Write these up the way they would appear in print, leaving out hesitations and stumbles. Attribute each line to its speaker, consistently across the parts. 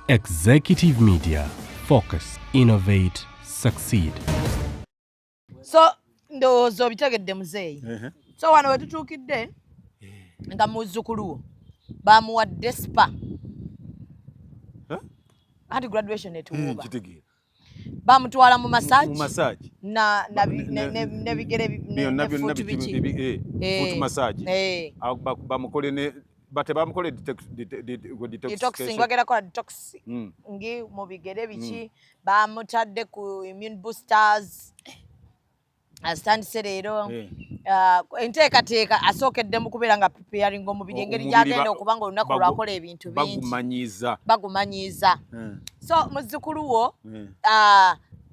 Speaker 1: Executive Media. Focus, innovate, succeed.
Speaker 2: So ndowooza obitegedde Muzei. So wano we tutuukidde nga muzzukulu bamuwadde spa. Anti graduation etuwuuba. Bamutwala mu massage. Ne bigere ne foot biki.
Speaker 3: Foot massage. Bamukole ne bate bamukole
Speaker 2: detoxing bagera kola detox ngi mu bigere biki bamutadde ku immune boosters asantise leero enteekateeka asookedde mu kubeera nga preparing omubiri engeri gyagenda okuba nga olunaku lwakola ebintu bingi bagumanyiiza. So muzzukulu wo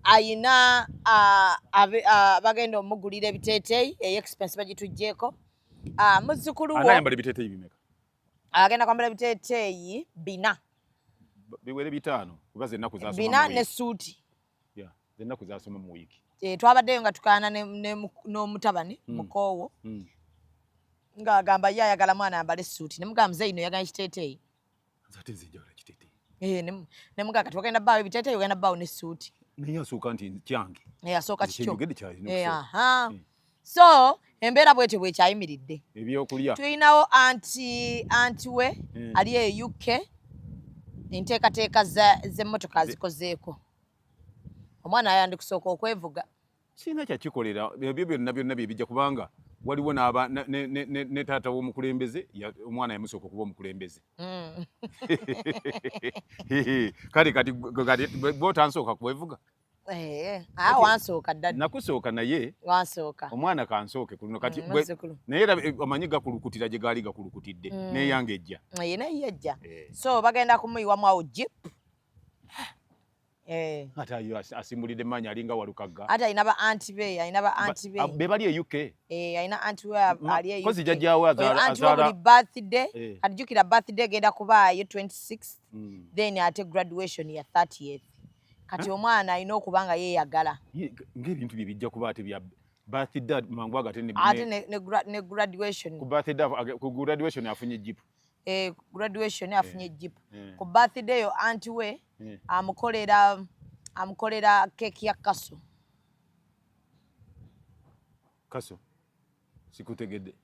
Speaker 2: ayina bagenda omugulira ebiteeteeyi expense bagituggyeko. Muzzukulu wo
Speaker 3: anayambala ebiteeteeyi bimeka
Speaker 2: agenda kwambala ebiteeteeyi 4
Speaker 3: biwere 5 kuba zennaku zasoma
Speaker 2: 4 ne suuti
Speaker 3: zennaku zasoma mu wiiki.
Speaker 2: Twabaddeyo nga tukaana n'omutabani mukoowo ng'agamba ye ayagala mwana ayambala essuuti ne mugamba Muzei no yagala ekiteeteeyi
Speaker 3: ate nze njagala ekiteeteeyi
Speaker 2: ne mugamba kati wagenda bbaawo ebiteeteeyi wagenda bbaawo n'essuuti
Speaker 3: naye asooka nti kyange
Speaker 2: asooka kikyo. So embeera bwetyo bwekyayimiridde
Speaker 3: ebyokulya
Speaker 2: tulinawo anti we ali e UK enteekateeka z'emmotoka azikozeeko omwana ayandi kusooka okwevuga
Speaker 3: sina kyakikolera ebyo byonna bye bijja kubanga waliwo ne taata w'omukulembeze omwana yamusooka okuba omukulembeze kati bootansooka kwevuga
Speaker 2: wansooka ddala
Speaker 3: nakusooka naye
Speaker 2: wansooka
Speaker 3: omwana kansooke kuno kati naye omanyi gakulukutira gye gaali gakulukutidde neyange ejja
Speaker 2: naye ejja so bagenda kumuyiwamu awo jeep
Speaker 3: ate ayo asimbulidde emmanyi alinga Walukagga
Speaker 2: ate ayina ba anti be
Speaker 3: be bali e UK
Speaker 2: ayina anti we ali e UK
Speaker 3: kozi jajjaawe
Speaker 2: azaala birthday alijjukira birthday genda kubaayo 26 then ate graduation ya 30th kati omwana ayina okuba nga yeeyagala
Speaker 3: ng'ebintu bye bijja kuba ate bya birthday mangu agate
Speaker 2: ne graduation
Speaker 3: ku graduation afunye jipu
Speaker 2: graduation afunye jipu ku birthday yo anti we amukolera keeki ya kaso
Speaker 3: sikutegedde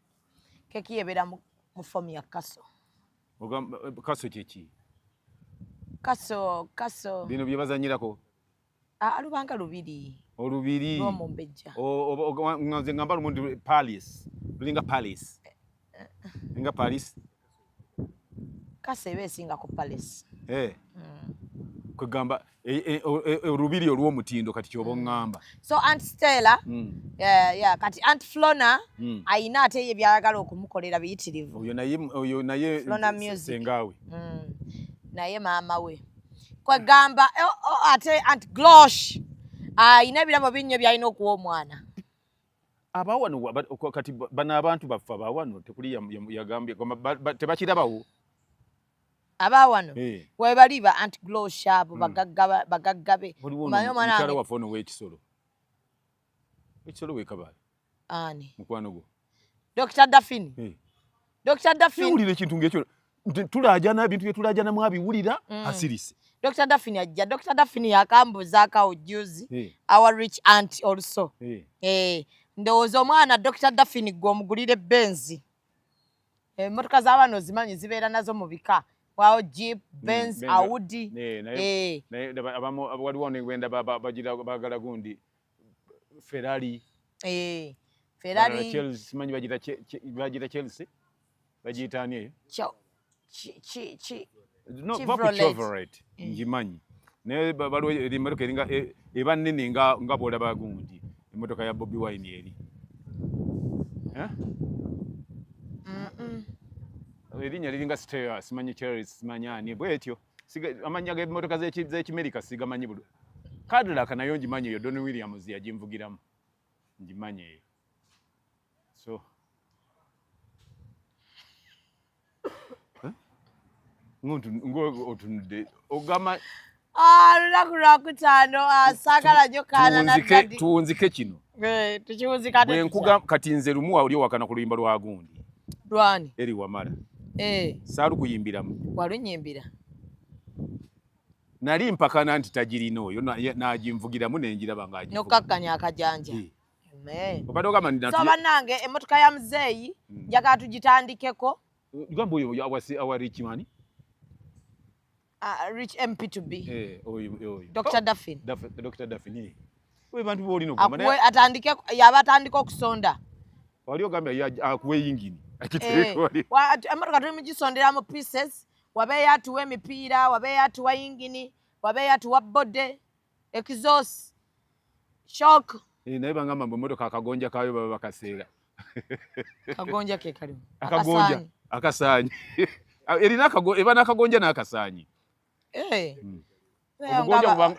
Speaker 2: keeki yebeera mu fomu ya kaso
Speaker 3: kaso kyeki
Speaker 2: kaso
Speaker 3: bino bye bazanyirako
Speaker 2: lubanga lubiri lw'omumbejja
Speaker 3: nze ngamba lumundi Paris lulinga Paris nga Paris
Speaker 2: kaso eba esinga ku Paris
Speaker 3: kwegamba olubiri olw'omutindo kati kyoba oŋŋamba
Speaker 2: so Aunt Stella kati Aunt Flona ayina ate ye byayagala okumukolera biyitirivu
Speaker 3: oyo naye sengaawe
Speaker 2: naye maama we kwegamba ate Aunt Glosh ayina ebirabo binnyo byalina okuwa omwana
Speaker 3: abawano kati bano abantu baffe abawano tekuli yagambye tebakirabawo
Speaker 2: abawano we bali ba Aunt Glosh abo bagagga be
Speaker 3: mukyala waffe ono w'ekisolo w'ekabaale
Speaker 2: ani
Speaker 3: mukwano gwo
Speaker 2: Dr. Daffini
Speaker 3: wulira ekintu ng'ekyo tulaajana ebintu bye tulaajanamu abiwulira asirise
Speaker 2: Dr. Daffini ajja Dr. Daffini yakambuzaako juzi our rich aunt also ndowooza omwana Dr. Daffini gwe omugulire Benz emmotoka z'abaana ozimanyi zibeera nazo mu bika wawo Jeep Benz Audi
Speaker 3: waliwo negwenda bagala gundi Ferrari simanyi bagita Chelsea bagiyita ani eyo Chevrolet ngimanyi naye baliwo emmotoka eringa eba nnene nga bwolaba gundi emmotoka ya Bobi Wine eri erinnya liringa Steyr simanyi Chelsea simanyi ani bwetyo amanya g'emmotoka z'ekimerika sigamanyi bulu Cadillac nayo ngimanyi eyo Don Williams yagimvugiramu ngimanyi eyo so otunudde ogamba
Speaker 2: lunaku lwakutaano saagala nnyo kaana naddadi
Speaker 3: tuwunzike kino
Speaker 2: tukiwunzika
Speaker 3: kati nze lumu wali owakana ku luyimba lwa gundi
Speaker 2: lwani
Speaker 3: eri wamala saalukuyimbiramu
Speaker 2: walunyimbira
Speaker 3: nali mpakana nti tagirina oyo n'agimvugiramu nenjiraba ng'agivuga.
Speaker 2: N'okakkanya akajanja.
Speaker 3: Obadde ogamba nti
Speaker 2: so bannange emmotoka ya Muzei njagala tugitandikeko.
Speaker 3: Gamba oyo awa Richmani?
Speaker 2: Rich MP2B.
Speaker 3: Oyo.
Speaker 2: Dr. Daffin.
Speaker 3: Dr. Daffin. We bantu b'olina
Speaker 2: okugamba. Atandike yaba atandika okusonda.
Speaker 3: Wali ogamba akuwe yingini.
Speaker 2: Emmotoka tuli mugisonderamu pieces. Wabeeyo atuwa emipiira, wabeeyo atuwa yingini, wabeeyo atuwa bode, exhaust, shock.
Speaker 3: Naye bangamba mbu emmotoka akagonja kaayo baba bakaseera.
Speaker 2: Kagonja ke kalimu.
Speaker 3: Akasaanyi. Eba n'akagonja n'akasaanyi.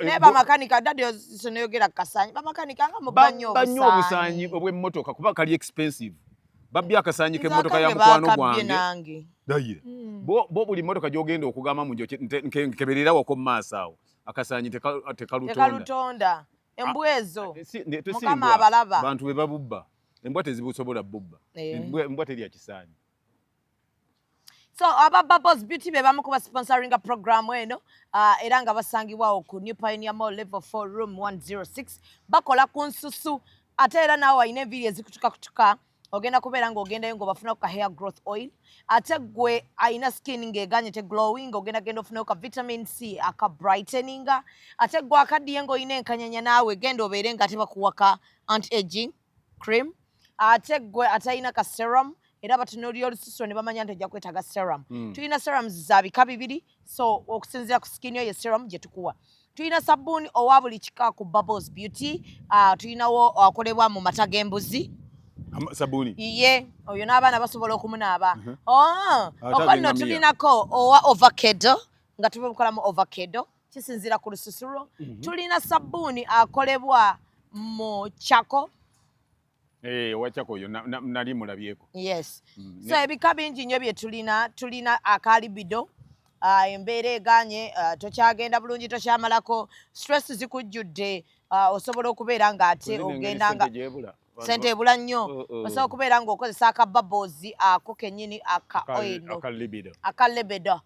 Speaker 2: Neba makanika dadi soneyogera kasaanyi. Bamakanika nga mubanyo
Speaker 3: obusaanyi obw'emmotoka kuba kali expensive. Babbi akasaanyi k'emmotoka ya mukwano gwange. Dayire. Bo buli mmotoka gy'ogenda okugamba mu njo nkebererawo ko mu maaso awo. Akasaanyi tekalutonda. Embwa ezo. Mukama abalaba. Bantu be babubba. Embwa tezibusobola bubba. Embwa terya kisaanyi.
Speaker 2: So aba Bubbles Beauty be bamu kuba sponsoring a program eno era nga basangibwawo ku New Pioneer Mall level 4 room 106 bakola ku nsusu ate era nawe ayina enviiri ezikutuka ogenda kubeera ng'ogendayo ng'obafuna ku hair growth oil ate gwe ayina skin ng'eganye te glowing genda ofuna ka vitamin C aka brightening ate gwe akaddiye ng'oyina enkanyanya naawe genda obeere nga tebakuwaka anti-aging cream ate gwe atayina ka serum era batunuulira olususu ne bamanya nti ojja kwetaaga serum. Tulina serums za bika bibiri so okusinziira ku skin yo ye serum gye tukuwa. Tulina sabbuuni owa buli kika ku Bubbles Beauty tulinawo akolebwa mu mata g'embuzi.
Speaker 3: Sabuni.
Speaker 2: Iye, oyo n'abaana basobola okumunaaba. Okonno tulinako owa avocado, nga tubukola mu avocado, kisinziira ku lususu lwo. Tulina sabbuuni akolebwa mu chako.
Speaker 3: Wachako oyo nali mulabyeko.
Speaker 2: Yes. So ebika bingi nnyo bye tulina akalibido. Embeera eganye tokyagenda bulungi tokyamalako stress zikujjudde osobola okubeera ng'ate ogenda nga sente ebula nnyo osobola okubeera ng'okozesa aka bubbles ako kennyini aka oil aka libido.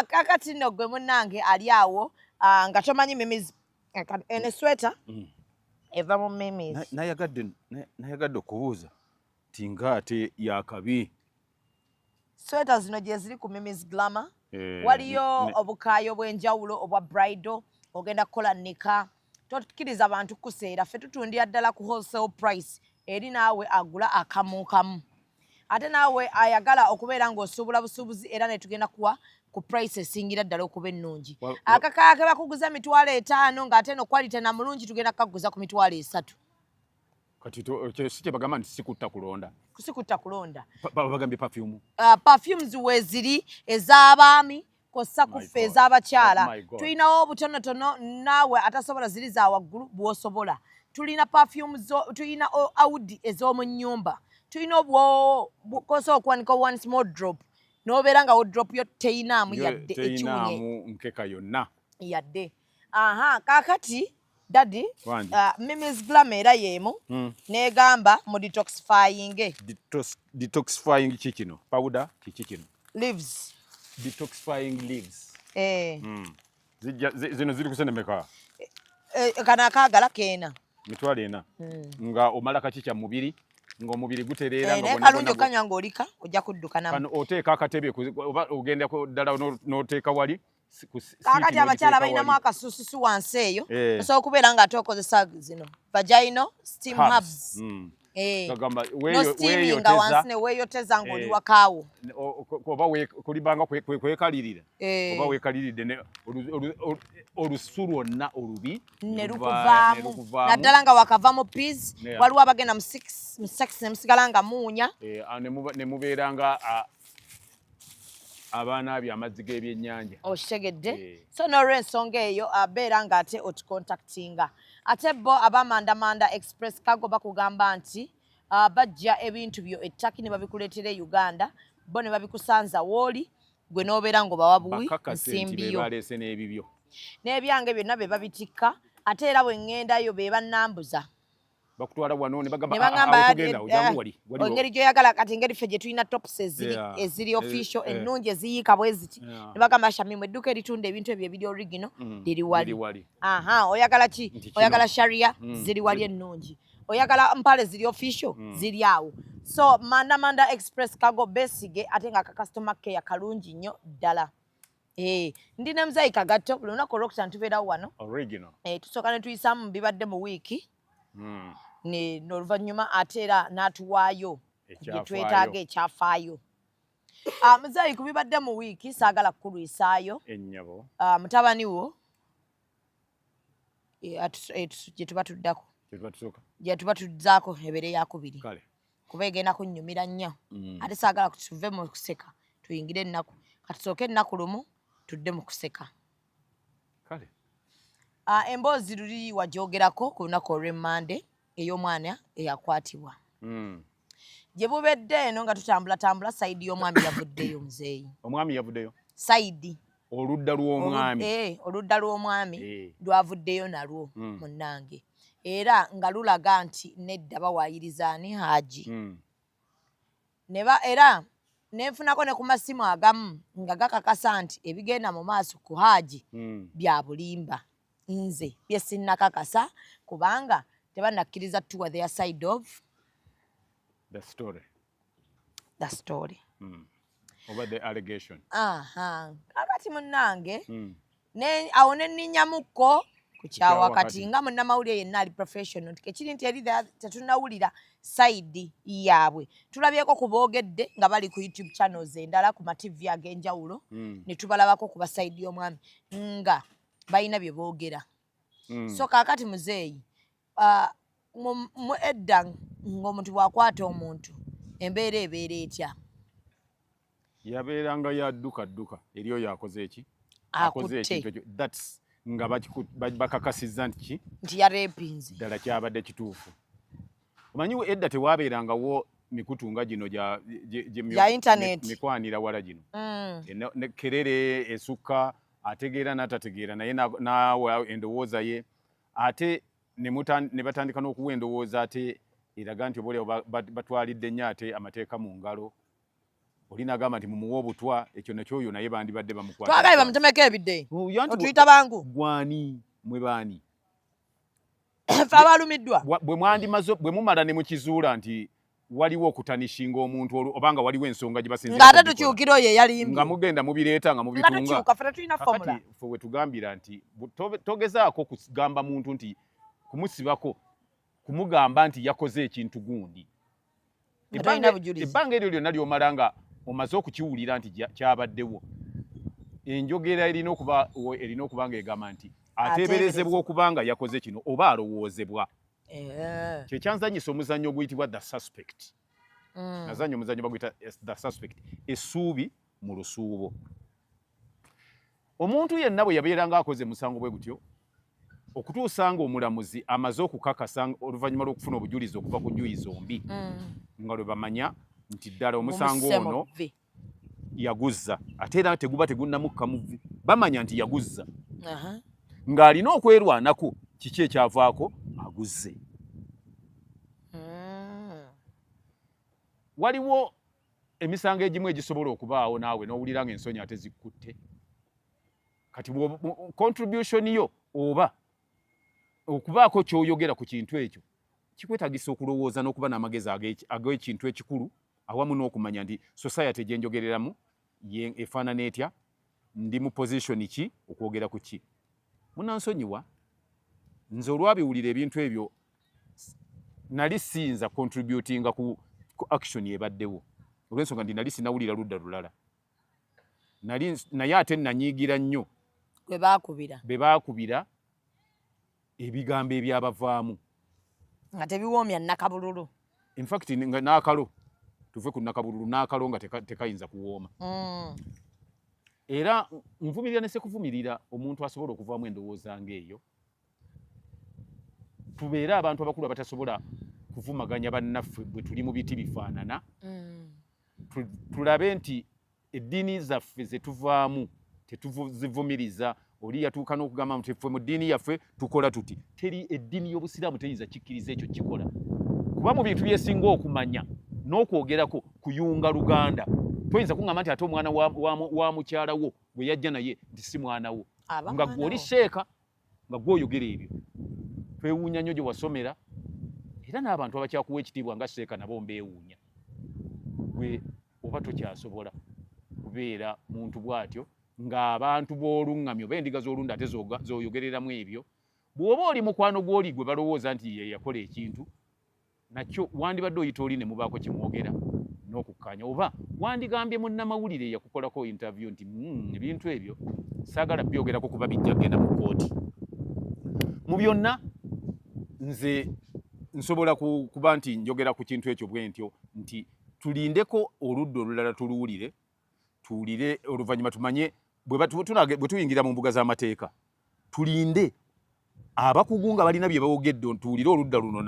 Speaker 2: Kakati nno gwe munnange ali awo nga tomanyi mimizi ene sweater eva mu mimizi.
Speaker 3: Nayagadde okubuuza ti ng'ate yakabi.
Speaker 2: Sweater zino gye ziri ku Mimi's Glamour. Waliyo obukaayo bw'enjawulo obwa bridal ogenda kukola nika. Tokkiriza abantu kuseera ffe tutundira ddala ku wholesale price eri naawe agula akamu kamu. Ate naawe ayagala okubeera ng'osuubula busuubuzi era ne tugenda kuwa ku price esingira ddala okuba ennungi. Akakaya ke bakuguza $5,000 ng'ate no quality na mulungi tugenda kukaguza ku $3,000.
Speaker 3: Kati si kye bagamba nti sikutta kulonda.
Speaker 2: Kusikutta kulonda.
Speaker 3: Bagambye perfume.
Speaker 2: Perfumes weziri ez'abaami kossa ku ffe ez'abakyala. Tulinawo obutonotono naawe atasobola ziri za waggulu bw'osobola. Tulina perfumes, tulina Audi ez'omu nnyumba. Tulina kosa okuwanika one small drop. N'obeera nga wardrobe yo teyinaamu yadde ekiwunye.
Speaker 3: Teyinaamu nkeka yonna.
Speaker 2: Yadde. Kaakati Daddy, Mimi's Glamour era yemu negamba mu detoxifying.
Speaker 3: Detoxifying kikino. Powder kikino.
Speaker 2: Leaves.
Speaker 3: Detoxifying leaves. Zino ziri kusene meka.
Speaker 2: Kana akagala keena.
Speaker 3: Mitwalo ena. Nga omala kakicha mubiri. Ng'omubiri gutereera
Speaker 2: nga bonna kalungi okanywa ng'olika ojja kudduka namu.
Speaker 3: Kano oteeka akatebe oba ogenda ddala n'oteeka wali.
Speaker 2: Kakati abakyala balinamu akasususu wansi eyo osobola okubeera nga ate okozesa zino vaginal steam hubs. No steaming nga wansi ne weeyoteza ng'oli wakaawo.
Speaker 3: Oba kulibanga kwekalirira oba weekaliridde olusu lwonna olubi
Speaker 2: ne lukuvaamu naddala nga wakava mu peas waliwo abagenda mu sex ne musigala nga muunya
Speaker 3: ne mubeera nga abaana abyo amazzi g'ebyennyanja.
Speaker 2: Okitegedde. So n'olw'ensonga eyo abeera ng'ate otukontaktinga. Ate bo abamandamanda express cargo bakugamba nti bajja ebintu byo ettaki ne babikuleetera e Uganda bo ne babikusanza w'oli gwe n'obeera ng'obawa buwi nsimbiyo.
Speaker 3: Baleese n'ebibyo.
Speaker 2: N'ebyange byonna be babitikka ate era bwe ŋŋendayo be bannambuza.
Speaker 3: bakutwala wano ne bagamba tugenda ojamu wali
Speaker 2: ngeri gyoyagala kati ngeri ffe gye tulina tops eziri official ennungi eziyiika bwe ziti ne bagamba Shamim edduuka eritunda ebintu ebyo ebiri original liri wali oyagala ki oyagala sharia ziri wali ennungi oyagala mpale ziri official ziri awo so Manda Express Cargo besige ate nga customer care kalungi nnyo ddala ndina Muzei Kagato buli lunaku olwokutaano tubeerawo wano
Speaker 3: original
Speaker 2: tusooka ne tuyisaamu bibadde mu wiiki n'oluvannyuma ate era n'atuwaayo gye twetaaga ekyafaayo Muzei ku bibadde mu wiiki saagala kukulwisaayo
Speaker 3: ennyabo
Speaker 2: mutabani wo gye tuba tuddako gye tuba tudzaako ebere yakubiri kuba egenda kunnyumira nnyo ate saagala tuve mu kuseka tuyingire ennaku katusooke ennaku lumu tudde mu kuseka emboozi luli wagyogerako ku lunaku olw'emmande ey'omwana eyakwatibwa gye bubedde eno nga tutambulatambula sayidi y'omwami yavuddeyo Muzei
Speaker 3: omwami yavuddeyo
Speaker 2: sayidi
Speaker 3: oludda lw'omwami
Speaker 2: oludda lw'omwami lwavuddeyo nalwo munnange era nga lulaga nti nedda bawaayiriza ani Haji era nenfunako ne ku masimu agamu nga gakakasa nti ebigenda mu maaso ku Haji bya bulimba nze bye sinnakakasa kubanga tebannakkiriza tuwa their side of
Speaker 3: the story
Speaker 2: over
Speaker 3: the allegation
Speaker 2: kakati munnange awo ne nninyamukko kukyawa kati nga munnamawulire yenna ali professional tekiri nti eri tetunawulira side yaabwe tulabyeko ku boogedde nga bali ku YouTube channels endala ku mativi ag'enjawulo ne tubalabako ku basayidi y'omwami nga balina bye boogera so kaakati Muzei edda ng'omuntu bw'akwata omuntu embeera ebeera etya
Speaker 3: yabeeranga yadduka eri oyo akoze eki
Speaker 2: akoze
Speaker 3: ekintu ekyo that's nga bakakasizza nti
Speaker 2: yarepinze
Speaker 3: ddala kyabadde kituufu omanyi edda tewaabeerangawo mikutu nga gino
Speaker 2: ya internet
Speaker 3: mikwanira wala gino kerere esukka ategeera n'atategeera naye naawa endowooza ye ate ne batandika n'okuwa endowooza ate eraga nti obaolyawo batwalidde nnyo ate amateeka mu ngalo oli nagamba nti mumuwa obutwa ekyo nakyoyo naye bandibadde bamukwata
Speaker 2: twagaye bamutemeko ebidde otuyita bangu
Speaker 3: gwani mwe baani
Speaker 2: fe abalumiddwa
Speaker 3: bwe mumala ne mukizuula nti waliwo okutanishinga omuntu obanga waliwo ensonga gye basinze
Speaker 2: ng'ate tukyukira oyo eyalimbye
Speaker 3: nga mugenda mubireeta nga mubitunga
Speaker 2: kakati
Speaker 3: ffe we tugambira nti togezaako kugamba muntu nti kumusibako kumugamba nti yakoze ekintu gundi ebbanga eryo lyonna lyomala nga omaze okukiwulira nti kyabaddewo enjogera erina okuba nga egamba nti ateeberezebwa okuba nga yakoze kino oba alowoozebwa kyekyanzanyisa omuzannyo oguyitibwa the suspect nazanya omuzannyo baguyita the suspect essuubi mu lusuubo omuntu yenna bwe yabeeranga akoze musango bwe gutyo okutuusa nga omulamuzi amaze okukakasa oluvannyuma lw'okufuna obujulizi okuva ku njuyi zombi nga lwe bamanya nti ddala omusango ono yaguzza ate era teguba tegunnamukka muvi bamanya nti yaguzza ng'alina okwerwanako kiki ekyavaako aguzze waliwo emisango egimu egisobola okubaawo naawe n'owulira nga ensonyi ate zikkutte kati contribution yo oba okubaako ky'oyogera ku kintu ekyo kikwetagisa okulowooza n'okuba n'amagezi ag'ekintu ekikulu awamu n'okumanya nti society gye njogereramu efaanana etya ndi mu position ki okwogera ku ki munansonyiwa nze olwabiwulira ebintu ebyo nali siyinza contributinga ku action ebaddewo olw'ensonga nti nali sinawulira ludda lulala naye ate nanyiigira nnyo be baakubira ebigambo ebyabavaamu
Speaker 2: nga tebiwoomya nakabululu
Speaker 3: in fact n'akalo tuve ku nakabululu n'akalo nga tekayinza kuwooma era nvumirira ne sekuvumirira omuntu asobola okuvaamu endowooza ng'eyo tubeere abantu abakulu abatasobola kuvumaganya bannaffe bwe tuli mu biti bifaanana tulabe nti eddiini zaffe ze tuvaamu tetuzivumiriza oli yatuuka n'okugamba nti ffe mu ddiini yaffe tukola tuti. Teri eddiini y'Obusiraamu teyinza kikkiriza ekyo kikola. Kuba mu bintu byesinga okumanya n'okwogerako kuyunga luganda. Toyinza kuŋŋamba nti ate omwana wa mukyala wo bwe yajja naye nti si mwana wo. Nga gw'oli sheeka nga gw'oyogera ebyo. Twewuunya nnyo gye wasomera era n'abantu abakyakuwa ekitiibwa nga sheeka nabo mbeewuunya. Gwe oba tokyasobola kubeera muntu bw'atyo ng'abantu b'oluŋŋamyo oba endiga z'olunda ate z'oyogereramu ebyo. Bw'oba oli mukwano gw'oli gwe balowooza nti ye yakola ekintu nakyo wandibadde oyita oli ne mubaako kye mwogera n'okukkaanya oba wandigambye munnamawulire yakukolako interview nti ebintu ebyo saagala byogerako kuba bijja kgenda mu kkooti. Mu byonna nze nsobola kuba nti njogera ku kintu ekyo bwe ntyo nti tulindeko oludda olulala tuluwulire tuwulire oluvannyuma tumanye bwe tuyingira mu mbuga z'amateeka tulinde abakugu nga balina bye bawogedde tuwulire oludda luno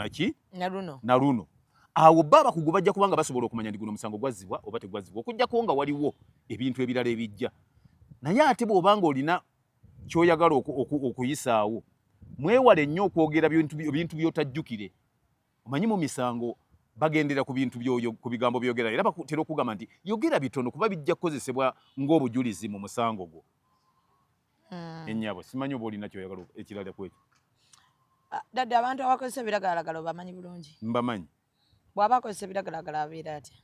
Speaker 3: na luno. Awo bba abakugu bajja kubanga basobola okumanya nti guno omusango gwazzibwa oba tegwazzibwa okugyako nga waliwo ebintu ebirala ebijja. Naye ate bw'obanga olina ky'oyagala okuyisaawo mwewale nnyo okwogera bintu by'otajjukire. Omanyi mu misango bagendera ku bintu ku bigambo byogera era batera okugamba nti yogera bitono kuba bijja kukozesebwa ng'obujulizi mu musango gwo. Ennyabo simanyi oba olina ky'oyagala ekirala ku ekyo.
Speaker 2: Dadde abantu abakozesa ebiragalalagala obamanyi bulungi?
Speaker 3: Mbamanyi.
Speaker 2: Bw'aba akozesa ebiragalalagala abeera atya?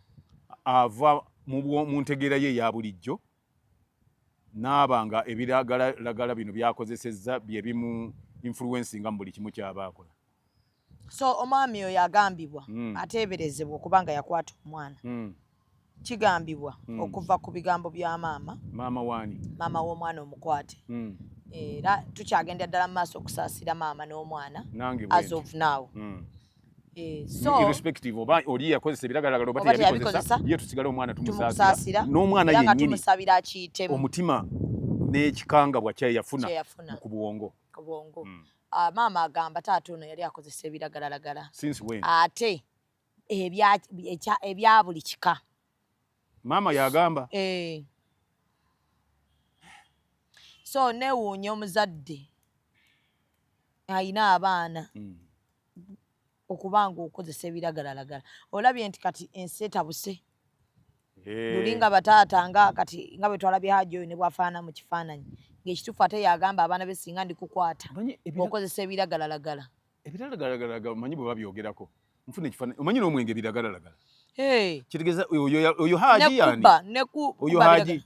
Speaker 3: Ava mu ntegeera ye eya bulijjo n'abanga ebiragalalagala bino byakozesezza bye bimu influencinga mu buli kimu ky'aba akola.
Speaker 2: So omwami oyo agambibwa ateeberezebwa okubanga yakwata omwana. Kigambibwa okuva ku bigambo bya maama.
Speaker 3: Maama waani? Maama
Speaker 2: w'omwana omukwate. Era tukyagendera ddala mu maaso okusaasira maama n'omwana as of now. So
Speaker 3: irrespective oba oli yakozesa ebiragalalagala oba teyabikozesa ye tusigale omwana tumusaasira n'omwana yennyini
Speaker 2: tumusabira akiyitemu
Speaker 3: omutima n'ekikangabwa kye yafuna ku bwongo.
Speaker 2: Maama agamba taata ono yali akozesa ebiragalalagala.
Speaker 3: Since when?
Speaker 2: Ate ebya buli kika.
Speaker 3: Maama yagamba.
Speaker 2: So neewuunya omuzadde ayina abaana okubanga okozesa ebiragalalagala. Olabye nti kati ensi etabuse. Lulinga bataata nga kati nga bwe twalabye Hajji oyo ne bwafaana mu kifaananyi. Ng'ekituufu ate yagamba abaana be singa ndi kukwata okozesa ebiragalalagala.
Speaker 3: Ebiragalalagala omanyi bwe babyogerako nfuna ekifaananyi omanyi n'omwenge ebiragalalagala. Kitegeeza oyo Hajji yani? Oyo Hajji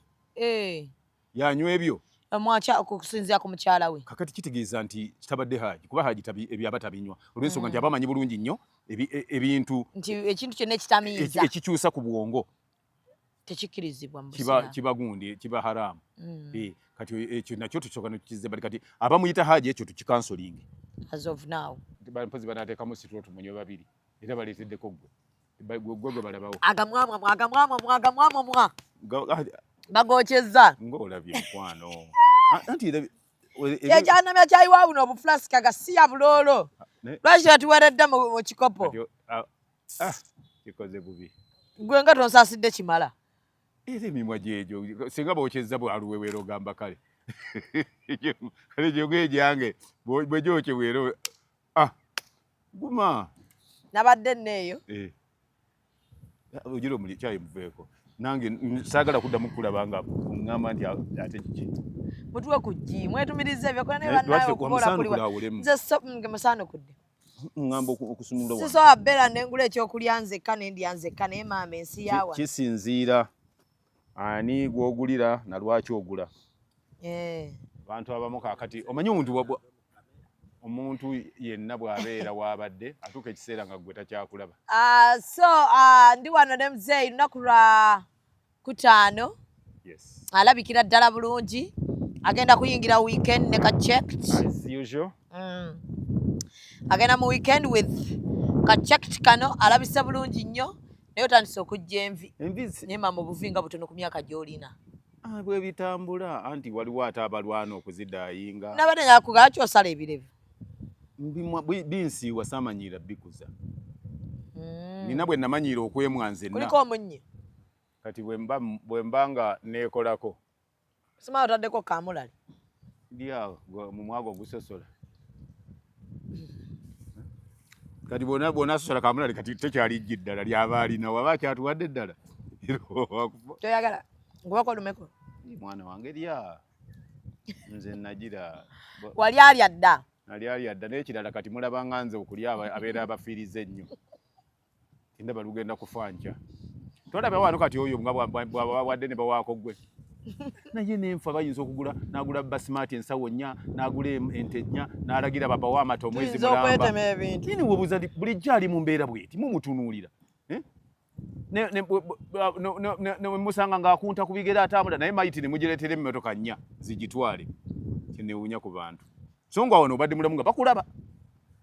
Speaker 3: yanywa ebyo
Speaker 2: okusinziira ku mukyala we.
Speaker 3: Kakati kitegeeza nti kitabadde Hajji kuba Hajji ebyaba tabinywa olw'ensonga nti abamanyi bulungi nnyo ebintu
Speaker 2: nti ekintu kyonna ekitamiiza
Speaker 3: ekikyusa ku bwongo
Speaker 2: tekikkirizibwa mu Busiraamu
Speaker 3: kiba gundi kiba haramu. Kati ekyo nakyo tukyoka netukize bali kati abamuyita Hajji ekyo tukikansolingi
Speaker 2: as of now.
Speaker 3: Mpozi banateekamu situlo tumunywe babiri era baleeteddeko gwe balabawo
Speaker 2: agamwamwa bagokyezza
Speaker 3: ng'olabye mukwano anti
Speaker 2: ekyanamya kyayiwa buno obufulasika gasiya buloolo lwaki batuweredde mu kikopo
Speaker 3: kikoze bubi
Speaker 2: gwe nga tonsaasidde kimala
Speaker 3: era emimwa gyegyo singa bookyezza bwaluweweera ogamba kale kale gyogeye gyange bwe gyokye bwero guma
Speaker 2: nabadde nneeyo
Speaker 3: ogira omuli kyayi muveeko nange saagala kuddamu kulaba nga oŋŋamba nti ate kiki
Speaker 2: mutuwe ku ggi mwetumiriza ebyo kola naye bannaye okubola kuliwa nze musaano kudde
Speaker 3: ŋŋamba okusumulula wano
Speaker 2: sisobola bbeera nengula ekyokulya nzekka nendya nzekka naye maama ensi yawa
Speaker 3: kisinziira ani gw'ogulira na lwaki ogula. Abantu abamu kaakati omanyi omuntu yenna bw'abeera w'abadde atuuka ekiseera nga gwe takyakulaba.
Speaker 2: So ndi wano ne Muzei lunaku lwa Kutaano. Alabikira ddala bulungi agenda kuyingira weekend ne ka checked
Speaker 3: as usual.
Speaker 2: Agenda mu weekend with ka checked kano alabise bulungi nnyo naye otandise okujja envi naye maama obuvinga butono ku myaka gy'olina.
Speaker 3: Bwe bitambula anti waliwo ate abalwana okuzidaayinga.
Speaker 2: Nabadde nyakugala kyosala ebirevu.
Speaker 3: Binsiiwa saamanyira bikuza. Nina bwe namanyiira okwemwanzenna.
Speaker 2: Kuliko omunnyo.
Speaker 3: Kati bwe mba nga neekolako.
Speaker 2: Simanyi otaddeko kaamulali.
Speaker 3: Ndio mu mwago gusosola. Kati bona sosola kamulali kati tekyali jiddala lyabali na waba kyatuwadde ddala.
Speaker 2: Toyagala ngwako lumeko.
Speaker 3: Mwana wange lya. Nze nagira.
Speaker 2: Wali alya dda.
Speaker 3: Ali adda n'ekirala kati mulaba nganze okulya abeera abafiirize nnyo. Ndaba lugenda kufanca. Tolaba wano kati oyo nga bwawadde ne bawaako gwe. Naye nenfa bayinza okugula n'agula basmati ensawo nnya n'agula ente nnya n'alagira papa w'amata omwezi mulamba. Nini webuuza bulijjo ali mu mbeera bweti mumutunuulira. Ne musanga ng'akunta ku bigere atambula naye mayiti ne mugireetera emmotoka nnya zigitwale. Kinewuunya ku bantu. So nga wano obadde mulamu nga bakulaba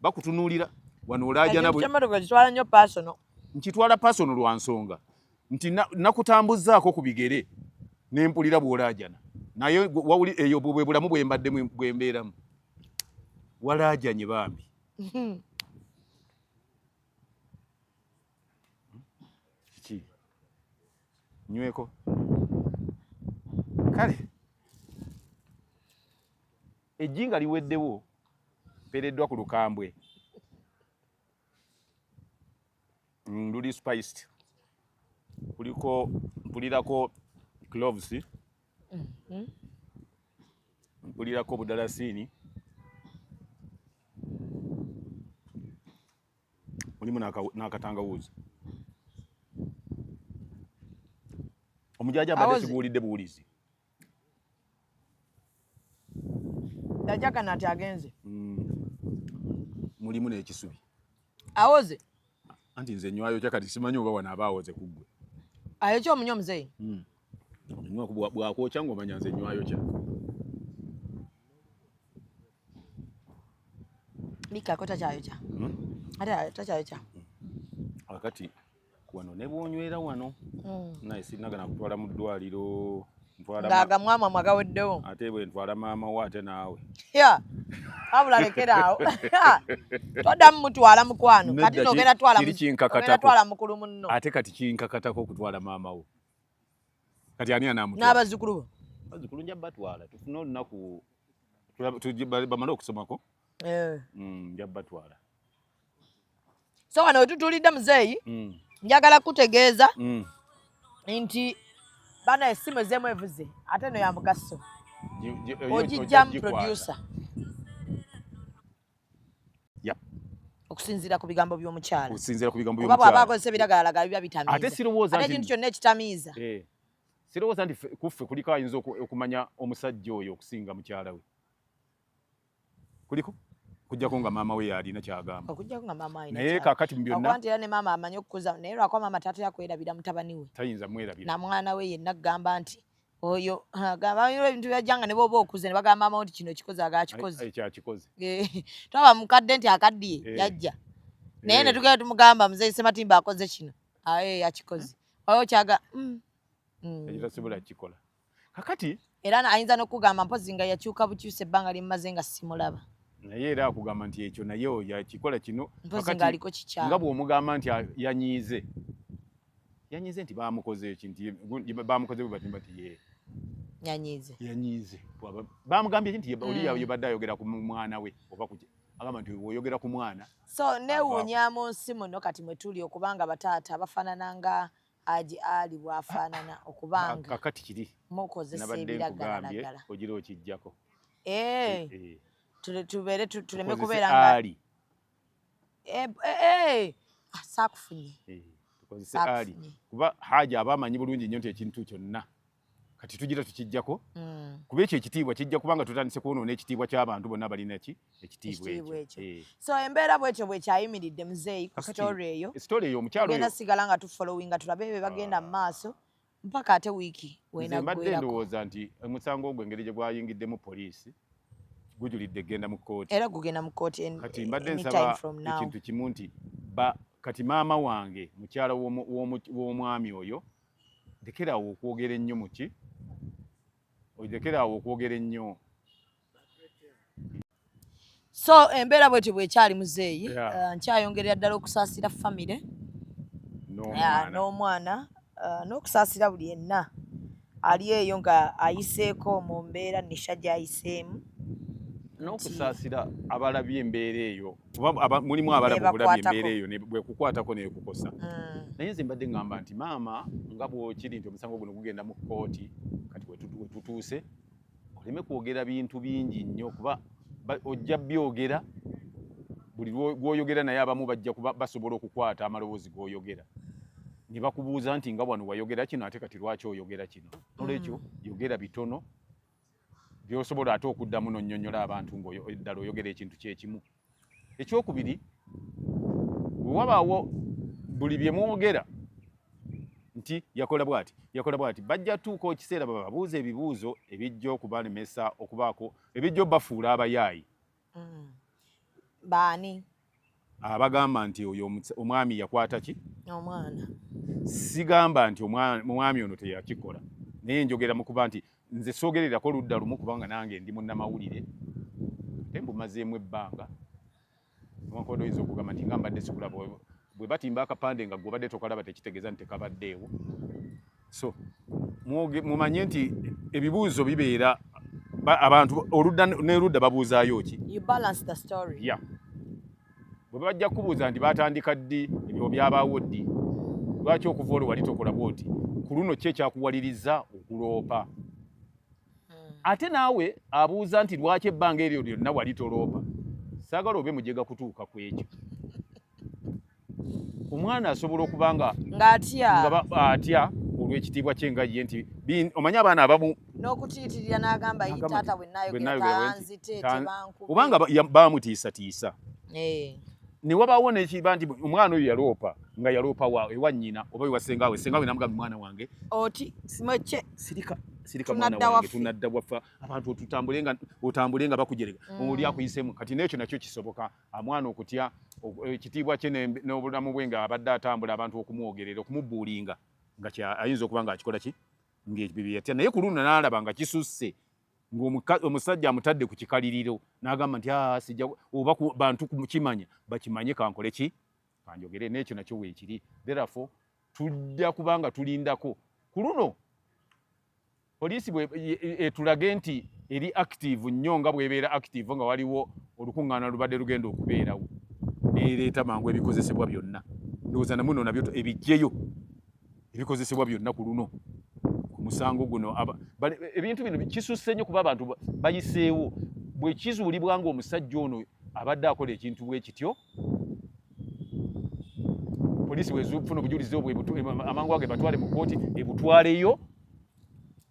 Speaker 3: bakutunuulira wano olaajana bwe
Speaker 2: kitwala nnyo personal.
Speaker 3: Nkitwala personal lwa nsonga nti nakutambuzzaako ku bigere n'empulira bw'olaajana naye wawuli eyo bwe bulamu bwe mbadde bwe mbeeramu walaajanye bambi. Kiki nyweko kale ejjinga liweddewo mpereddwa ku lukambwe luli spiced kuliko mpulirako cloves mpulirako budalasini mulimu n'akatangawuuzi omujaja abadde sibuulidde buwulizi
Speaker 2: Dajaga nati agenze.
Speaker 3: Mulimu n'ekisubi.
Speaker 2: Awoze.
Speaker 3: Anti nze nywayo kya kati simanyi oba wana abawoze kuggwe.
Speaker 2: Ayo kyo munyo Muzei.
Speaker 3: Nywa bwakwoca ng'omanya nze nywayo kya.
Speaker 2: Lika kota kyayo kya. Ate takyayo kya.
Speaker 3: Akati wano ne bwonywera wano. Naye sinagana kutwala mu ddwaliro.
Speaker 2: Ngaga mwama mwagaweddewo.
Speaker 3: Ate bwe ntwala maama wo ate naawe.
Speaker 2: Ya. Abula lekeraawo. Toddamu mutwala mukwano. Kati nogera twala mukulu munno.
Speaker 3: Ate kati kinkakatako okutwala maama wo. Kati ani anaamutwala?
Speaker 2: N'abazzukulu bo.
Speaker 3: Bazzukulu nja batwala. Tufuna olunaku bamale okusomako. Nja batwala.
Speaker 2: So wano wetutulidde Muzei. Njagala kutegeeza nti bana esimu ezemu evuze ate no ya mugaso. Ojijjam producer.
Speaker 3: Yep.
Speaker 2: Okusinziira ku bigambo by'omukyala.
Speaker 3: Okusinziira ku bigambo by'omukyala.
Speaker 2: Baba abakozesa ebiragalalagala biba bitamiiza.
Speaker 3: Ate sirowooza nti
Speaker 2: ekintu kyonna ekitamiiza.
Speaker 3: Sirowooza nti kuffe kuliko ayinza okumanya omusajja oyo okusinga mukyala we. Kuliko? Kujjako nga maama we yalina kyagamba.
Speaker 2: Okujjako nga maama alina.
Speaker 3: Naye kaakati mu byonna.
Speaker 2: Okuba nti era ne maama amanyi okukuza naye lwako maama taata yakwerabira mutabani we.
Speaker 3: Tayinza mwerabira.
Speaker 2: Na mwana we yenna gamba nti oyo gamba ebintu byajjanga ne booba okuze ne bagamba maama nti kino kikoze agakikoze.
Speaker 3: Ekyakikoze.
Speaker 2: Twaba mukadde nti akaddiye yajja. Naye ne tugenda tumugamba Muzei Ssematimba akoze kino. Aye yakikoze. Oyo kyaga
Speaker 3: Ekyo sibula kikola. Kakati
Speaker 2: era ayinza n'okugamba mpozi nga yakyuka bukyuse ebbanga limaze nga simulaba.
Speaker 3: Naye era akugamba nti ekyo naye yakikola kino
Speaker 2: nga
Speaker 3: bw'omugamba nti yanyiize nti baamukoze ekintu baamukoze bwe batimba nti ye yanyiize baamugambye nti oli yabadde ayogera ku mwana we oba agamba nti oyogera ku mwana.
Speaker 2: So newuunya mu nsi muno kati mwe tuli okubanga bataata bafaanana nga Ali bwafaanana okubanga
Speaker 3: kakati kiri
Speaker 2: mukozesa ebiragalalagala
Speaker 3: ogira okijjako.
Speaker 2: Tubeere tuleme kubeera nga
Speaker 3: Ali.
Speaker 2: Saakufunye.
Speaker 3: Tukozese Ali. Kuba haja abamanyi bulungi nnyo nti ekintu kyonna kati tugira tukijjako. Kuba ekyo ekitiibwa kijja kubanga tutandise kwonoona ekitiibwa ky'abantu bonna balina ekitiibwa ekyo.
Speaker 2: So embeera bwetyo bwekyayimiridde Muzei ku story eyo.
Speaker 3: Story eyo omukyalo
Speaker 2: genda sigala nga tufollowinga tulabe be bagenda mu maaso mpaka ate wiiki
Speaker 3: weenaggwerako. Mbadde ndowooza nti omusango ogwo engeri gye gwayingiddemu poliisi gujulidde genda mu kkooti.
Speaker 2: Era gugenda mu kkooti
Speaker 3: kati mbadde nsaba ekintu kimu nti kati maama wange mukyala w'omwami oyo lekeraawo okwogera ennyo muki lekeraawo okwogera ennyo.
Speaker 2: So embeera bwetyo bwekyali Muzei nkyayongerera ddala okusaasira famire n'omwana n'okusaasira buli yenna ali eyo nga ayiseeko mu mbeera Nisha gy'ayiseemu
Speaker 3: n'okusaasira abalabye embeera eyo kuba mulimu abalaba obulabye embeera eyo bwe kukwatako neekukosa naye nze mbadde ngamba nti maama nga bwokiri nti omusango guno gugenda mu kkooti kati wetutuuse oleme kwogera bintu bingi nnyo kuba ojja byogera buli gwoyogera naye abamu bajja kuba basobola okukwata amaloboozi g'oyogera ne bakubuuza nti nga wano wayogera kino ate kati lwaki oyogera kino olwekyo yogera bitono byosobola ate okuddamu n'onnyonnyola abantu ng'eddala oyogera ekintu kyekimu. Ekyokubiri bwe wabaawo buli bye mwogera nti yakola bw'ati bajja tuuka ekiseera bababuuza ebibuuzo ebijja okubalemesa okubaako ebijja obbafuula abayaayi.
Speaker 2: Baani?
Speaker 3: Abagamba nti oyo omwami yakwata ki?
Speaker 2: Omwana.
Speaker 3: Sigamba nti omwami ono teyakikola naye njogera mu kuba nti nze soogererako ludda lumu kubanga nange ndi munnamawulire ate mbumazeemu ebbanga newankubadde oyinza okugamba nti nga mbadde sikulaba bwe batimba akapande nga gwobadde tokalaba tekitegeeza nti tekabaddeewo. So mumanye nti ebibuuzo bibeera abantu oludda n'erudda babuuzaayo ki?
Speaker 2: You balance the story.
Speaker 3: Yeah. Bwe bajja kubuuza nti batandika ddi ebyo byabaawo ddi lwaki okuva olwo wali tokola bwoti ku luno ki ekyakuwaliriza okuloopa ate naawe abuuza nti lwaki ebbanga eryo lyonna wali toloopa saagala obe mujega kutuuka ku ekyo. Omwana asobola okuba nga atya olw'ekitiibwa kye nga ye nti omanyi abaana abamu
Speaker 2: n'okutiitirira n'agamba taata bwe nayogera tanzite tebankuba
Speaker 3: obanga baamutiisatiisa ne wabaawo nekiba nti omwana oyo yaloopa nga yaloopa ewa nnyina oba ewa sengaawe namugamba mwana wange
Speaker 2: oti simwekye
Speaker 3: sirika mwana wange tunadda waffa abantu otambule nga bakujereka oli akuyisemu kati n'ekyo nakyo kisoboka mwana okutya ekitiibwa kye n'obulamu bwe nga abadde atambula abantu okumwogerera okumubbuulinga nga ayinza okuba ng'akikola ki ng'ebyo yatya naye ku luno n'alaba nga kisusse ng'omusajja amutadde ku kikaliriro n'agamba nti sijja oba bantu kimanya bakimanye kankole ki kanjogere n'ekyo nakyo weekiri therefore tujja kubanga tulindako ku luno poliisi etulage nti eri active nnyo nga bw'ebeera active nga waliwo olukuŋŋaana lubadde lugenda okubeerawo neereeta mangu ebikozesebwa byonna ndowooza namuno nabyo ebijjeyo ebikozesebwa byonna ku luno ku musango guno ebintu bino kisusse nnyo kuba abantu bayiseewo bwe kizuulibwa ng'omusajja ono abadde akola ekintu bwe kityo poliisi bwezifuna obujulizi amangu age batwale mu kkooti ebutwaleyo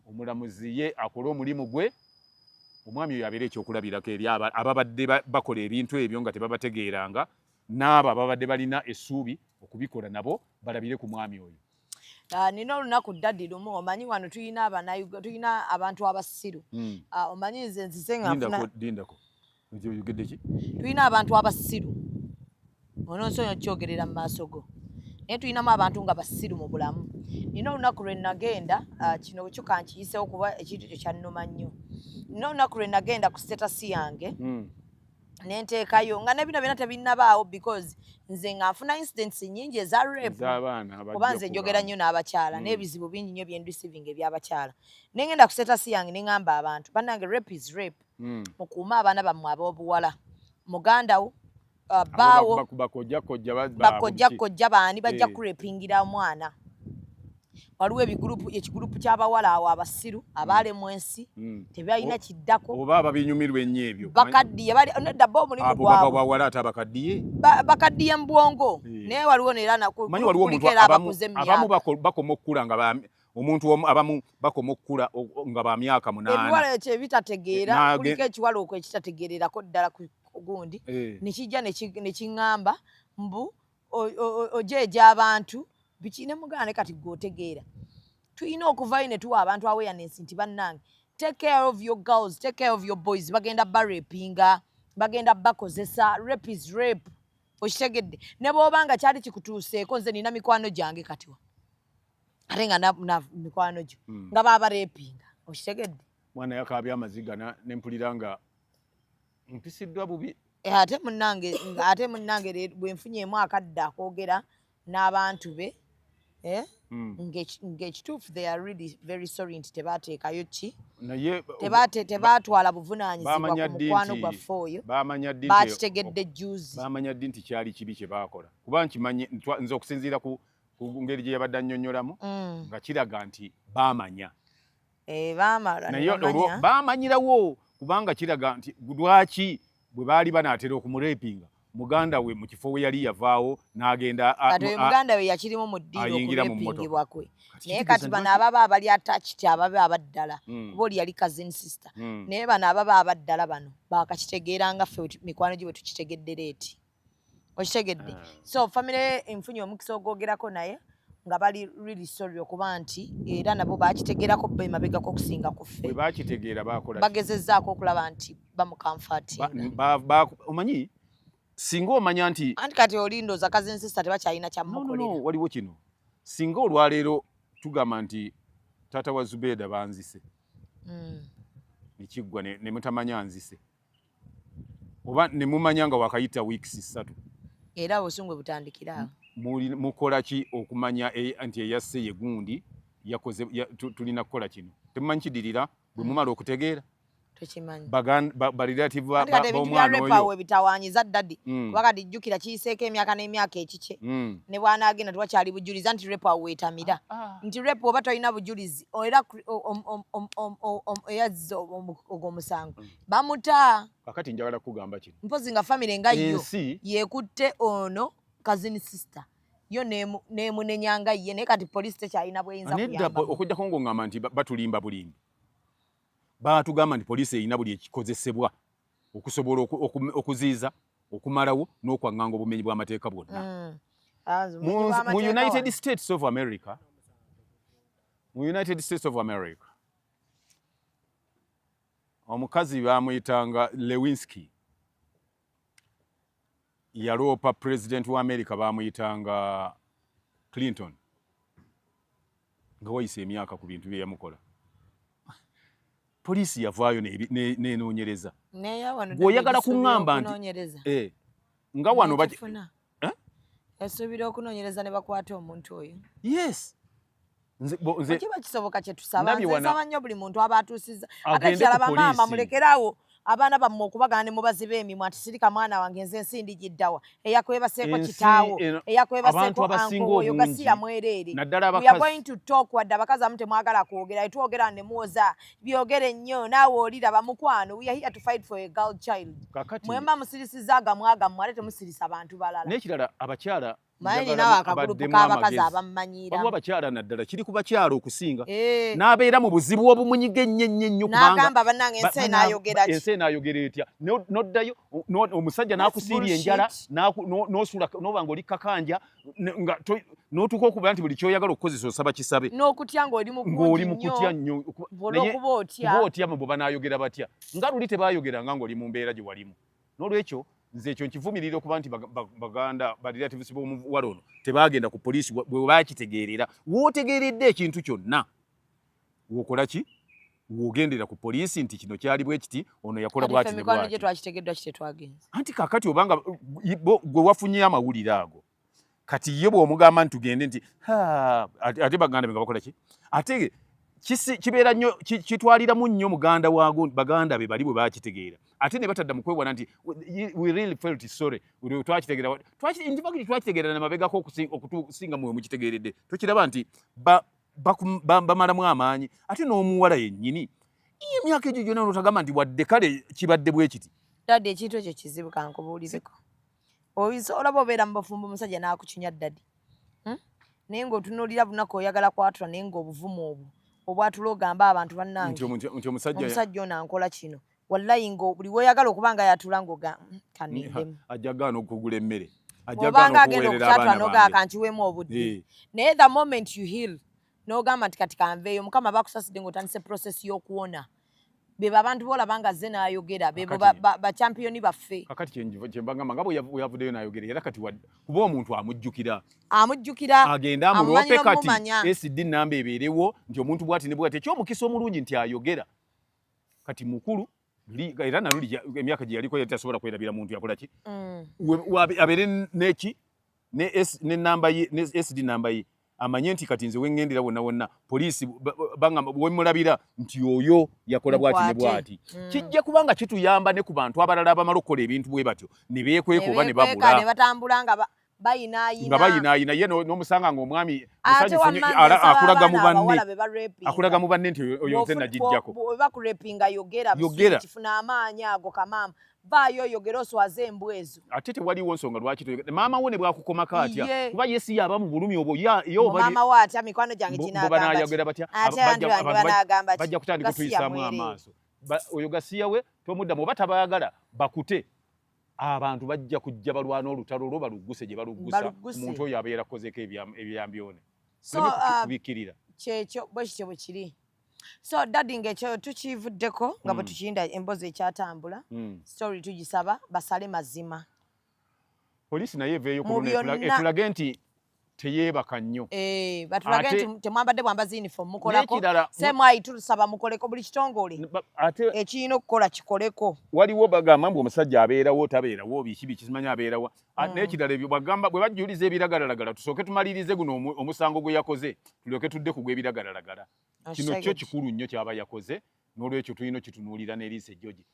Speaker 3: omulamuzi ye akole omulimu gwe omwami oyo abeera ekyokulabirako eri ababadde bakola ebintu ebyo nga tebabategeeranga n'abo ababadde balina essuubi okubikola nabo balabire ku mwami oyo.
Speaker 2: Nina olunaku ddaddi lumu omanyi wano tulina abantu abasiru omanyi nze nzize nga
Speaker 3: dindako oyogedde ki?
Speaker 2: Tulina abantu abasiru ononsonya okyogerera mu maaso go naye tulinamu abantu nga basiru mu bulamu. Nina olunaku lwe nagenda kino kyo kankiyiseewo kuba ekintu ekyo kyannuma nnyo. Nina olunaku lwe nagenda ku sitasi yange nenteekayo nga nebino byonna tebinnabaawo because nze nga nfuna incidents nnyingi eza rape kuba nze njogera nnyo n'abakyala n'ebizibu bingi nnyo bye ndisivinga ebyabakyala. Nengenda ku sitasi yange ne ngamba abantu bannange rape is rape mukuume abaana bammwe ab'obuwala muganda wo baawo bakojjakojja baani bajja kurepingira omwana. Waliwo ekigurupu ky'abawala awo abasiru abaalemwa ensi tebalina kiddako
Speaker 3: oba ababinyumirwa ennyo ebyo
Speaker 2: bakaddiye nedda bo omulimu gwabwe
Speaker 3: bawala ate abakaddiye
Speaker 2: bakaddiye mu bwongo naye waliwo neera
Speaker 3: abamu bakoma okukula nga omuntu abamu bakoma okukula nga ba myaka 8
Speaker 2: ebiwala ekyo ebitategeera kuliko ekiwala okwo ekitategeererako ddala gundi nekijja nekiŋŋamba mbu ojeeja abantu biki ne mugane kati gwotegeera tulina okuvayo ne tuwa abantu awareness nti bannange take care of your girls, take care of your boys bagenda barepinga bagenda bakozesa rape is rape okitegedde ne bw'obanga kyali kikutuuseeko nze nina mikwano gyange katiwa ate nga na mikwano gyo nga baba repinga okitegedde
Speaker 3: mwana yakaabya amaziga nempulira nga mpisiddwa bubi
Speaker 2: ate munnange bwe nfunyeemu akadde akoogera n'abantu be ng'ekituufu they are really very sorry nti tebateekayo ki
Speaker 3: naye
Speaker 2: tebaatwala buvunaanyizibwa ku mukwano gwaffe oyo baakitegedde juzi
Speaker 3: baamanya ddi nti kyali kibi kye baakola kuba nkimanyi nze okusinziira ku ngeri gye yabadde annyonnyolamu nga kiraga nti baamanya naye olwo baamanyirawo kubanga kiraga nti lwaki bwe baali banaatera okumurepinga muganda we mu kifo we yali yavaawo n'agenda
Speaker 2: kati oyo muganda we yakirimu mu ddiiro okurepingibwa kwe naye kati bano ababa abali attached ababa abaddala kuba oli yali cousin sister naye bano ababa abaddala bano baakakitegeera nga ffe mikwano gye bwe tukitegedde leeti okitegedde so famire enfunye omukisa ogwogerako naye nga bali really sorry okuba nti era nabo bakitegeerako bo emabegako okusinga ku ffe
Speaker 3: bakitegeera bakola
Speaker 2: bagezezzaako okulaba nti bamukamfatinga
Speaker 3: omanyi singa omanya nti
Speaker 2: kati olindooza cousin sister tebakyalina kyamukolera
Speaker 3: waliwo kino singa olwaleero tugamba nti taata wa Zubedah banzise nekiggwa ne mutamanya nzise oba ne mumanya nga wakayita weeks 3
Speaker 2: era obusungu butandikira
Speaker 3: mukola ki okumanya nti eyasse ye gundi yakoze tulina kukola kino temumanyi kidirira bwe mumala okutegeera
Speaker 2: tekimanyi
Speaker 3: barelative b'omwana
Speaker 2: oyo bitawanyiza ddadi kuba kati jjukira kiyiseeko emyaka n'emyaka ekike ne bw'anaagenda tewakyali bujuliza nti repa weetamira nti repa oba tolina bujulizi era eyazze ogw'omusango bamuta
Speaker 3: kakati njagala kugamba kino
Speaker 2: mpozi nga famire nga yo yeekutte ono cousin sister yo neemunenyanga ye naye kati poliisi tekyalina bweyinza kuyamba
Speaker 3: okujjako ng'oŋŋamba nti batulimba bulimbi baatugamba nti poliisi erina buli ekikozesebwa okusobola okuziiza okumalawo n'okwaŋŋanga obumenyi bw'amateeka bwonna mu United States of America omukazi baamuyitanga Lewinsky yaloopa president wa America baamuyitanga Clinton nga wayise emyaka ku bintu bye yamukola poliisi yavaayo nenoonyereza gweoyagala kuŋŋamba nti nga wano
Speaker 2: yasuubira okunoonyereza ne bakwata omuntu oyo
Speaker 3: yes
Speaker 2: kiba kisoboka kye tusaba nsaba nnyo buli muntu aba atuusizza ate kyalaba maama mulekerawo abaana bammwe okubagana ne mubaziba emimwa nti sirika mwana wange nze ensindi giddawa eyakwebaseeko kitaawo eyakwebaseeko anko oyo gasiya mwereere we are going to talk wadde abakazi amu temwagala kwogera etwogera ne muwoza byogere nnyo naawe oliraba mukwano we are here to fight for a girl child mwemba musirisiza agamwagammwe ate temusirisa abantu balala
Speaker 3: n'ekirala abakyala
Speaker 2: manyi nawe akagulupu k'abakazi abamumanyira
Speaker 3: waliwo abakyala naddala kiri ku bakyala okusinga n'abeera mu buzibu obumunyiga ennyo
Speaker 2: n'agamba bannange ensi
Speaker 3: enaayogera etya noddayo omusajja n'akusiirya enjala n'osula n'oba ng'oli kakanja n'otuuka okubeera nti buli kyoyagala okukozesa osaba kisabe
Speaker 2: n'okutya ng'oli mu
Speaker 3: kutya nnyo kuba otya bwe banaayogera batya nga luli tebaayogeranga ng'oli mu mbeera gye walimu n'olwekyo nze ekyo nkivumirira okuba nti baganda barelatives b'omuwala ono tebaagenda ku poliisi bwe baakitegeerera wootegeeredde ekintu kyonna wokola ki wogendera ku poliisi nti kino kyali bwe kiti ono yakola bw'ati ne bw'ati anti kaakati obanga gwe wafunye amawulire ago kati ye bw'omugamba nti tugende nti ate baganda be nga bakola ki ate kibeera nnyo kitwaliramu nnyo muganda waago baganda be bali bwe baakitegeera ate ne batadda mu kwewala nti we really felt sorry twakitegeera twakitegeera na mabegako okutusinga mwe mukitegeeredde tokiraba nti bamalamu amaanyi ate n'omuwala yennyini emyaka egyo gyonna notagamba nti wadde kale kibadde bwe kiti
Speaker 2: dadde ekintu ekyo kizibu kankubuulireko olaba obeera mu bafumbo omusajja n'akukinya daddi naye ng'otunuulira bunaku oyagala kwatula naye ng'obuvumu obwo obwatula ogamba abantu bannange omusajja ono ankola kino wallayi ngo buli weoyagala okuba nga yatula kanindemu
Speaker 3: ajja gaana okugula emmere
Speaker 2: obanga agenda okukyatula n'ogaa kankiweemu obudde naye the moment you heal n'ogamba nti kati kanveeyo mukama bakusasidde ng'otandise process y'okuwona bebo abantu boolaba nga azze n'ayogera bebo bachampiyoni baffe
Speaker 3: kakati kyembagamba nga bwe yavuddeyo n'ayogera era kati kuba omuntu amujjukira agenda amuloope kati esidi namba ebeerewo nti omuntu bw'ati ne bw'ati ekyomukisa omulungi nti ayogera kati mukulu era naluli emyaka gye yaliko yali tasobola kwerabira muntu yakola ki abeere neki ne namba ye ne esidi namba ye amanye nti kati nze wengendera wonna poliisi banga wemulabira nti oyo yakola bwati ne bwati kijja kubanga kituyamba ne ku bantu abalala abamala okukola ebintu bwe batyo ne beekweka oba ne babula
Speaker 2: ne batambula nga bayinaayina
Speaker 3: ye n'omusanga ng'omwami musanyufu akulaga mu banne nti oyo nze nagijjako
Speaker 2: bwe bakurepinga yogera kifuna amaanyi ago kamaama vaayo yogera oswaze embwezo
Speaker 3: ate tewaliwo nsonga lwaki toyogera maama wo ne bwakukomako atya kuba yesi yaba mu bulumi obwo
Speaker 2: maama wo atya mikwano gyange
Speaker 3: kinagamba batya bajja kutandika okutuyisaamu amaaso oyo gasiya we tomuddamu oba tabayagala bakute abantu bajja kujja balwana olutalo olwo balugguse gye baluggusa omuntu oyo abeera akozeeko ebyambyone kubikirira
Speaker 2: kyekyo bwe kityo bwe kiri. So daddy ngekyo tukivuddeko nga bwe tukiyinda embozi ekyatambula story tugisaba basale mazima
Speaker 3: poliisi naye eveeyo etulage nti teyeebaka nnyo
Speaker 2: batulage nti temwambadde bwambazi uniform mukolako semwayi tusaba mukoleko buli kitongole ekirina okukola kikoleko
Speaker 3: waliwo bagamba mbu omusajja abeerawo tabeerawo biki kisimanya abeerawo n'ekirala ebyo bagamba bwe bajjuliza ebiragalalagala tusooke tumalirize guno omusango gwe yakoze tulyoke tudde ku gw'ebiragalalagala kino kyo kikulu nnyo kyaba yakoze n'olwekyo tulina kitunuulira n'eriisa ejjogi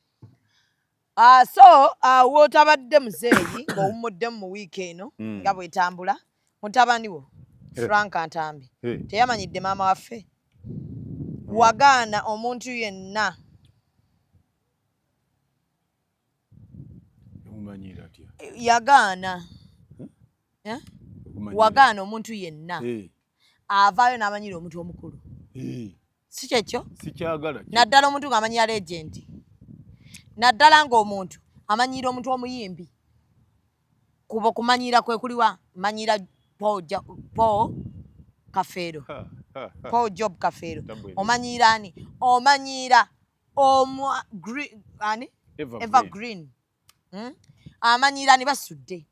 Speaker 2: wootabadde muzeeyi ng'owummuddemu mu wiiki eno nga bwetambula mutabani wo Frank Antambi teyamanyidde maama waffe wagaana omuntu yenna yagaana wagaana omuntu yenna avaayo n'amanyira omuntu omukulu si kyekyo naddala omuntu ng'amanyira legenti naddala ng'omuntu amanyira omuntu omuyimbi kuba okumanyira kwe kuliwa manyira Paul Kafeero Paul Job Kafeero omanyira ani omanyira Evergreen amanyira ni basudde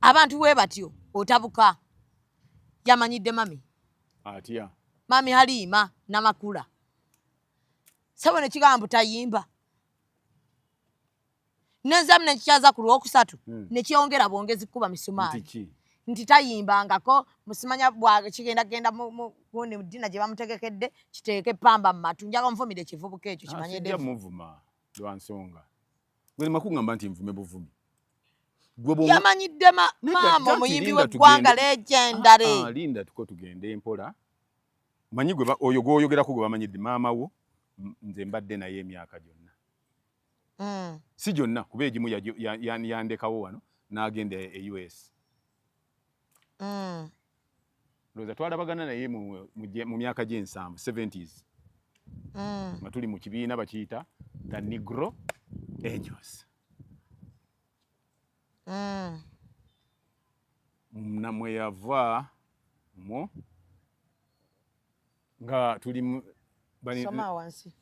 Speaker 2: abantu we batyo otabuka yamanyidde mami
Speaker 3: atya
Speaker 2: mami Halima Namakula sabo ne kigambo tayimba nenzamu nekikyaza ku Lwokusatu nekyongera bwongezi kuba misumaali nti tayimbangako musimanya bwage kigenda genda gundi dina gye bamutegekedde kiteeke pamba mu matu njaga nvumire kivubuka ekyo kimanyedde
Speaker 3: muvuma lwa nsonga bwe makungamba nti nvume buvumi
Speaker 2: yamanyidde maama omuyimbi w'eggwanga legendary
Speaker 3: linda tuko tugende empola manyi gwe oyo gwoyogerako gwe bamanyidde maama wo nze mbadde naye emyaka gyonna si gyonna kuba egimu yandekawo wano n'agenda e US looza twalabagana naye mu myaka gy'ensanvu 70s nga tuli mu kibiina bakiyita the Negro Angels namwe yava mo nga tuli
Speaker 2: soma wansi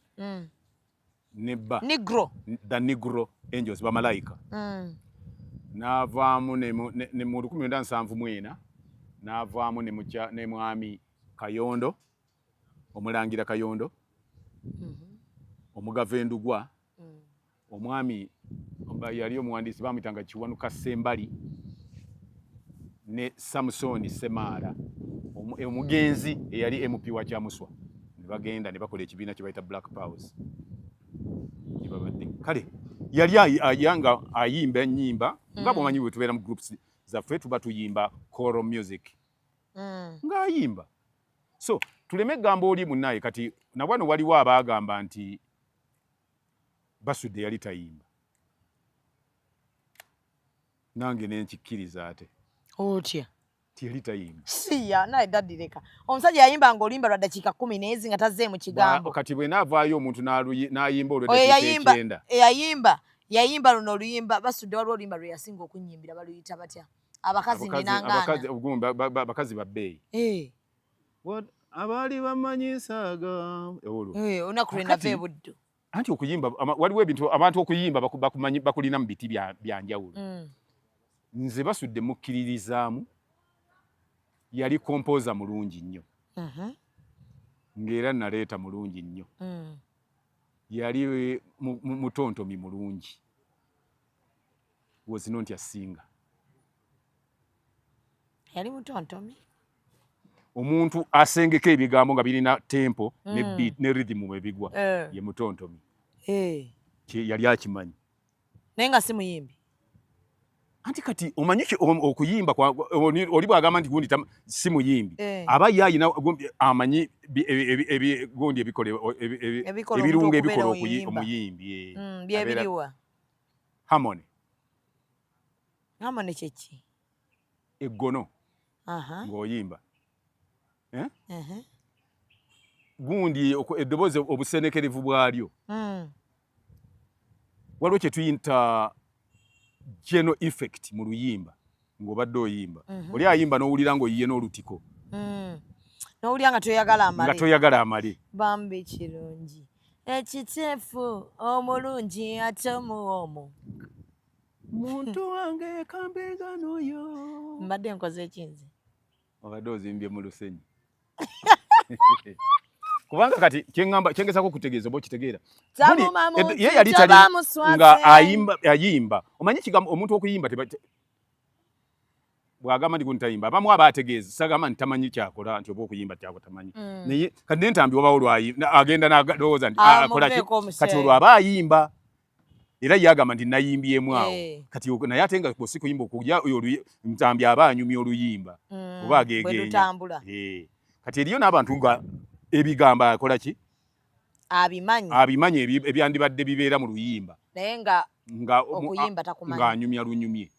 Speaker 3: neba
Speaker 2: Negro
Speaker 3: the Negro Angels bamalayika n'avaamu ne mu 1974 n'avaamu ne mwami Kayondo omulangira Kayondo omugava Endugwa omwami yali omuwandiisi bamuyitanga Kiwanuka Sembali ne Samsoni Semaala omugenzi eyali MP wa Kyamuswa ne bagenda ne bakola ekibiina kye bayita Black Powers kale yali ayanga ayimba ennyimba nga bwomanyi bwe tubeera mu groups zaffe tuba tuyimba choral music ng'ayimba so tuleme egamba oli munnaye kati nabwano waliwo abaagamba nti Basudde yali tayimba nange nenkikkiriza ate
Speaker 2: otya
Speaker 3: tiyali tayimba
Speaker 2: siya naye daddireka omusajja yayimba ng'olimba lwa dakiika 10 n'ezi nga tazzeemu kigambo
Speaker 3: kati bwe naavaayo omuntu n'ayimba olwedda
Speaker 2: yayimba luno oluyimba Basudde waliwo oluyimba lwe yasinga okunyimbira baluyita batya abakazi nenangaana
Speaker 3: abakazi babbeeyi abaali bamanyisaaga
Speaker 2: olunaku lwe nava e Buddu
Speaker 3: anti okuyimba waliwo ebintu abantu okuyimba bakulina mu biti bya njawulo nze Basudde mukkiririzaamu yali kompoza mulungi nnyo ng'era naleeta mulungi nnyo yali mutontomi mulungi was not a singer
Speaker 2: Yali mutontomi.
Speaker 3: Omuntu asengeka ebigambo nga birina tempo ne beat ne rhythm mwe bigwa. Ye mutontomi. Yali akimanyi.
Speaker 2: Nenga si muyimbi.
Speaker 3: Anti kati omanyi okuyimba oli bwagamba nti gundi si muyimbi. Aba yayina amanyi gondi ebirungo ebikola omuyimbi.
Speaker 2: Byebiriwa.
Speaker 3: Harmony.
Speaker 2: Harmony kyeki?
Speaker 3: Eggono. Ng'oyimba. Gundi eddoboozi obusenekerevu bwalyo. Waliwo kye tuyita general effect mu luyimba ng'obadde oyimba. Oli ayimba n'owulira ng'oyiye n'olutiko.
Speaker 2: N'owulira nga toyagala amale.
Speaker 3: Nga toyagala amale.
Speaker 2: Bambi kirungi. Ekiteefu omulungi ate omuwoomu. Muntu wange kambenga n'oyo. Mbadde nkoze ekinzi.
Speaker 3: Obadde ozimbye mu lusenyi. Kubanga kati kyengezaako kutegeeza oba okitegeera. Ye yali tali nga ayimba. Omanyi kigambo omuntu okuyimba bwagamba nti guntayimba. Abamu aba ategeeza sagamba nti tamanyi kyakola nti oba okuyimba kyako tamanyi. Naye kati nentambi obawo lwayimba agenda n'alowooza nti akola ki kati olwo aba ayimba. Era yagamba nti nayimbyemu awo. Kati naye ate nga si kuyimba okujja ntambi aba anyumya oluyimba. Oba ageegenya. Kati eriyo n'abantu nga ebigamba akola ki? Abimanyi ebyandibadde bibeera mu luyimba.
Speaker 2: Naye nga okuyimba takumanyi.
Speaker 3: Ng'anyumya lunyumye.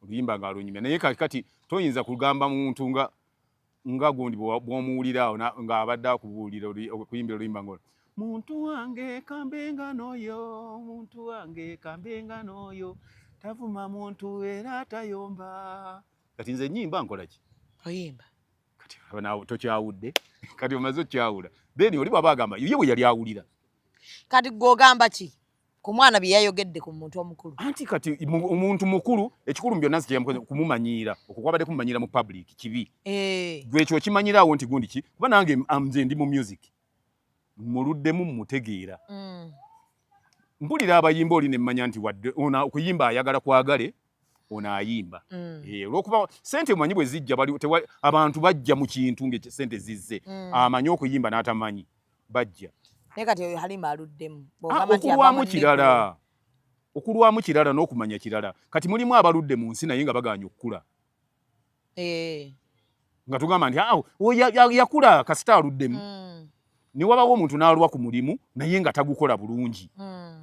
Speaker 3: Oluyimba ng'alunyumya. Naye kati toyinza kugamba muntu nga gundi bw'omuwulira awo ng'abadde akubuulira okuyimbira oluyimba ng'olwo. Muntu wange kambenga n'oyo, muntu wange kambenga n'oyo, tavuma muntu era tayomba. Kati nze nnyimba nkola ki?
Speaker 2: Oyimba.
Speaker 3: Kati nawe tokyawudde. Kati omaze okyawula. Then oli bw'aba agamba ye bwe yali awulira.
Speaker 2: Kati gw'ogamba ki? Ku mwana bye yayogedde ku muntu omukulu.
Speaker 3: Anti kati omuntu mukulu ekikulu mu byonna kye kumumanyiira okukwabadde kumumanyiira mu public kibi. Gwe ekyo okimanyiraawo nti gundi ki? Kuba nange nze ndi mu music. Muluddemu mutegeera. Mpulira abayimba oli ne mmanya nti wadde okuyimba ayagala kwagale ono ayimba. Olw'okuba ssente mumanyi bwe zijja abantu bajja mu kintu ng'essente zizze. Amanyi okuyimba n'atamanyi bajja.
Speaker 2: Naye kati oyo Halima aluddemu.
Speaker 3: Okulwamu kirala n'okumanya kirala. Kati mulimu abaludde mu nsi naye nga bagaanye okukula. Nga tugamba nti yakula kasita aluddemu. Ne wabawo omuntu n'alwa ku mulimu naye nga tagukola bulungi.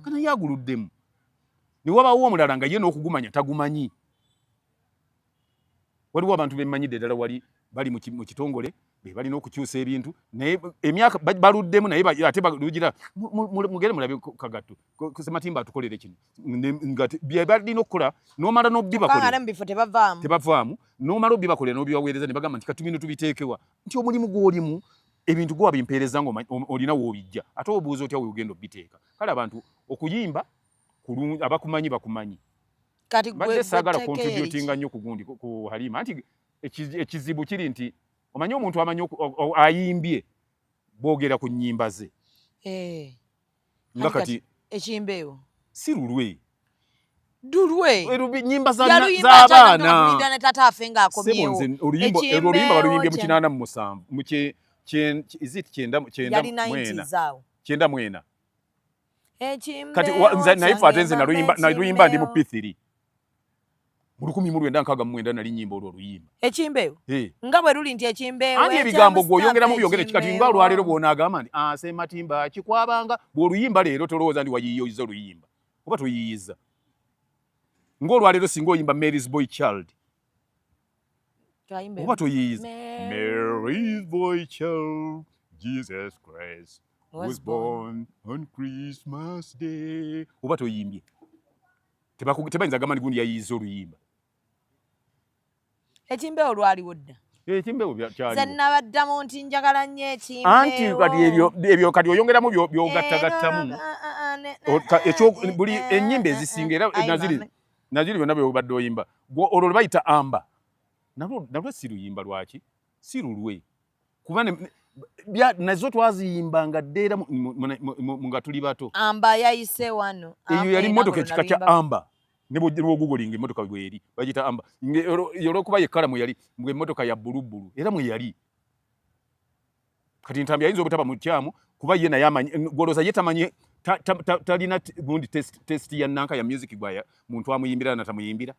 Speaker 3: Kana ye aguluddemu. Ne wabawo omulala nga ye n'okugumanya tagumanyi. Waliwo abantu bemmanyidde ddala wali bali mu kitongole be balina okukyusa ebintu naye emyaka baluddemu naye ate balugira mugere mulabe Kagato Sematimba atukolere kino bye balina okukola n'omala n'obibakolera tebavaamu n'omala obibakolera n'obibaweereza ne bagamba nti katumino tubiteekewa nti omulimu gw'olimu ebintu gwa bimpeereza nga olina w'obijja ate obuuza otya weogenda obiteeka kale abantu okuyimba abakumanyi bakumanyi
Speaker 2: kati gwe
Speaker 3: saagala contributinga nnyo ku gundi ku Halima anti ekizibu kiri nti omanyi omuntu amanyi ayimbye boogera ku nnyimba ze nga kati
Speaker 2: ekimbeewo
Speaker 3: si lulwe
Speaker 2: nnyimba
Speaker 3: z'abaana
Speaker 2: ne tata afe ng'akomyewo
Speaker 3: oluyimba baluyimbye mu 87 mu kyenda mwena kati naye fe ate nze naluyimba ndi mu P3 mu 1969 nali nnyimba olwo oluyimba
Speaker 2: ekimbeewo nga bwe luli nti ekimbeewo
Speaker 3: anti ebigambo gw'oyongeramu byongere kikati nga olwaleero bw'onaagamba nti Sematimba kikwabanga bw'oluyimba leero tolowooza nti wayiyiyiza oluyimba oba toyiyiza ng'olwaleero singa oyimba Mary's Boy Child oba toyiyiza Mary's Boy Child Jesus Christ was born on Christmas Day oba toyimbye tebayinza gamba nti gundi yayiyiza oluyimba
Speaker 2: ekimbeewo lwaliwo dda
Speaker 3: ekimbeewo kyaliwo
Speaker 2: ze nabaddamu nti njagala nnyo ekimbeewo
Speaker 3: anti kati ebyo kati oyongeramu by'ogattagattamu buli ennyimba ezisinga era naziri byonna byobadde oyimba olwo lwe bayita amba nalwo si luyimba lwaki si lulwe kuba nazo twaziyimbanga ddeera nga tuli bato
Speaker 2: amba yayise wano
Speaker 3: eyo yali mmotoka ekika kya amba ne googling emotoka bweri bagita amba yoro kuba yekala mu yali mwe emotoka ya bulubulu era mu yali kati Ntambi ayinza obutaba mu kyamu kuba ye na yamanyi goloza yetamanyi talina gundi test ya nanka ya music gwaya muntu amuyimbira na tamuyimbira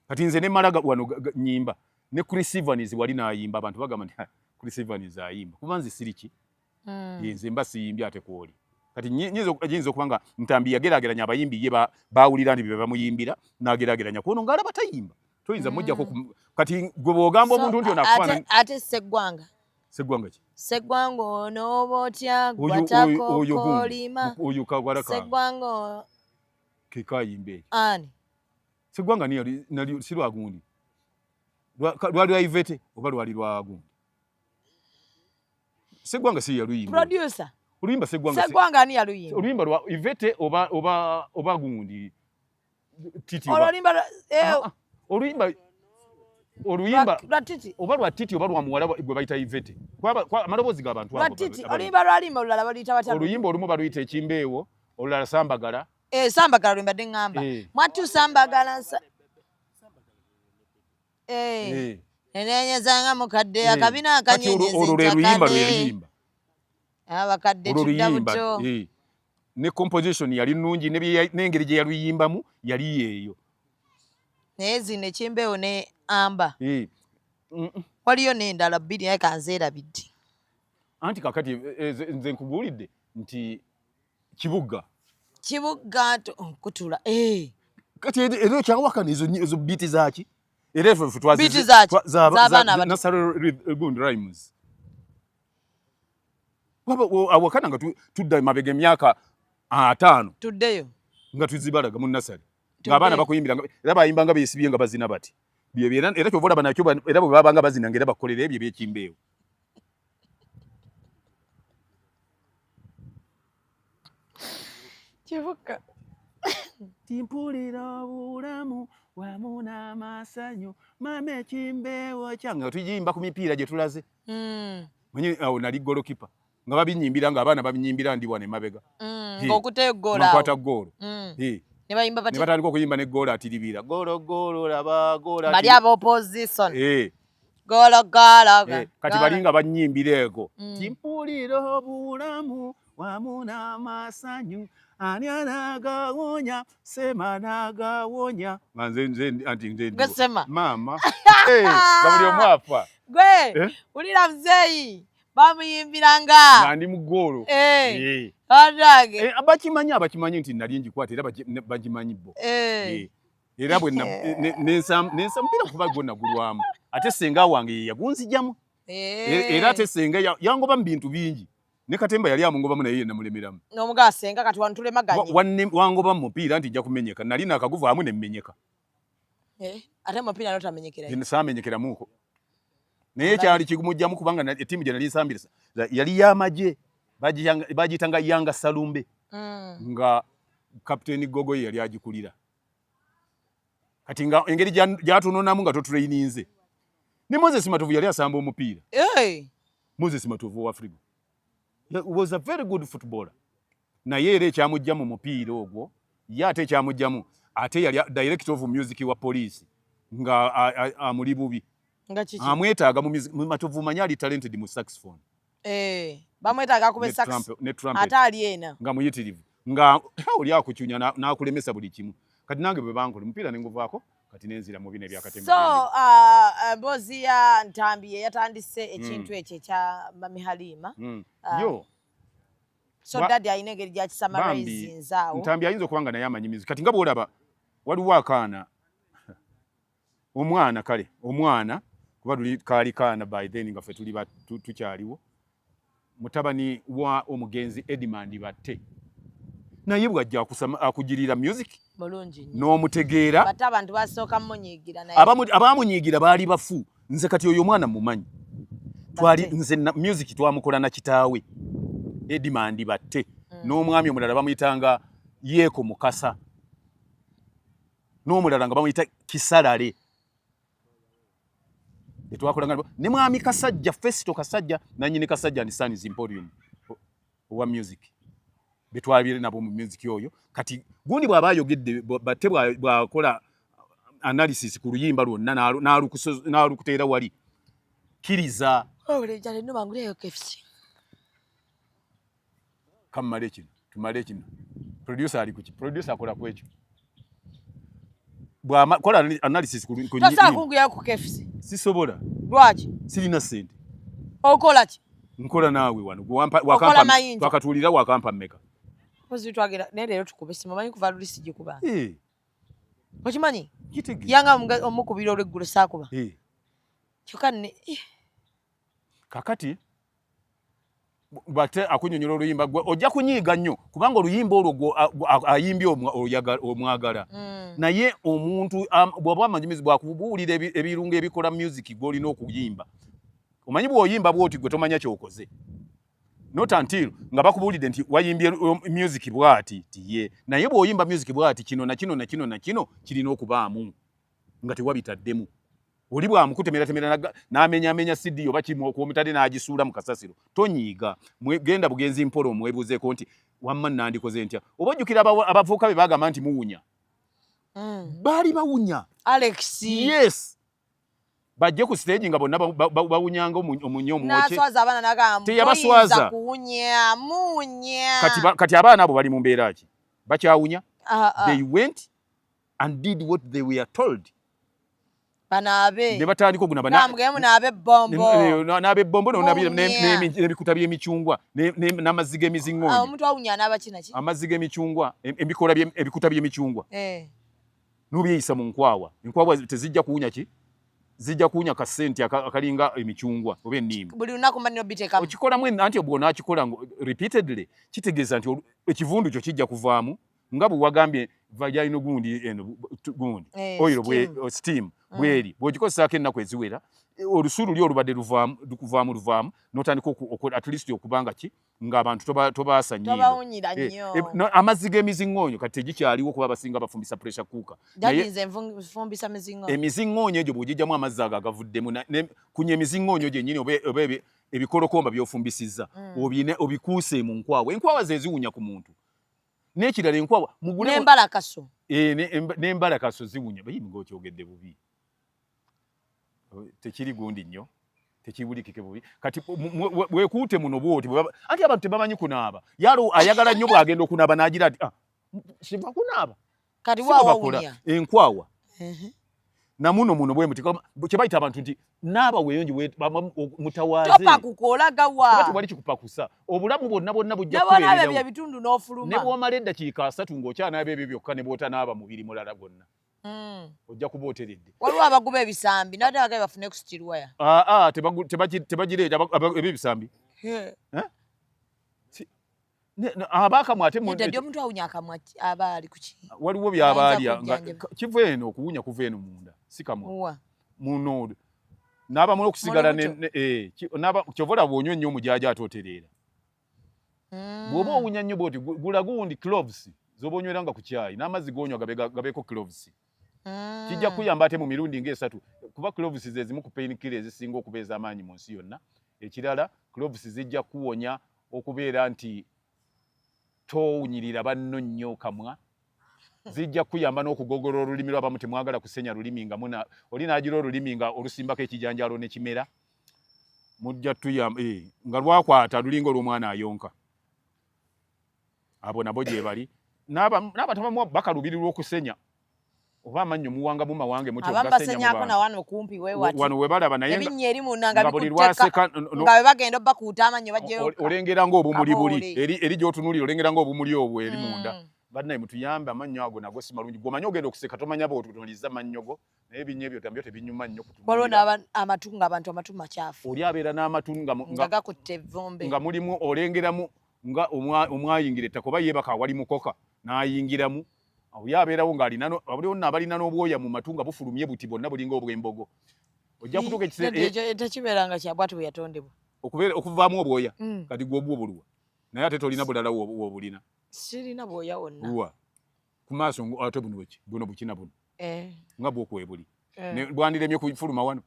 Speaker 3: kati nze ne malaga wano nyimba ne Chris Evans wali na ayimba abantu bagamba nti Chris Evans ayimba kubanzi siriki yenze mbasi yimbi ate kwoli kati nyinzo kubanga Ntambi yagerageranya abayimbi ye bawulira ndi bamuyimbira nagerageranya kuno ngala batayimba toyinza mujja ko kati gobogamba omuntu nti onafana
Speaker 2: ate Segwanga
Speaker 3: ki
Speaker 2: Segwanga n'obotya gwatako kolima
Speaker 3: oyo kagwaraka
Speaker 2: Segwanga
Speaker 3: kikayimbe
Speaker 2: ani
Speaker 3: Segwanga ni nali sirwa gundi lwali lwa Ivete oba lwali lwa gundi Segwanga si yaluyimba
Speaker 2: producer
Speaker 3: oluyimba
Speaker 2: Segwanga ani yaluyimba
Speaker 3: oluyimba lwa Ivete oba gundi titi oluyimba
Speaker 2: lwa titi
Speaker 3: oba lwa titi oba lwa muwala gwe bayita Ivete kwa amalobozi g'abantu
Speaker 2: abo lwa titi oluyimba lwalimba olulala baluyita batya
Speaker 3: oluyimba olumu baluyita ekimbeewo olulala Sambagala
Speaker 2: Sambagala lwimba dengamba mwatu Sambagala nenenyezanga mukadde akabina akanyenyeza
Speaker 3: oluyimba
Speaker 2: abakadde tuddabuto
Speaker 3: ne composition yali nnungi n'engeri gye yaluyimbamu yali yeeyo
Speaker 2: naye zino ekimbeewo ne amba waliyo n'endala bbiri naye kanzeerabidde
Speaker 3: anti kakati nze nkugulidde nti kibuga
Speaker 2: kutula
Speaker 3: kati ezo kyawakana ezo biti zaki era efe twazi
Speaker 2: biti zaki z'abaana abato
Speaker 3: nasari good rhymes awakana nga tudda mabega emyaka 5
Speaker 2: tuddeyo
Speaker 3: nga tuzibalaga mu nasari ng'abaana bakuyimbira era bayimba nga beesibye nga bazina bati era kyova olaba nakyo era bwe babanga bazina ng'era bakolera ebyo ebyekimbeewo
Speaker 2: kivuka
Speaker 3: timpulira obulamu wamu n'amasanyu mama ekimbeewo kyange nga tuyimba ku mipiira gye tulaze manyi awo nali golokipa nga babinyimbira ng'abaana babinyimbira ndi wane mabega
Speaker 2: ng'okuteyo goolo
Speaker 3: nkwata goolo
Speaker 2: ne bayimba bati
Speaker 3: ne batandika okuyimba ne goolo atiribira goolo laba goolo
Speaker 2: bali aba opposition goolo
Speaker 3: kati bali nga banyimbira ego timpulira obulamu wamu n'amasanyu ani anagawonya sema nagawonya nze
Speaker 2: ngesema
Speaker 3: mama bamuli omwafa
Speaker 2: gwe ulira Muzei bamuyimbiranga
Speaker 3: nga ndi mu goolo abakimanyi nti nali njikwata era bagimanyi bo era bwe nensa mpira kuba gwonna gulwamu ate senga wange yagunzijamu era ate senga yangoba mu bintu bingi ne Katemba yali amungobamu naye namulemeramu
Speaker 2: n'omugaa senga kati wantulemaganye
Speaker 3: wangoba mu mupiira nti nja kumenyeka nali nakaguvu amu ne mmenyeka
Speaker 2: ate mupiira n'otamenyekera
Speaker 3: saamenyekeramuko naye kyali kigumujjamu kubanga ettiimu gye nali nsambira yali y'amagye bagiyitanga Yanga Salumbe nga kapiteeni Gogoyi yali agikulira kati nga engeri gyatunonamu nga totuleyininze ne Moses Matovu yali asamba omupiira Moses Matovu wa Africa was a very good footballer naye era ekyamujja mu mupiira ogwo ye ate ekyamujjamu ate yali director of music wa police nga amuli bubi amwetaaga mu Matovu manyi ali talented mu saxophone
Speaker 2: bamwetaaga akube sax ate ali ena
Speaker 3: nga muyitirivu nga oli akukyunya n'akulemesa buli kimu kati nange bwe bankola omupiira ne nguvaako kati nenzira mu bino ebyakatemba
Speaker 2: so mboozi ya Ntambi yatandise ekintu ekyo ekya Mami Halima so dadi ayina engeri gyakisummarizinze awo
Speaker 3: Ntambi ayinza okubanga naye amanyi music kati nga bw'olaba waliwo akaana omwana kuba kaali kaana by then nga ffe tuli tukyaliwo mutabani wa omugenzi Edmund Batte naye bw'ajja akugirira music
Speaker 2: bulungi
Speaker 3: n'omutegeera
Speaker 2: bate abantu basooka munyiigira naye
Speaker 3: abamunyiigira baali bafu nze kati oyo omwana mumanyi nze music twamukola na kitaawe Edmund Batte n'omwami omulala bamuyitanga Yeeko Mukasa n'omulala nga bamuyita Kisalale etwakolanga ne mwami Kasajja Festo Kasajja nanyini Kasajja and Sons Emporium owa music betwabire nabo mu music oyo kati gundi bwaba ayogedde batte bwakola analysis ku luyimba lwonna n'alukuteera wali kiriza
Speaker 2: olejale no banguleyo KFC
Speaker 3: kamale kino tumale kino producer ali kuki producer akola kwekyo kola analysis ku nyimba
Speaker 2: tasa kunguya ku KFC
Speaker 3: sisobola
Speaker 2: lwaki
Speaker 3: sirina sente
Speaker 2: okola ki
Speaker 3: nkola naawe wano wakampa twakatulira wakampa mmeka
Speaker 2: pozi twagera nero tukube simu manyi kuva lulisi gikuba okimanyi
Speaker 3: kitege
Speaker 2: yanga omukubira olweggulo saakuba kyokka
Speaker 3: kakati bate akunyonyola oluyimba gwe ojja kunyiiga nnyo kubanga oluyimba olwo ayimbye omwagala naye omuntu bw'aba amanyumizi bwakubuulira ebirungo ebikola music gw'olina okuyimba omanyi bw'oyimba bw'oti gwe tomanya kyokoze not until nga bakubuulidde nti wayimbye music bw'ati tiye naye bw'oyimba music bw'ati kino na kino na kino na kino kirina okubaamu nga tewabitaddemu oli bwamukutemera n'amenya CD oba kimwokuomutadde n'agisuula mu kasasiro tonyiiga genda bugenzi mpolo omwebuuzeeko nti wamma nandikoze ntya oba ojjukira abavubuka be bagamba nti muwunya baali bawunya
Speaker 2: Alex
Speaker 3: yes bajje ku stage nga bonna bawunyanga omunyo omwoke
Speaker 2: naswaza abana nagamba
Speaker 3: teyabaswaza
Speaker 2: kuwunya munya
Speaker 3: kati abaana abo bali mu mbeera ki bakyawunya they went and did what they were told
Speaker 2: banabe
Speaker 3: ne batandika okuna
Speaker 2: namugemu nabe bombo
Speaker 3: n'ebikuta by'emicungwa n'amazzi g'emizingoonyo
Speaker 2: omuntu awunya n'abakina ki
Speaker 3: amazzi g'emicungwa ebikuta by'emicungwa n'obyeyisa mu nkwawa tezijja kuwunya ki zijja kuwunya kasente akalinga emicungwa oba ennimba
Speaker 2: buli lunaku mba nobiteekamu
Speaker 3: okikolamu anti bw'onaakikola repeatedly kitegeeza nti ekivundu kyo kijja kuvaamu nga bwe wagambye vagina gundi oil steam bweri bw'ogikozesaako ennaku eziwera olusu luli olubadde luvaamu n'otandika at least okubanga ki ng'abantu tobaasa nnyo amazzi g'emizingoonyo kati tegikyaliwo kuba abasinga bafumbisa pressure cooker emizingoonyo egyo bw'ogijjamu amazzi ago agavuddemu kunya emizingoonyo gyennyini oba ebikolokomba by'ofumbisizza obikuuse mu nkwawa enkwawa ze ziwunya ku muntu n'ekirala enkwawa
Speaker 2: n'embalakaso
Speaker 3: n'embalakaso ziwunya bayimu ng'okyogedde bubi tekiri gundi nnyo tekibulikike bubi kati bwekuute muno bwoti anti abantu tebamanyi kunaaba yalo ayagala nnyo bw'agenda okunaaba n'agira ati siva kunaaba
Speaker 2: kati waawunya
Speaker 3: enkwawa namuno bwe muti kye bayita abantu nti naaba weeyonji mutawaaze
Speaker 2: topakukolagawa
Speaker 3: tewali kikupakusa obulamu bwonna bujja
Speaker 2: kubeerawo bya bitundu n'ofuluma
Speaker 3: ne bw'omala eddakiika 3 ng'okyanaaba ebyo byokka ne bw'otanaaba mubiri mulala gwonna ojja kuba oteredde
Speaker 2: waliwo abaguba ebisambi nate bagabe bafune kusitirwaya
Speaker 3: tebagireeta ebisambi abakamwa ate
Speaker 2: omuntu awunya akamwa aba ali kuki
Speaker 3: waliwo by'abaalya kiva eno okuwunya kuva eno munda si kamwa muno n'abamu okusigala kyovola bw'onywa nnyo omujaaja ate otereera bw'oba owunya nnyo bwoti gula gundi cloves z'oba onyweranga ku caayi n'amazzi g'onywa gabeeko cloves kijja kuyamba ate mu mirundi ng'esatu kuba cloves ze zimu ku painkiller ezisinga okuba ez'amaanyi mu nsi yonna ekirala cloves zijja kuwonya okubeera nti towunyirira banno nnyo kamwa zijja kuyamba n'okugogolola olulimi lwabamu temwagala kusenya lulimi nga oli n'agira olulimi nga olusimbako ekijanjaalo ne kimera mujja tuyamba nga lwakwata lulinga olw'omwana ayonka abo nabo gye bali n'abatabamu bakalubiri lw'okusenya oba amannyo muwanga mu mawange
Speaker 2: mutogasenyako na wano kumpi
Speaker 3: wano we balaba naye
Speaker 2: ebinnya eri munda nga bikutteka nga we bagenda obbakuuta amannyo bajjeyo
Speaker 3: olengera ng'obumuli buli eri gy'otunuulira olengera ng'obumuli obwo eri munda bannaye mutuyambe amannyo ago nago si malungi gw'omanyi ogenda okuseka tomanya bw'otunuliza amannyo go naye ebinnya ebyo tambyo tebinyuma nnyo
Speaker 2: kutunuulira waliwo amatu ng'abantu amatu makyafu
Speaker 3: oli abeera n'amatu
Speaker 2: nga gakutte evvumbe
Speaker 3: nga mulimu olengeramu nga omwayingira ettaka oba yeebaka awali mukoka n'ayingiramu oli abeerawo ng'aliwo n'abalina n'obwoya mu matu nga bufulumye buti bwonna bulinga obw'embogo ojja kutuuka
Speaker 2: ekiseera tekibeeranga kya bwatu bwe yatondebwa
Speaker 3: okuvaamu obwoya kati gw'obwo obulwa naye ate tolina bulala w'obulina
Speaker 2: sirina bwoya wonna
Speaker 3: luwa ku maaso ate buno bukina buno nga bwokwebuli bwandiremye kufuluma wano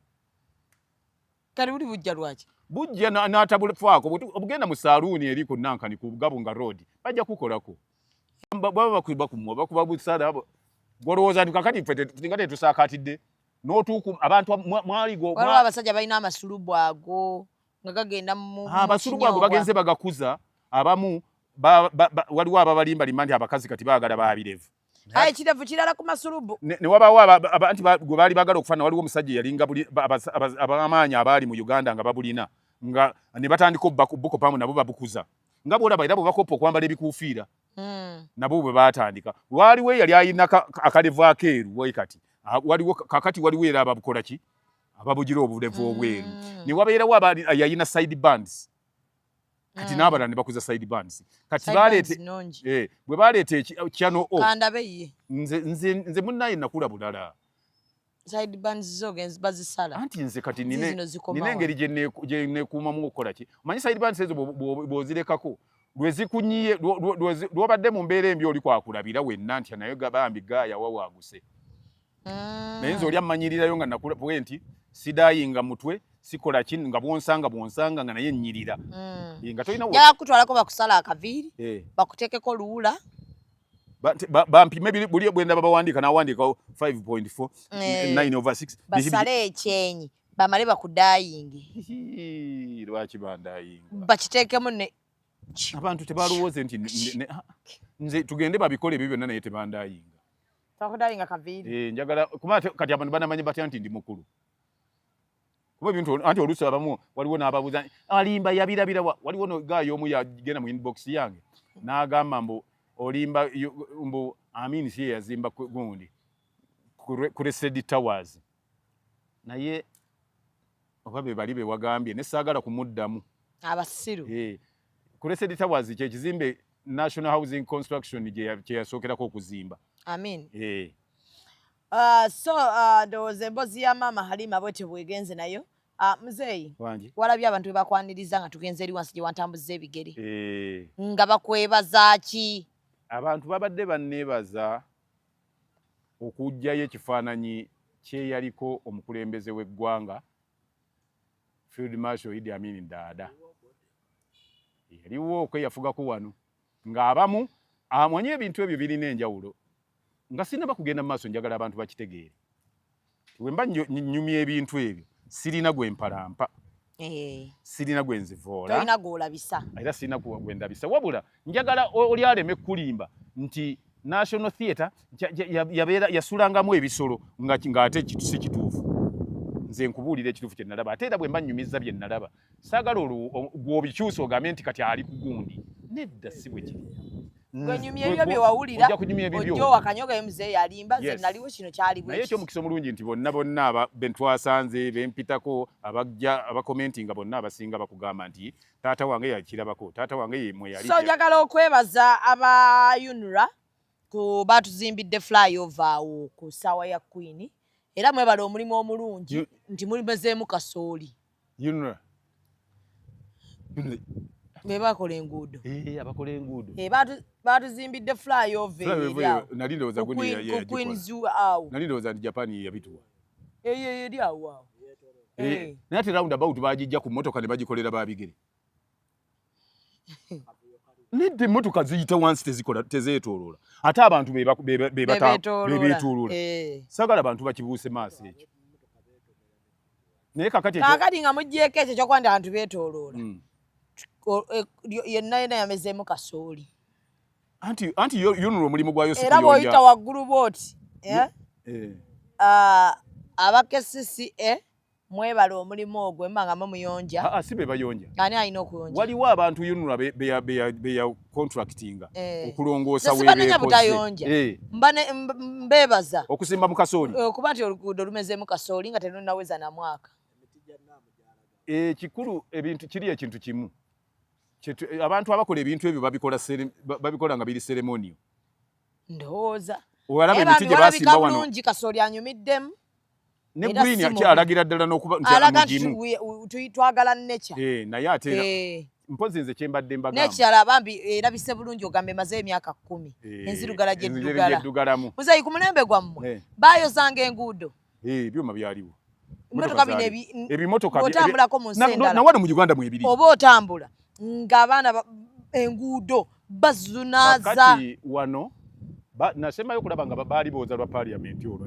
Speaker 2: Kali buli bujja lwaki?
Speaker 3: Bujja n'atabulufako obugenda mu saloon eri ku Nankani ku Gabunga Road bajja kukolako. Baba bakuba kumwa bakuba busala abo. Golowooza nti kakati ffe tingate tusaakatidde n'otuuku abantu mwaligo.
Speaker 2: Waliwo abasajja balina amasulubu ago nga gagenda mu
Speaker 3: abasulubu ago bagenze bagakuza abamu waliwo ababalimba nti abakazi kati baagala baabirevu.
Speaker 2: Aye kirevu kirala ku masulubu.
Speaker 3: Ne wabaawo abantu gwe baali bagala okufaana waliwo omusajja yalinga abamaanyi abaali mu Uganda nga babulina nga ne batandika bukopamu nabo babukuza nga bwolaba era bwe bakoppa okwambala ebikuufiira nabo bwe baatandika. Waliwo yali ayina akalevu akeeru waikati kakati waliwo era ababukola ki ababugira obulevu obweru ne wabeerawo yayina side bands kati n'abalala ne bakuza side bands kati baleete bwe baleete channel o
Speaker 2: kandabe
Speaker 3: nze munnaye nakula bulala
Speaker 2: side bands zo genzi bazisala
Speaker 3: anti nze kati nine engeri gye neekuumamu okukola ki omanyi side bands ezo bw'ozirekako lwezikunyiye lwobadde mu mbeera embi oli kwakulabira wenna nti naye bambi gaayawa waaguse naye nze oli ammanyirirayo nga nakula bwe nti sidaayinga mutwe sikola kino nga bwonsanga nga naye nnyirira nga tolina
Speaker 2: yakutwalako bakusala akaviiri bakuteekeko luula
Speaker 3: bampime buli bwenda babawandiika n'awandiikawo 5.4 9/6
Speaker 2: basale ekyenyi bamale bakudaayinge
Speaker 3: lwaki bandaayinga
Speaker 2: bakiteekemu ne
Speaker 3: abantu tebalowooze nti nze tugende babikole ebyo byonna naye tebandaayinga
Speaker 2: takudaayinga kaviiri
Speaker 3: njagala kuba kati abantu banamanyi batya nti ndi mukulu kuba ebintu anti oluusi abamu waliwo n'ababuuza alimba yabirabira waliwo nogaayo omu yagenda mu inbox yange n'agamba mbu olimba mbu Amin si yazimba gundi ku Resedi Towers naye oba be bali be wagambye ne saagala kumuddamu
Speaker 2: abasiru
Speaker 3: ku Resedi Towers kye kizimbe National Housing Construction gye yasookerako okuzimba.
Speaker 2: Amin. So ndowooza emboozi ya maama Halima bwetyo bwegenze nayo. Muzei walabye abantu be bakwaniriza nga tugenze eri wansi gye wantambuzza ebigere nga bakwebaza ki?
Speaker 3: Abantu babadde banneebaza okujjayo ekifaananyi kyeyaliko omukulembeze w'eggwanga Field Marshal Idi Amin Dada yaliwo okweyafugako wano ng'abamu amanye ebintu ebyo birina enjawulo nga sinaba kugenda mu maaso njagala abantu bakitegeere wemba nnyumya ebintu ebyo sirina gwe mpalampa sirina gwe nzivoola
Speaker 2: tolina gw'olabisa
Speaker 3: era sirina gwe ndabisa wabula njagala oli aleme kulimba nti National Theatre yasulangamu ebisolo ng'ate si kituufu nze nkubuulira ekituufu kye nalaba ate era bwe mba nnyumiza bye nalaba saagala gw'obikyusa ogambe nti kati ali ku gundi nedda si bwe kiri
Speaker 2: gwenyumya ebyo bye wawulira ojjo wakanyoga Muzei alimba nze naliwo kino kyali bwe
Speaker 3: naye ekyomukisa omulungi nti bonna bentwasanze bempitako abakomentinga bonna abasinga bakugamba nti taata wange yakirabako taata wange yemwe yali
Speaker 2: so njagala okwebaza aba UNRA ku batuzimbidde flyover awo ku ssaawa ya Queen era mwebala omulimu omulungi nti mulimezeemu kasooli
Speaker 3: UNRA
Speaker 2: bakola enguudo
Speaker 3: abakola enguudo
Speaker 2: batuzimbidde flyover
Speaker 3: nali ndowooza
Speaker 2: ku Queen Zoo awo
Speaker 3: nali ndowooza nti Japan yabituwa
Speaker 2: eri awo
Speaker 3: naye ate roundabout bagijja ku mmotoka ne bagikolera babigere nedde emmotoka ziyita wansi tezeetooloola ate abantu bebeetooloola saagala abantu bakibuuse maaso ekyo naye kakati
Speaker 2: nga muggyeko ekyo kyokwandi abantu beetooloola yenna yamezeemu kasooli
Speaker 3: anti UNRA omulimu gwayo
Speaker 2: era bw'oyita waggulu booti abakesisi mwebala omulimu ogwo embanga mumuyonja
Speaker 3: si be bayonja
Speaker 2: ani alina okuyonja
Speaker 3: waliwo abantu UNRA beya contractinga okulongoosa
Speaker 2: webeekoze butayonja mbeebaza
Speaker 3: okusimba mu kasooli
Speaker 2: okuba nti oluguudo lumezeemu kasooli nga terunnaweza na mwaka
Speaker 3: kikulu ebintu kiri ekintu kimu abantu abakola ebintu ebyo babikola nga biri ceremonial
Speaker 2: ndowooza
Speaker 3: olaba emiti gye basimba wano
Speaker 2: bulungi kasooli anyumiddemu
Speaker 3: ne green kyalagira ddala n'okuba
Speaker 2: twagala nature
Speaker 3: naye ate mpozi nze kyembadde mbagamba
Speaker 2: n'ekirala bambi erabise bulungi ogambe emaze emyaka 10 enzirugala gyeddugalamu Muzei ku mulembe gwammwe baayozanga enguudo
Speaker 3: ebyuma byaliwo
Speaker 2: motoka bine
Speaker 3: ebimotoka
Speaker 2: otambulako mu nsendala
Speaker 3: na wano mu Uganda mu ebiri
Speaker 2: oba otambula ng'abaana enguudo bazunaza
Speaker 3: kati wano nasemayo kulaba nga baali booza lwa parliament olwo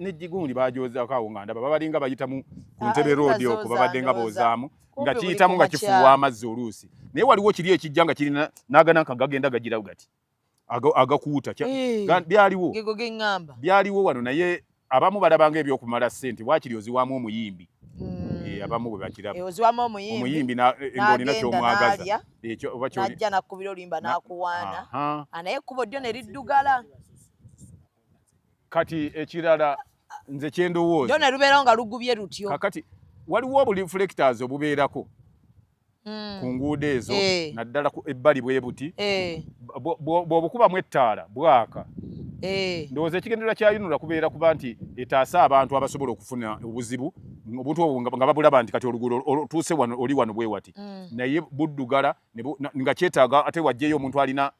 Speaker 3: n'ejjigundi baajozaako awo nga ndaba babalinga bayita ku ntebe road okwo babadde nga boozaamu nga kiyitamu nga kifuuwa amazzi oluusi naye waliwo kiri ekijja nga kirina n'agananka gagenda gagirawo gati agakuuta byaliwo wano naye abamu balabanga ebyokumala ssente bwakiri oziwamu omuyimbi abamu bwe bakiraba
Speaker 2: oziwamu omuyimbi
Speaker 3: ng'olina kyomwagaza
Speaker 2: najja nakkubira olimba n'akuwaana naye ekkubo ddyo ne liddugala
Speaker 3: kati ekirala nze kyendowooza
Speaker 2: ddyo ne lubeerawo nga lugubye lutyo
Speaker 3: kakati waliwo obuliflectors obubeerako ku nguudo ezo naddala ebbali bwe buti bw'obukubamu ettaala bwaka ndowooza ekigendererwa kya yunula kubeera kuba nti etaasa abantu abasobola okufuna obuzibu obuntu obwo nga babulaba nti kati oluguudo otuuse wano oli wano bwe wati naye buddugala nga kyetaaga ate wajjeyo omuntu alina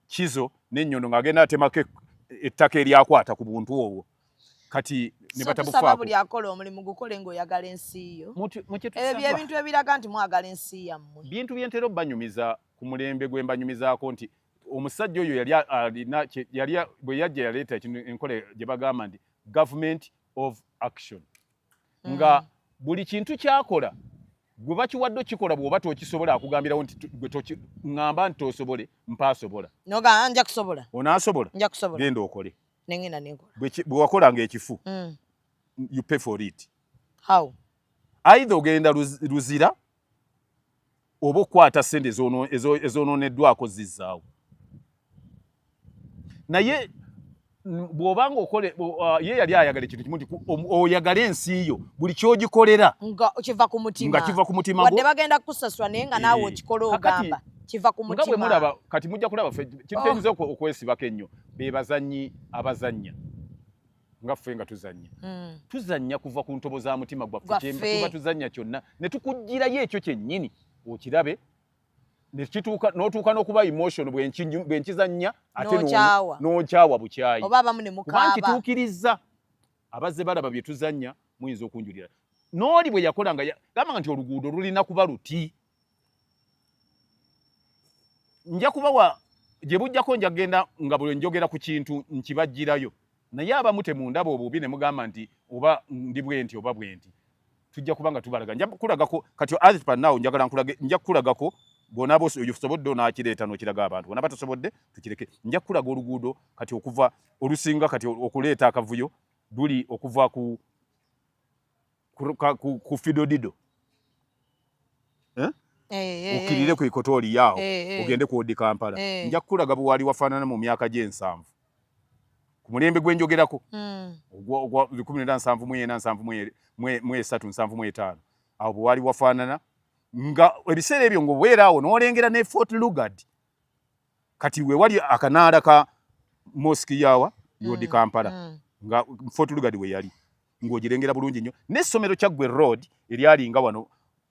Speaker 3: kizo n'ennyondo ng'agenda atemako ettaka eryakwata ku buntu obwo kati ne batabufaako
Speaker 2: buli akola omulimu gukole ng'oyagala ensi yo ebyo byebintu ebiraga nti mwagala ensi yammwe
Speaker 3: bintu byentera obbanyumiza ku mulembe gwe mbanyumizaako nti omusajja oyo bwe yajja yaleeta enkola gye bagamba nti government of action nga buli kintu kyakola gwe bakiwadde okikola bw'oba tokisobola akugambirawo nti ŋŋamba nti tosobole mpaasobola
Speaker 2: nogaa nja kusobola
Speaker 3: onaasobola
Speaker 2: nja kusobola
Speaker 3: genda okole
Speaker 2: nengenda nenkola
Speaker 3: bwe wakolanga ekifu you pay for it
Speaker 2: how
Speaker 3: either ogenda luzira oba okukwata ssente ezonooneddwako zizzaawo naye bw'obanga okole ye yali ayagala ekintu kimu nti oyagala ensi yo buli kyogikolera
Speaker 2: nga kiva ku mutima wadde bagenda kusasula naye nga naawe okikola ogamba kiva ku mutima
Speaker 3: nga bwe mulaba kati mujja kulaba kituyinza okwesibako ennyo be bazannyi abazannya nga ffe nga tuzannya kuva ku ntobo za mutima gwaffe tuba tuzannya kyonna ne tukugirayo ekyo kyennyini okirabe n'otuuka n'okuba emotion bwe nkizannya ate n'okyawa bukyayi kuba nkituukiriza abazze balaba bye tuzannya muyinza okunjulira n'oli bwe yakola nga gamba nti oluguudo lulina kuba luti nja kubawa gye bujjako nja genda nga bwe njogera ku kintu nkibajjirayo naye abamu temundaba obubi ne mugamba nti oba ndi bwe nti oba bwe nti tujja kuba nga tubalaga nja kulagako kati azipanawo nja kulagako bw'onaaba osobodde onaakireeta n'okiraga abantu bw'onaaba tosobodde tukireke nja kulaga oluguudo kati okuva olusinga kati okuleeta akavuyo luli okuva ku fidodido okkirire ku ikotooli yaawo ogende ku odi Kampala nja kulaga bwe waali wafaanana mu myaka gye7 ku mulembe gwe njogerako ogwa 1973 awo bwe waali wafaanana nga ebiseera ebyo ng'obweraawo n'olengera ne Fort Lugard kati we wali akanaala ka mosiki yawa yodi Kampala nga Fort Lugard we yali ng'ogirengera bulungi nnyo n'essomero Kyaggwe Road eryalinga wano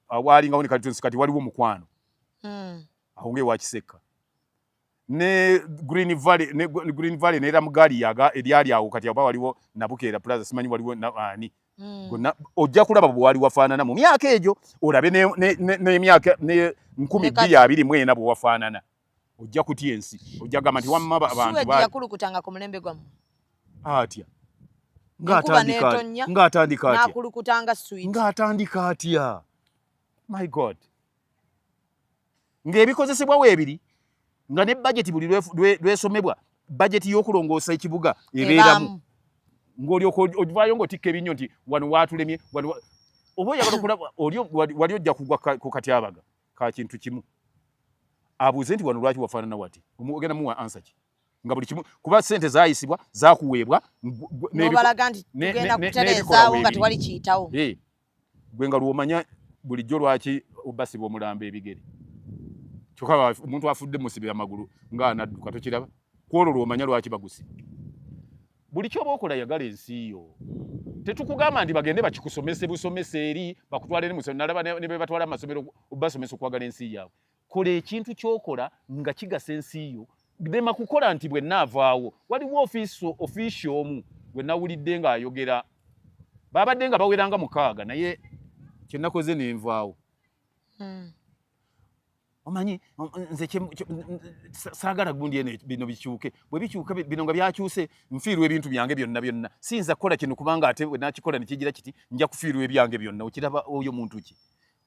Speaker 3: walinga woni kati waliwo Mukwano aho ng'ewa Kisekka ne Green Valley n'era Mugali yaga eryali awo kati aba waliwo Nabukeera Plaza simanyi waliwo ani gonna ojja kulaba bwe wali wafaanana mu myaka egyo olabe n'emyaka 2024 bwe wafaanana ojja kutya ensi ojja gamba nti wamma abantu
Speaker 2: yakulukutanga ku mulembe gwamu
Speaker 3: atya ng'atandika atya my God ng'ebikozesebwa weebiri nga ne budget buli lwesomebwa budget y'okulongoosa ekibuga ebeeramu ng'olyoka ovaayo ng'otikka ebinnyo nti wano waatulemye oba oyagala okulaba wali ojja kugwa ku katyabaga ka kintu kimu abuuze nti wano lwaki wafaanana wati ogenda muwa ansa ki nga buli kimu kuba ssente zaayisibwa zakuweebwa
Speaker 2: n'obalaga nti tugenda kutereezaawo nga tewali kiyitawo
Speaker 3: gwe nga lw'omanya bulijjo lwaki obasiba omulamba ebigere kyokka omuntu afudde musibira amagulu ng'anadduka tokiraba kwolwo lw'omanya lwaki bagusiba buli kyoba okola yagala ensi yo tetukugamba nti bagende bakikusomese busomese eri bakutwale nalaba ne be batwala amasomero basomesa okwagala ensi yaabwe kola ekintu kyokola nga kigasa ensi yo dema kukola nti bwe naavaawo waliwo official omu bwe nawulidde ng'ayogera babadde nga baweranga mukaaga naye kyenakoze nenvaawo omanyi nze saagala gundi eno bino bikyuke bwe bikyuka bino nga byakyuse nfiirwa ebintu byange byonna siyinza kukola kino kubanga ate bwe nakikola nekigira kiti nja kufiirwa ebyange byonna okiraba oyo muntu ki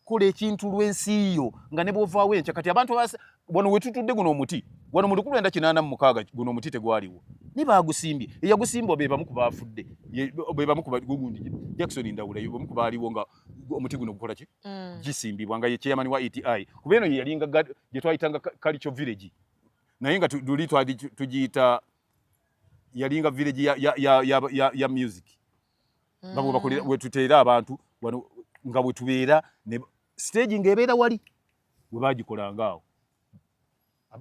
Speaker 3: kola ekintu lw'ensi yo nga ne bwovaawo enkya kati abantu wano wetutudde guno omuti wano mu 1986 guno omuti tegwaliwo ne baagusimbye eyagusimbwa be bamu ku baafudde be bamu ku gugundi Jackson Ndawula bamu ku baaliwo nga omuti guno gukola ki gisimbibwa nga ye chairman wa ETI kuba eno yalinga gye twayitanga culture village naye nga tuli tugiyita yalinga village ya music nga bwe bakolera wetuteera abantu wano nga bwe tubeera ne stage ng'ebeera wali bwe bagikolanga awo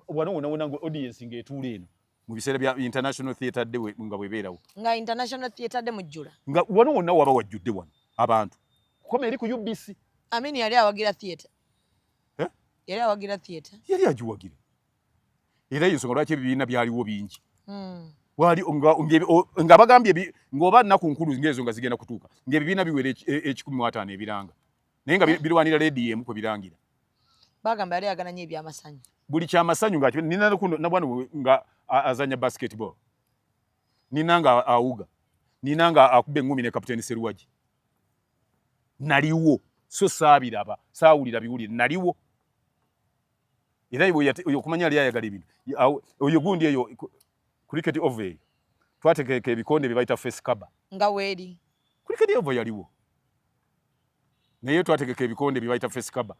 Speaker 3: wano wona ngo audience ng'etuula eno mu biseera bya international theatre de nga bwebeerawo
Speaker 2: nga international theatre de mujjula
Speaker 3: nga wano wonna waba wajjudde wano abantu koma eri ku UBC
Speaker 2: Amini yali awagira theatre yali awagira theatre
Speaker 3: yali agiwagira era y'ensonga lwaki ebibiina byaliwo bingi wali nga bagambye ng'oba nnaku nkulu ng'ezo nga zigenda kutuuka ng'ebibiina biwera 150 ebiranga naye nga birwanira ledi emu kwe birangira
Speaker 2: bagamba yali ayagala nnyo ebyamasanyu buli
Speaker 3: kyamasanyu nga nina nabwana nga azanya basketball nina nga awuga nina nga akubba engumi ne kapiteni Serwaji naliwo so saabiraba saawulira biwulire naliwo era oyo okumanya yali ayagala ebintu oyo gundi eyo cricket over twateekeka ebikonde bye bayita face cover
Speaker 2: nga weeri
Speaker 3: cricket over yaliwo naye twateekeka ebikonde bye bayita face cover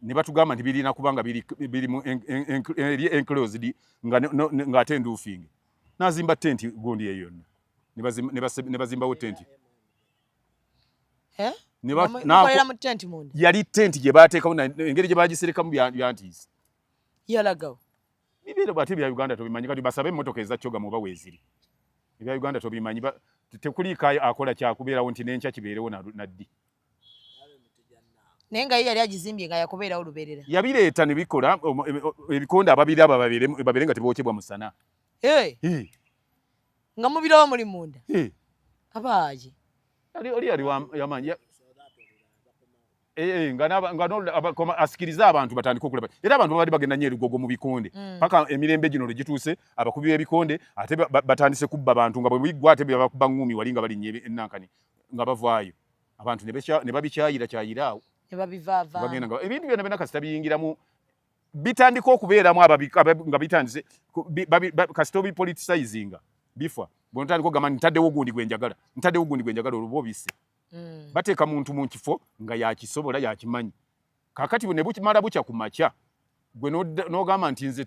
Speaker 3: ne batugamba nti birina kubanga biri mu enclosed nga ate nduufinge nazimba tenti gundi eyo yonna ne bazimbawo tenti
Speaker 2: nakolera mu tenti munda
Speaker 3: yali tenti gye baateekawo engeri gye bagiserekamu byantiisa
Speaker 2: yalagawo
Speaker 3: bibeera bwate bya Uganda tobimanyi kati basabe emmotoka eza kyoga muba weeziri ebya Uganda tobimanyi tekuliika akola kyakubeerawo nti n'enkya kibeerewo naddi
Speaker 2: naye nga ye yali agizimbye nga yakubeerawo lubeerera
Speaker 3: yabireeta ne bikola ebikonde ababiraba babire nga tebookebwa musana
Speaker 2: nga mubirawo muli munda abaaji
Speaker 3: oli yali yamanyi nga asikiriza abantu batandika okulaba era abantu babali bagenda nnyo erugogo mu bikonde paka emirembe gino legituuse abakubi b'ebikonde ate batandise kubba abantu nga bwe biggwa ate bakuba ngumi wali nga balinnye enankani nga bavaayo abantu ne babikyayira awo
Speaker 2: ne babivaava
Speaker 3: bagenda nga ebintu byonna kasita biyingiramu bitandika okubeeramu nga bitandise kasita obipoliticizinga bifa bw'otandika okugamba ntaddewo gundi gwe njagala olwo bobise bateeka muntu mu kifo nga yakisobola yakimanyi kakati ne bukimala bukya ku makya gwe n'ogamba nti nze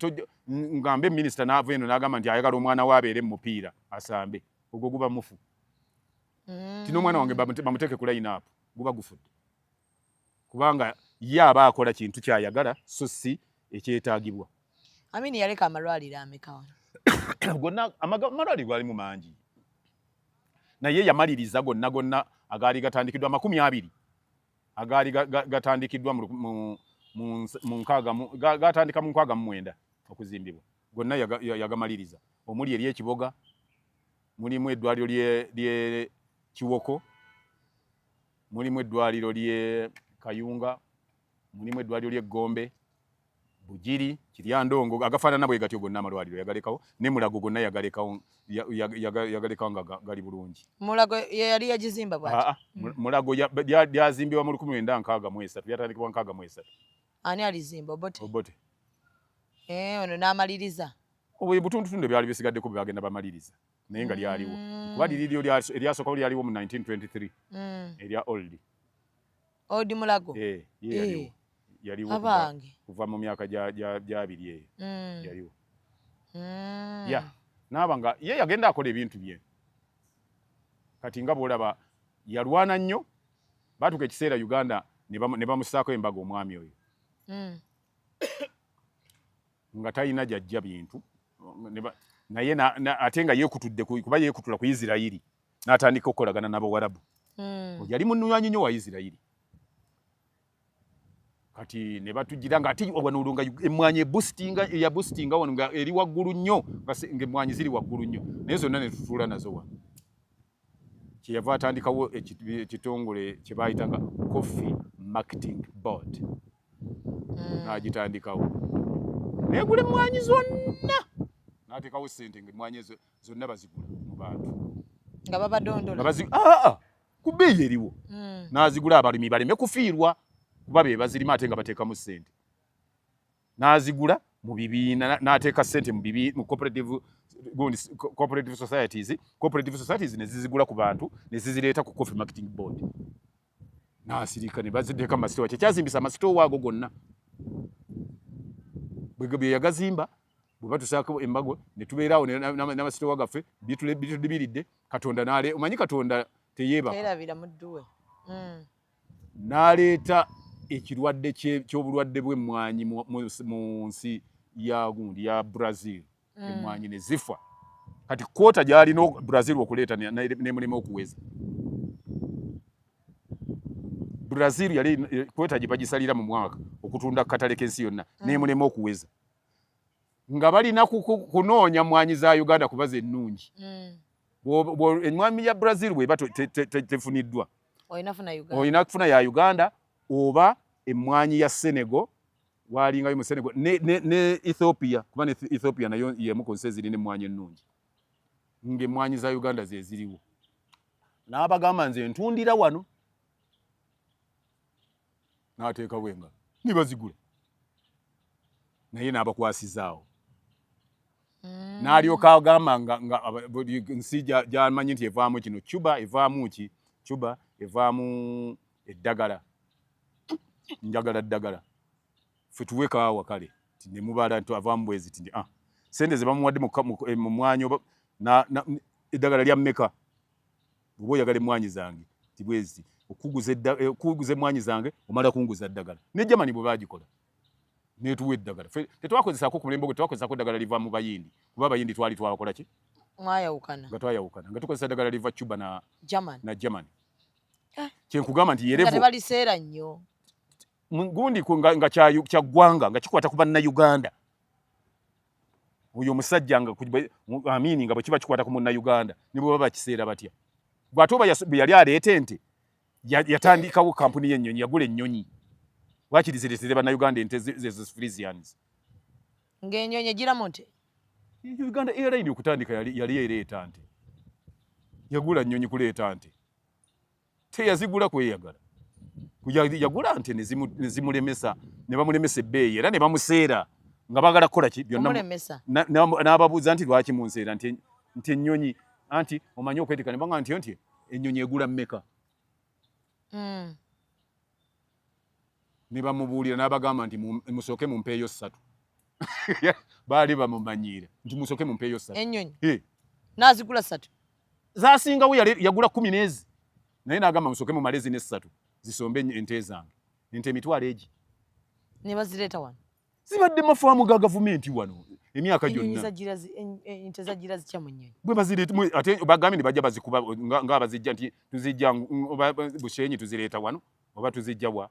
Speaker 3: ngambe minisita n'ava eno n'agamba nti ayagala omwana we abeere mu mupiira asambe ogwo guba mufu tino omwana wange bamuteeke ku line up guba gufudde kubanga ye aba akola kintu kyayagala so si ekyetaagibwa
Speaker 2: Amini yaleka amalwaliro ameka wano
Speaker 3: gonna amalwaliro galimu mangi naye yamaliriza gonna agaali gatandikiddwa 20 agaali gatandikiddwa gatandika mu 69 okuzimbibwa gonna yagamaliriza omuli eri ekiboga mulimu eddwaliro lye Kiwoko mulimu eddwaliro lye Kayunga mulimu eddwaliro lye Gombe Bujiri Kiryandongo agafaanana bwe gatyo gonna amalwaliro yagalekawo ne Mulago gonna yagalekawo nga gali bulungi
Speaker 2: Mulago yali yagizimba bwati
Speaker 3: Mulago yazimbibwa mu 1963 byatandikibwa 63
Speaker 2: ani alizimba Obote ono n'amaliriza
Speaker 3: obwe butundutundu byali bisigaddeko bwe bagenda bamaliriza naye nga lyaliwo kuba liriyo eryasookawo lyaliwo mu 1923 erya old
Speaker 2: Mulago
Speaker 3: yaliwo kuva mu myaka gy'abiri eyo yaliwo naaba nga ye yagenda akola ebintu bye kati nga bw'olaba yalwana nnyo baatuka ekiseera Uganda ne bamussaako embaga omwami oyo nga talina jajja bintu naye ate nga yeekutudde kuba yeekutula ku Isirayiri n'atandika okukolagana n'Abawarabu yali munywanyi nnyo wa Isirayiri kati ne batugira nga ate wano nga emmwanyi eyaboostinga wano nga eri waggulu nnyo ng'emmwanyi ziri waggulu nnyo naye zonna ne tutuula nazo wano kyeyava atandikawo ekitongole kye bayitanga Coffee Marketing Board n'agitandikawo negula emmwanyi zonna n'ateekawo ssente ng'emmwanyi zonna bazigula mu bantu
Speaker 2: nga babadondola
Speaker 3: ku bbeeyi eriwo n'azigula abalimi baleme kufiirwa kuba be bazirima ate nga bateekamu ssente n'azigula mu bibiina n'ateeka ssente mu cooperative societies ne zizigula ku bantu ne zizireeta ku Coffee Marketing Board n'asirika ne baziteeka mu masitoowa kyekyazimbisa amasitoowa ago gonna bwe yagazimba bwe batusaako embago ne tubeeraawo n'amasitoowa gaffe bitudibiridde Katonda omanyi Katonda teyeebaka n'aleeta ekirwadde ky'obulwadde bw'emmwanyi mu nsi ya Brazil emmwanyi ne zifa kati kwota gy'alina Brazil okuleeta n'emulema okuweza Brazil yali kwota gye bagisalira mu mwaka okutunda ku katale k'ensi yonna n'emulema okuweza nga balina kunoonya mmwanyi za Uganda kuba ze nnungi emmwanyi ya Brazil bw'eba tefuniddwa olina kufuna ya Uganda oba emmwanyi ya Senegal walingayo mu Senegal ne Ethiopia kuba ne Ethiopia nayo yemu ku nsi ezirina emmwanyi ennungi ng'emmwanyi za Uganda ze ziriwo n'abagamba nze ntundira wano n'ateekawo engalo nibazigula naye n'abakwasizaawo n'alyoka agamba nga nsi gy'amanyi nti evaamu kino Cuba evaamu eddagala njagala ddagala ffe tuwe kaawa kale ne mubala nti avaamu bwezi ti sente ze bamuwadde mu mwanya eddagala lya mmeka bw'oba oyagala emmwanyi zange ti bwezi okuguza emmwanyi zange omala kunguza ddagala ne Germany bwe bagikola netuwa eddagala tetwakozesaako ku mulembe gwe twakozesaako eddagala liva mu bayindi kuba abayindi twali twakola ki nga twayawukana nga tukozesa eddagala liva Cuba na Germany kyenkugamba nti
Speaker 2: yerebaliseera nnyo
Speaker 3: gundi nga kya ggwanga nga kikwata ku bannayuganda oyo omusajja nga bwe kiba kikwata ku munnayuganda ne bwe baba bakiseera batya bw'ate oba bwe yali aleeta ente yatandikawo kampuni y'ennyonyi yagula ennyonyi lwaki zireetere bannayuganda ente zezo Frisians
Speaker 2: ng'ennyonyi egiramu nte
Speaker 3: Uganda Airline okutandika yali ereeta nte yagula nnyonyi kuleeta nte teyazigula kweyagala yagula nte ne zimulemesa ne bamulemesa ebbeeyi era ne bamuseera nga baagala kukola ki byonna n'ababuuza nti lwaki munseera nti ennyonyi anti omanyi okwetika ne banga nti ennyonyi egula mmeka ne bamubuulira n'abagamba nti musooke mumpeeyo 3 baali bamumanyiira nti musooke mumpeeyo 3
Speaker 2: ennyonyi n'azigula 3
Speaker 3: zaasingawo yagula 10 n'ezi naye n'agamba musooke mumale zine 3 zisombe ente zange ente emitwalo egi
Speaker 2: ne bazireeta wano
Speaker 3: zibadde mafaamu ga gavumenti wano emyaka gyonna
Speaker 2: ente zagira zikya mu nnyonyi
Speaker 3: bwe bazireeta ate bagambye ne bajja bazikuba ng'abazijja nti tuzijja bushenyi tuzireeta wano oba tuzijja wa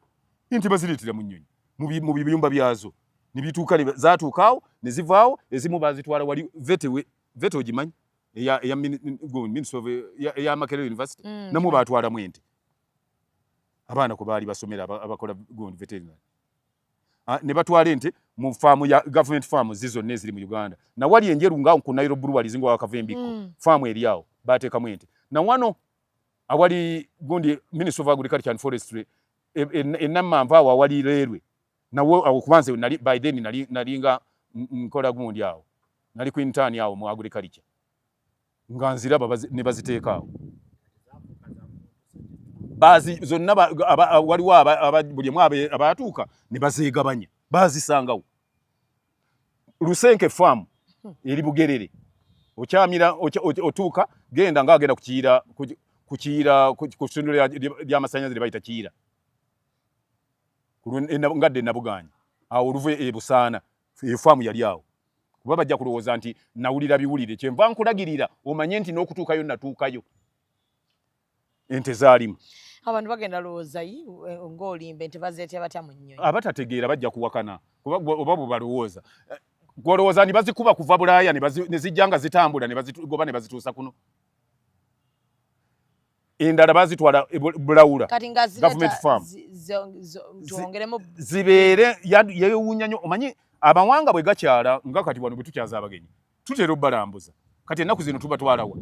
Speaker 3: ente bazireetera mu nnyonyi mu biyumba byazo ne bituuka zaatuukaawo ne zivaawo ezimu bazitwala wali vete ogimanyi eya Makerere University namwe baatwalamu ente abaana ko baali basomera abakola veterinary ne batwala ente mu faamu ya government farm zizonna eziri mu Uganda na wali enjeru nga ku Nairobi Brewery zingo wakavembiko faamu eri awo bateekamu ente na wano awali gundi Minister of Agriculture and Forestry enammanva awo awali leerwe nawo awo kubanze nali by then nalinga nkola gundi awo nali ku intern awo mu agriculture nga nziraba ne baziteeka awo bazi zonna waliwo buli mwe abatuuka ne bazeegabanya bazisangawo Lusenke farm eri Bugerere okyamira otuuka genda ng'agenda ku ssundiro ly'amasannyalaze bayita Kiira ngadde Nabuganya awo oluve Busaana eyo farm yali awo kuba bajja kulowooza nti nawulira biwulire kyenva nkulagirira omanye nti n'okutuukayo natuukayo ente zaalimu
Speaker 2: abantu bagenda lowoozayi ng'olimba ente bazeetya batya mu nnyonyi
Speaker 3: abatategeera bajja kuwakana oba bwe balowooza gwolowooza bazikuba kuva Bulaaya ne zijja nga zitambula ne bazituusa kuno endala bazitwala Bulawula government farm zibeere yewuunya nnyo. Omanyi amawanga bwe gakyala nga kati wano bwe tukyaza abagenyi tutera obbalambuza. Kati ennaku zino tubatwalawa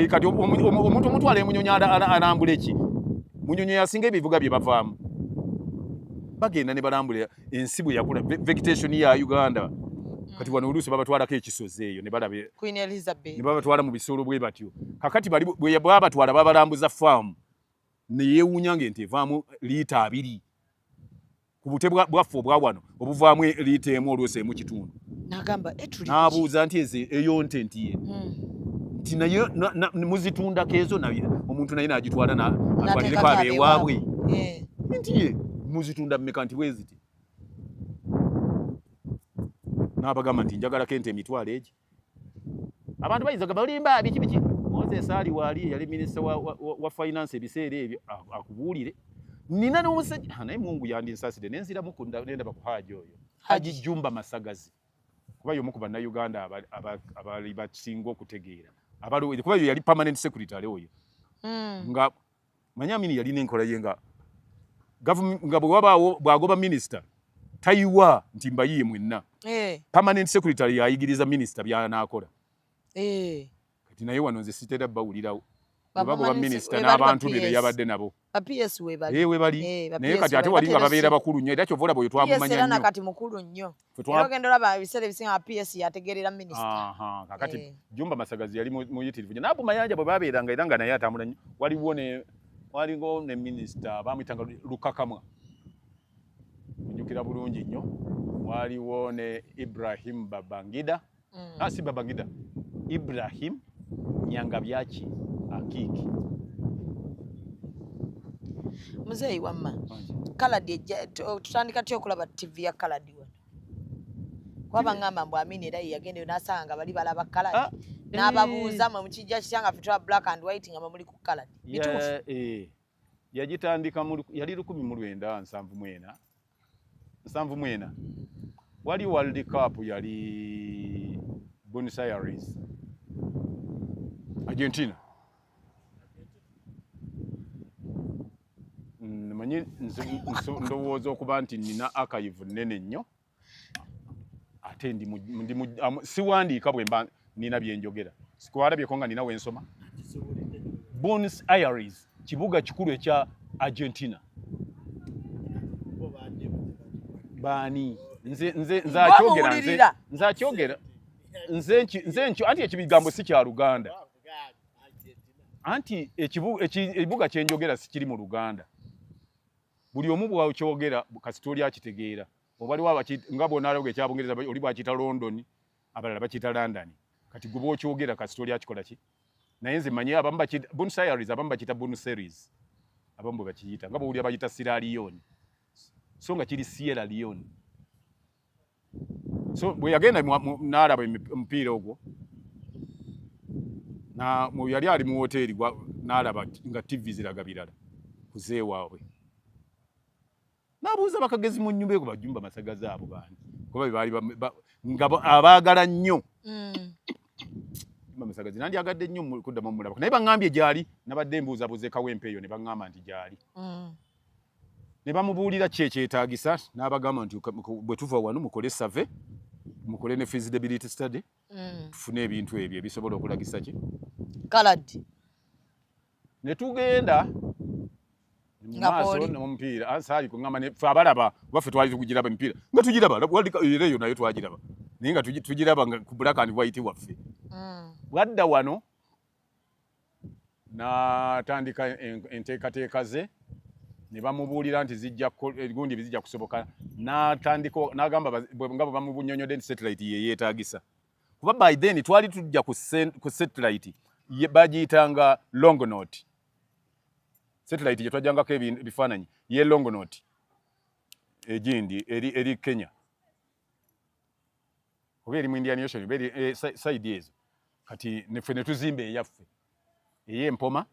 Speaker 3: kati omuntu omutwala emunyonyi alambula eki munyonyi yasinga ebivuga bye bavaamu bagenda ne balambula ensi bwe yakula vegetation ya Uganda. Kati wano oluusi babatwalako ekisozi eyo ne balabe
Speaker 2: Queen Elizabeth
Speaker 3: ne babatwala mu bisolo bwe batyo. Kakati bwe babatwala babalambuza farm ne yeewuunya ng'ente evaamu liita 2 ku bute bwaffe obwa wano obuvaamu liita 1 oluusi 1.5.
Speaker 2: N'agamba
Speaker 3: n'abuuza nti eyo nte ntiye nti naye muzitundako ezo naye omuntu naye n'agitwala atwalireko abeewaabwe ntiye muzitunda mmeka nti bweziti. N'abagamba nti njagalako ente emitwalo egi. Abantu bayinza balimba biki Moses ali waali yali minisita wa finance ebiseera ebyo akubuulire nina n'omusajja naye Mungu yandinsasire nenzira mukunda nenda bakuhaja oyo Haji Jumba Masagazi kuba yomu ku bannayuganda abali basinga okutegeera kuba yo yali permanent secretary oyo nga manyamini yalina enkola ye nga government nga bwagoba minister tayiwa nti mbayiye mwenna permanent secretary yayigiriza minister byanakola kati naye wano nze sitera bawulirawo bagoba minister n'abantu be yabadde nabo
Speaker 2: PS we
Speaker 3: bali naye kati ate wali nga babeera bakulu nnyo era kyovola bwe twamumanya nnyo
Speaker 2: kati mukulu nnyo era ogenda olaba ebiseera ebisinga PS yategeerera minister
Speaker 3: kakati Jumba Masagazi yali muyitirivu nnyo n'abo mayanja bwe babeeranga era nga naye atambula nnyo waliwo ne minister bamuyitanga Lukakamwa njukira bulungi nnyo waliwo ne Ibrahim Babangida si Babangida Ibrahim Nyangabyaki Akiki
Speaker 2: Muzei wamma Kaladi tutandika tyo okulaba TV ya Kaladi wano kwaba ngamba mbu Amini era yagende nasanga bali balaba Kaladi n'ababuuza mu kijja kyanga fitwa black and white nga muli ku Kaladi bituufu
Speaker 3: yagitandika yali 1979 wali World Cup yali Buenos Aires Argentina manyi ndowooza okuba nti nina archive nene nnyo ate siwandiika bwe mba nina byenjogera sikwalabyeko nga nina wensoma. Buenos Aires kibuga kikulu ekya Argentina baani nze akyogera anti ekibigambo si kya Luganda anti ekibuga kyenjogera sikiri mu Luganda buli omu bwakyogera kasitoli akitegeera obaliwo nga bwonaalabwa ekyabungereza oli bwakiyita London abalala bakiyita London kati gwe bwokyogera kasitoli akikola ki naye nze manyi abamu bakiyita Buenos Aires abamu bakiyita Buenos Aires abamu bwe bakiyita nga bwewulira bayita Sierra Leone so nga kiri Sierra Leone so bwe yagenda n'alaba omupiira ogwo yali ali mu woteeri n'alaba nga TV ziraga birala kuzee waabwe n'abuuza bakagezi mu nnyumba ego Bajumba Masagazi abo baani kuba baali nga abaagala nnyo Masagazi nandyagadde nnyo kuddamu mulaba naye baŋŋambye gyali nabadde mbuuzabuuza Kawempe eyo ne baŋŋamba nti gyali ne bamubuulira kyekyetaagisa n'abagamba nti bwe tuva wano mukole survey mukole ne feasibility study tufune ebintu ebyo ebisobola okulagisa ki
Speaker 2: Kaladi
Speaker 3: ne tugenda maaso n'omupiira ansaali kuŋŋamba ne abalaba baffe twali tugiraba emipiira nga tugiraba era eyo nayo twagiraba naye nga tugiraba ku black and white waffe bwadda wano n'atandika enteekateeka ze ne bamubuulira nti gundi bizijja kusoboka n'atandika n'agamba nga bwe bamubunyonyodde nti satellite ye yeetaagisa kuba by then twali tujja ku satellite bagiyitanga long note satellite gye twajjangako ebifaananyi ye long note egindi eri Kenya oba eri mu Indian Ocean oba eri side ezo kati neffe ne tuzimba eyaffe ey'empoma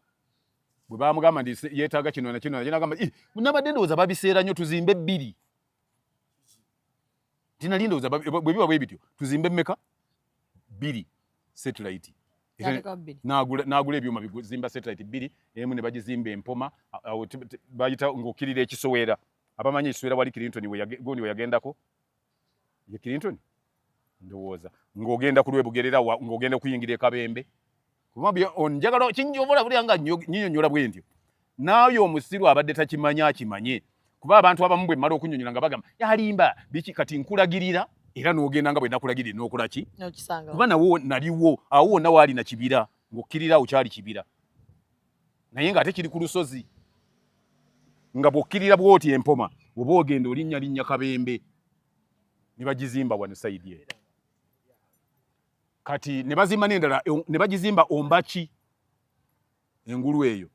Speaker 3: bwe bamugamba nti yeetaaga kino na kino nagamba nabadde ndowooza babiseera nnyo tuzimbe 2 tinali ndowooza bwe biba bwe bityo tuzimbe mmeka 2 satellite Nagula ebyuma bizimba satellite 2 emu ne bagizimba empoma bayita ngokirira ekisowera abamanyi ekisowera wali Clinton gondi we yagendako ye Clinton ndowooza ng'ogenda ku Lwebugerera ng'ogenda kuyingira e Kabembe kuba onjagala kinjobola buli nga nyinyonyola bwentyo naayo omusiru abadde takimanye kuba abantu abamu bwe mmala okunyonyola nga bagamba yalimba biki kati nkulagirira era n'ogenda nga bwe nakulagirira n'okola ki kuba nawo naliwo awo wonna waali na kibira ng'okkirira kyali kibira naye ng'ate kiri ku lusozi nga bw'okkirira bw'oti empoma oba ogenda olinnya Kabembe ne bagizimba wano sayidi era kati ne bazimba n'endala ne bagizimba Ombaki engulu eyo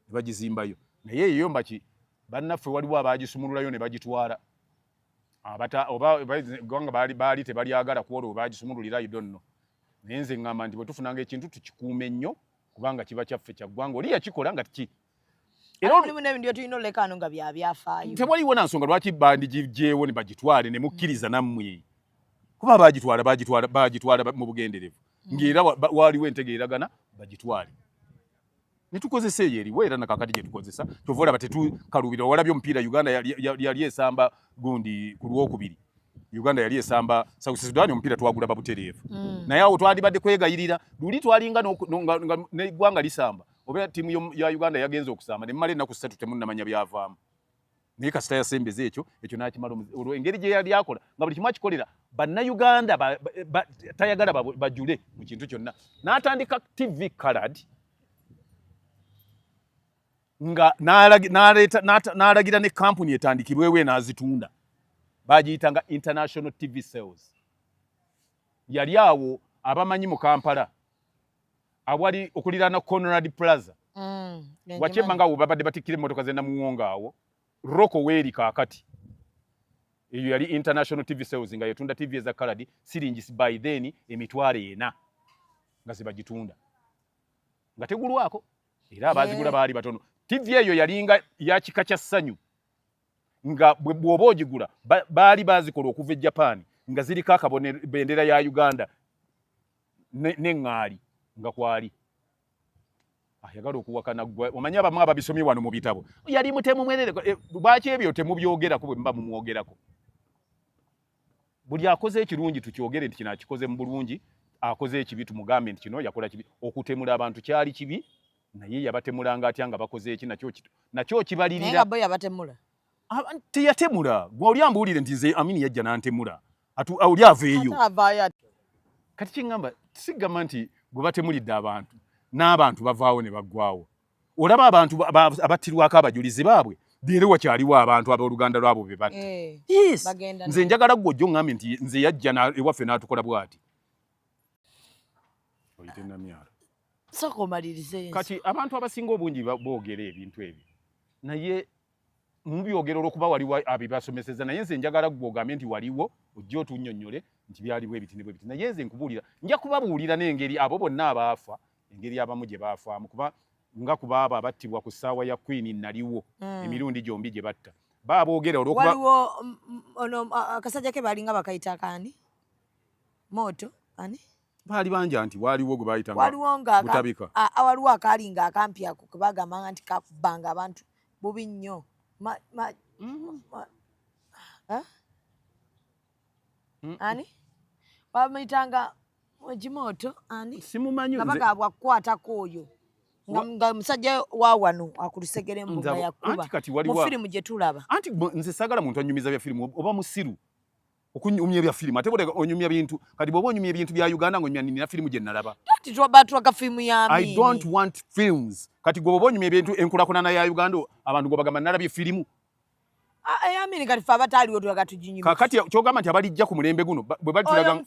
Speaker 3: ne bagizimbayo naye eyo Mbaki bannaffe waliwo abaagisumululayo ne bagitwala oba baali tebalyagala kuwola bagisumululira idonno naye nze ngamba nti bwe tufunanga ekintu tukikuume nnyo kubanga kiba kyaffe kya ggwanga oli yakikola nga tiki tewaliwo na nsonga lwaki bandigigyewo ne bagitwale ne mukkiriza nammwe kuba bagitwala mu bugenderevu ng'era waliwo entegeeragana bagitwale ne tukozesa eyo eriwo era nakakati gye tukozesa kyova olaba tetukalubira walabye omupiira Uganda yali esamba gundi ku Lwokubiri Uganda yali esamba South Sudan omupiira twagula babutereevu naye awo twandibadde kwegayirira luli twalinga n'eggwanga lisamba oba ttiimu ya Uganda yagenze okusamba ne mmala ennaku 3 temunnamanya byavaamu naye kasita yasembeza ekyo n'akimala olwo engeri gye yali akola nga buli kimu akikolera bannayuganda tayagala bajule mu kintu kyonna n'atandika TV colored nga n'alagira ne kampuni etandikibwewe n'azitunda bagiyitanga International TV Sales yali awo abamanyi mu Kampala awali okuliraana Conrad Plaza wakemba nga babadde batikkira emmotoka ze Namuwonga awo Roko weeri kaakati eyo yali International TV Sales nga yetunda TV eza colored siringis by then $40 nga ze bagitunda nga tegulwako era abazigula baali batono TV eyo yalinga ya kika kya ssanyu nga bw'oba ogigula baali bazikola okuva e Japan nga ziriko akabendera ya Uganda n'eŋŋaali nga kwali ayagala okuwakana gwe omanyi abamu ababisomye wano mu bitabo yali mutemu mwerere lwaki ebyo temubyogerako bwe mba mumwogerako buli akoze ekirungi tukyogere nti kino akikoze mu bulungi akoze ekibi tumugambe nti kino yakola kibi okutemula abantu kyali kibi naye yabatemulanga atya nga bakoze eki nakyo kibalirira naye boya batemula teyatemula gwe oli ambuulire nti nze Amini yajja n'antemula oli aveeyo kati kiŋŋamba sigamba nti gwe batemulidde abantu n'abantu bavaawo ne baggwawo olaba abantu abattirwako abajulizi baabwe leero wakyaliwo abantu abooluganda lwabo be batta nze njagala gwe ojja oŋŋambe nti nze yajja ewaffe n'atukola bw'ati oyite namyalo
Speaker 2: soko malirize
Speaker 3: kati abantu abasinga obungi boogera ebintu ebyo naye mubyogera olw'okuba waliwo abibasomeseza naye nze njagala gwe ogambe nti waliwo ojja otunnyonnyole nti byaliwo ebiti ne bwe biti naye nze nkubuulira nja kubabuulira n'engeri abo bonna abaafa engeri abamu gye baafaamu kuba nga kuba abo abattibwa ku ssaawa ya Queen naliwo emirundi gyombi gye batta baboogera olw'okuba
Speaker 2: waliwo ono akasajja ke balinga bakayita kaani moto ani
Speaker 3: baali banja nti waliwo gwe bayitanga butabika
Speaker 2: waliwo akaalinga akampi ako ke bagambanga nti kakubanga abantu bubi nnyo ani bamayitanga Ojimoto ani
Speaker 3: simumanyi
Speaker 2: nze bagabwa kukwatako oyo nga musajja wa wano akulusegere mbunga yakuba mu firimu gye tulaba
Speaker 3: anti nze sagala muntu anyumiza bya firimu oba musiru okunyumya bya firimu ate bw'oba onyumya bintu kati bw'oba onyumya ebintu bya Uganda ng'onyumya nina firimu gye nalaba
Speaker 2: ati twabatwaka firimu ya Amini
Speaker 3: I don't want films kati bw'oba onyumya ebintu enkulakulana ya Uganda abantu ngo bagamba nalabye firimu
Speaker 2: Amini kati fa bataliwo twagatujinyuma
Speaker 3: kakati kyogamba nti abalijja ku mulembe guno bwe batulaga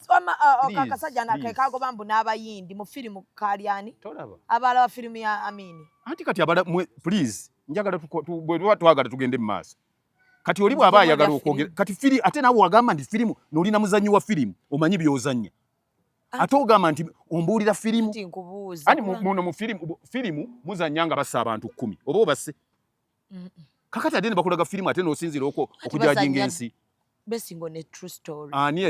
Speaker 2: kakasajja na kekagoba mbu n'abayindi mu firimu kalyani
Speaker 3: tolaba
Speaker 2: abalaba firimu ya Amini
Speaker 3: anti kati abala please njagala bwe twagala tugende mu maaso kati oli bw'aba ayagala okwogera kati firi ate naawe wagamba nti firimu n'oli na muzannyi wa firimu omanyi by'ozannya ate ogamba nti ombuulira firimu ani muno mu firimu muzannya nga bassa abantu 10 oba obasse kakati ate ne bakulaga firimu ate n'osinzira okujajinga ensi
Speaker 2: besingo ne true story
Speaker 3: ani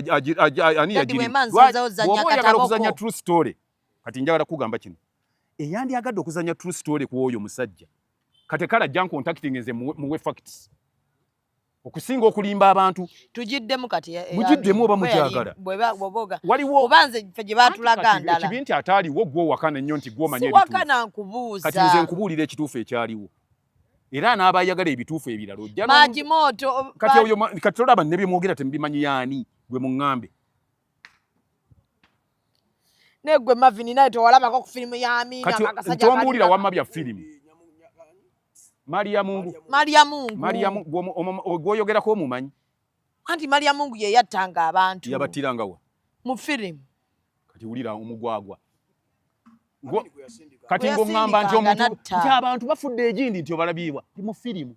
Speaker 3: yagiri bw'oba oyagala okuzannya true story
Speaker 4: kati njagala kugamba kino eyandyagadde okuzanya true story ku oyo musajja kati kala jja contacting nze muwe facts okusinga okulimba abantu
Speaker 2: tujiddemu kati
Speaker 4: mujiddemu oba mukyagala
Speaker 2: boboga
Speaker 4: waliwo
Speaker 2: obanze gye batulaga ndala
Speaker 4: ekibinti ataaliwo gwo wakana nnyo nti gwomanya
Speaker 2: ebituufu wakana nkubuuza
Speaker 4: kati nze nkubuulira ekituufu ekyaliwo era n'abayagala ebituufu ebirala ojja
Speaker 2: maji moto
Speaker 4: kati oyo kati olaba ne byemwogera temubimanyi yaani gwe muŋŋambe
Speaker 2: negwe Mavini naye tewalabako ku firimu ya Amina
Speaker 4: kati tombuulira wamma bya firimu Maria Mungu gwoyogerako omumanyi
Speaker 2: anti Maria Mungu ye yattanga abantu
Speaker 4: yabattirangawa
Speaker 2: mu firimu
Speaker 4: kati wulira omugwagwa kati ng'oŋŋamba nti abantu bafudde egindi nti obalabiibwa ti mu firimu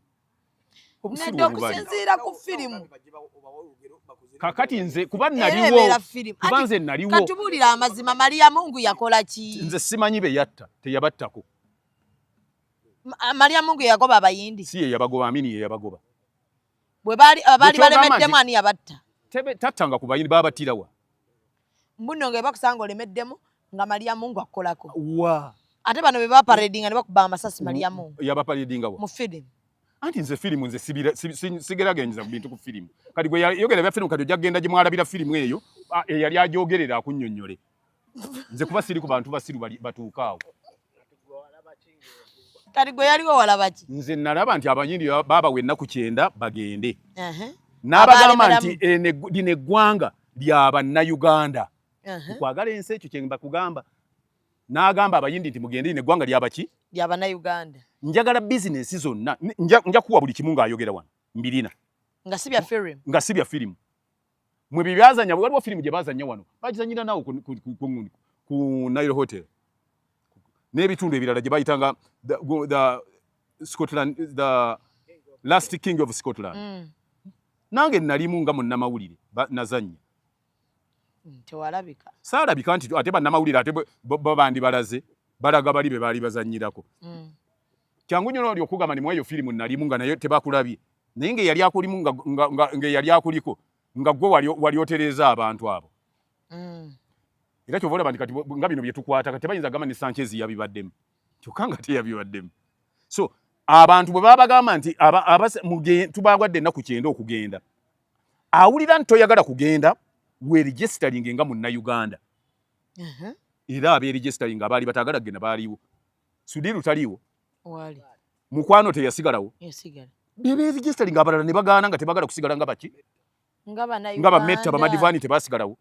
Speaker 2: nedde okusinziira ku firimu
Speaker 4: kakati nze kuba nze naliwo
Speaker 2: katubuulira amazima Maria Mungu yakola ki
Speaker 4: nze simanyi be yatta teyabattako
Speaker 2: Maria Mungu yagoba abayindi
Speaker 4: si ye yabagoba Amini ye yabagoba
Speaker 2: bwe baali balemeddemu ani yabatta
Speaker 4: tattanga ku bayindi babattirawa
Speaker 2: mbuno nga bakusanga olemeddemu nga Maria Mungu akolako
Speaker 4: wa
Speaker 2: ate bano be baparedinga ne bakuba amasasi Maria Mungu
Speaker 4: yabaparedinga wa
Speaker 2: mu firimu
Speaker 4: anti nze firimu nze sigeragenza ku bintu ku firimu kati gwe yogera bya firimu kati ojja kugenda gye mwalabira firimu eyo eyali agyogerera akunnyonnyole nze kuba siri ku bantu basiru batuukaawo
Speaker 2: kati gwe yaliwo walaba ki
Speaker 4: nze nalaba nti abanyindi baabawa ennaku 9 bagende n'abagamba nti lino eggwanga lya bannayuganda kwagala ensi ekyo kye bakugamba n'agamba abayindi nti mugende lino eggwanga lyabaki
Speaker 2: lya bannayuganda
Speaker 4: njagala bizinesi zonna nja kuwa buli kimu ng'ayogera wano mbirina
Speaker 2: nga si bya firimu
Speaker 4: mwe byazanya waliwo firimu gye bazanya wano bagizanyira nawo ku Nile Hotel n'ebitundu ebirala gye bayitanga the last king of Scotland nange nalimu nga munnamawulire nazanya
Speaker 2: tewalabika
Speaker 4: saalabika nti ate bannamawulire ate babandi balaze balaga bali be baali bazanyirako kyangu nnyo oli okugamba ni mweyo firimu nalimu nga naye tebakulabye naye ng'eyali akulimu ng'eyali akuliko nga gwe wali otereeza abantu abo era kyova olaba nti kati nga bino bye tukwata kati tebayinza gamba ni Sanchez yabibaddemu kyokka nga teyabibaddemu so abantu bwe baba bagamba nti tubawadde ennaku 9 okugenda awulira nti toyagala kugenda weregistering nga munnayuganda era aberegistering abaali batagala kugenda baaliwo Sudiru taliwo mukwano teyasigalawo beregistering abalala ne bagaana nga tebagala kusigala nga baki nga bametta bamadivani tebasigalawo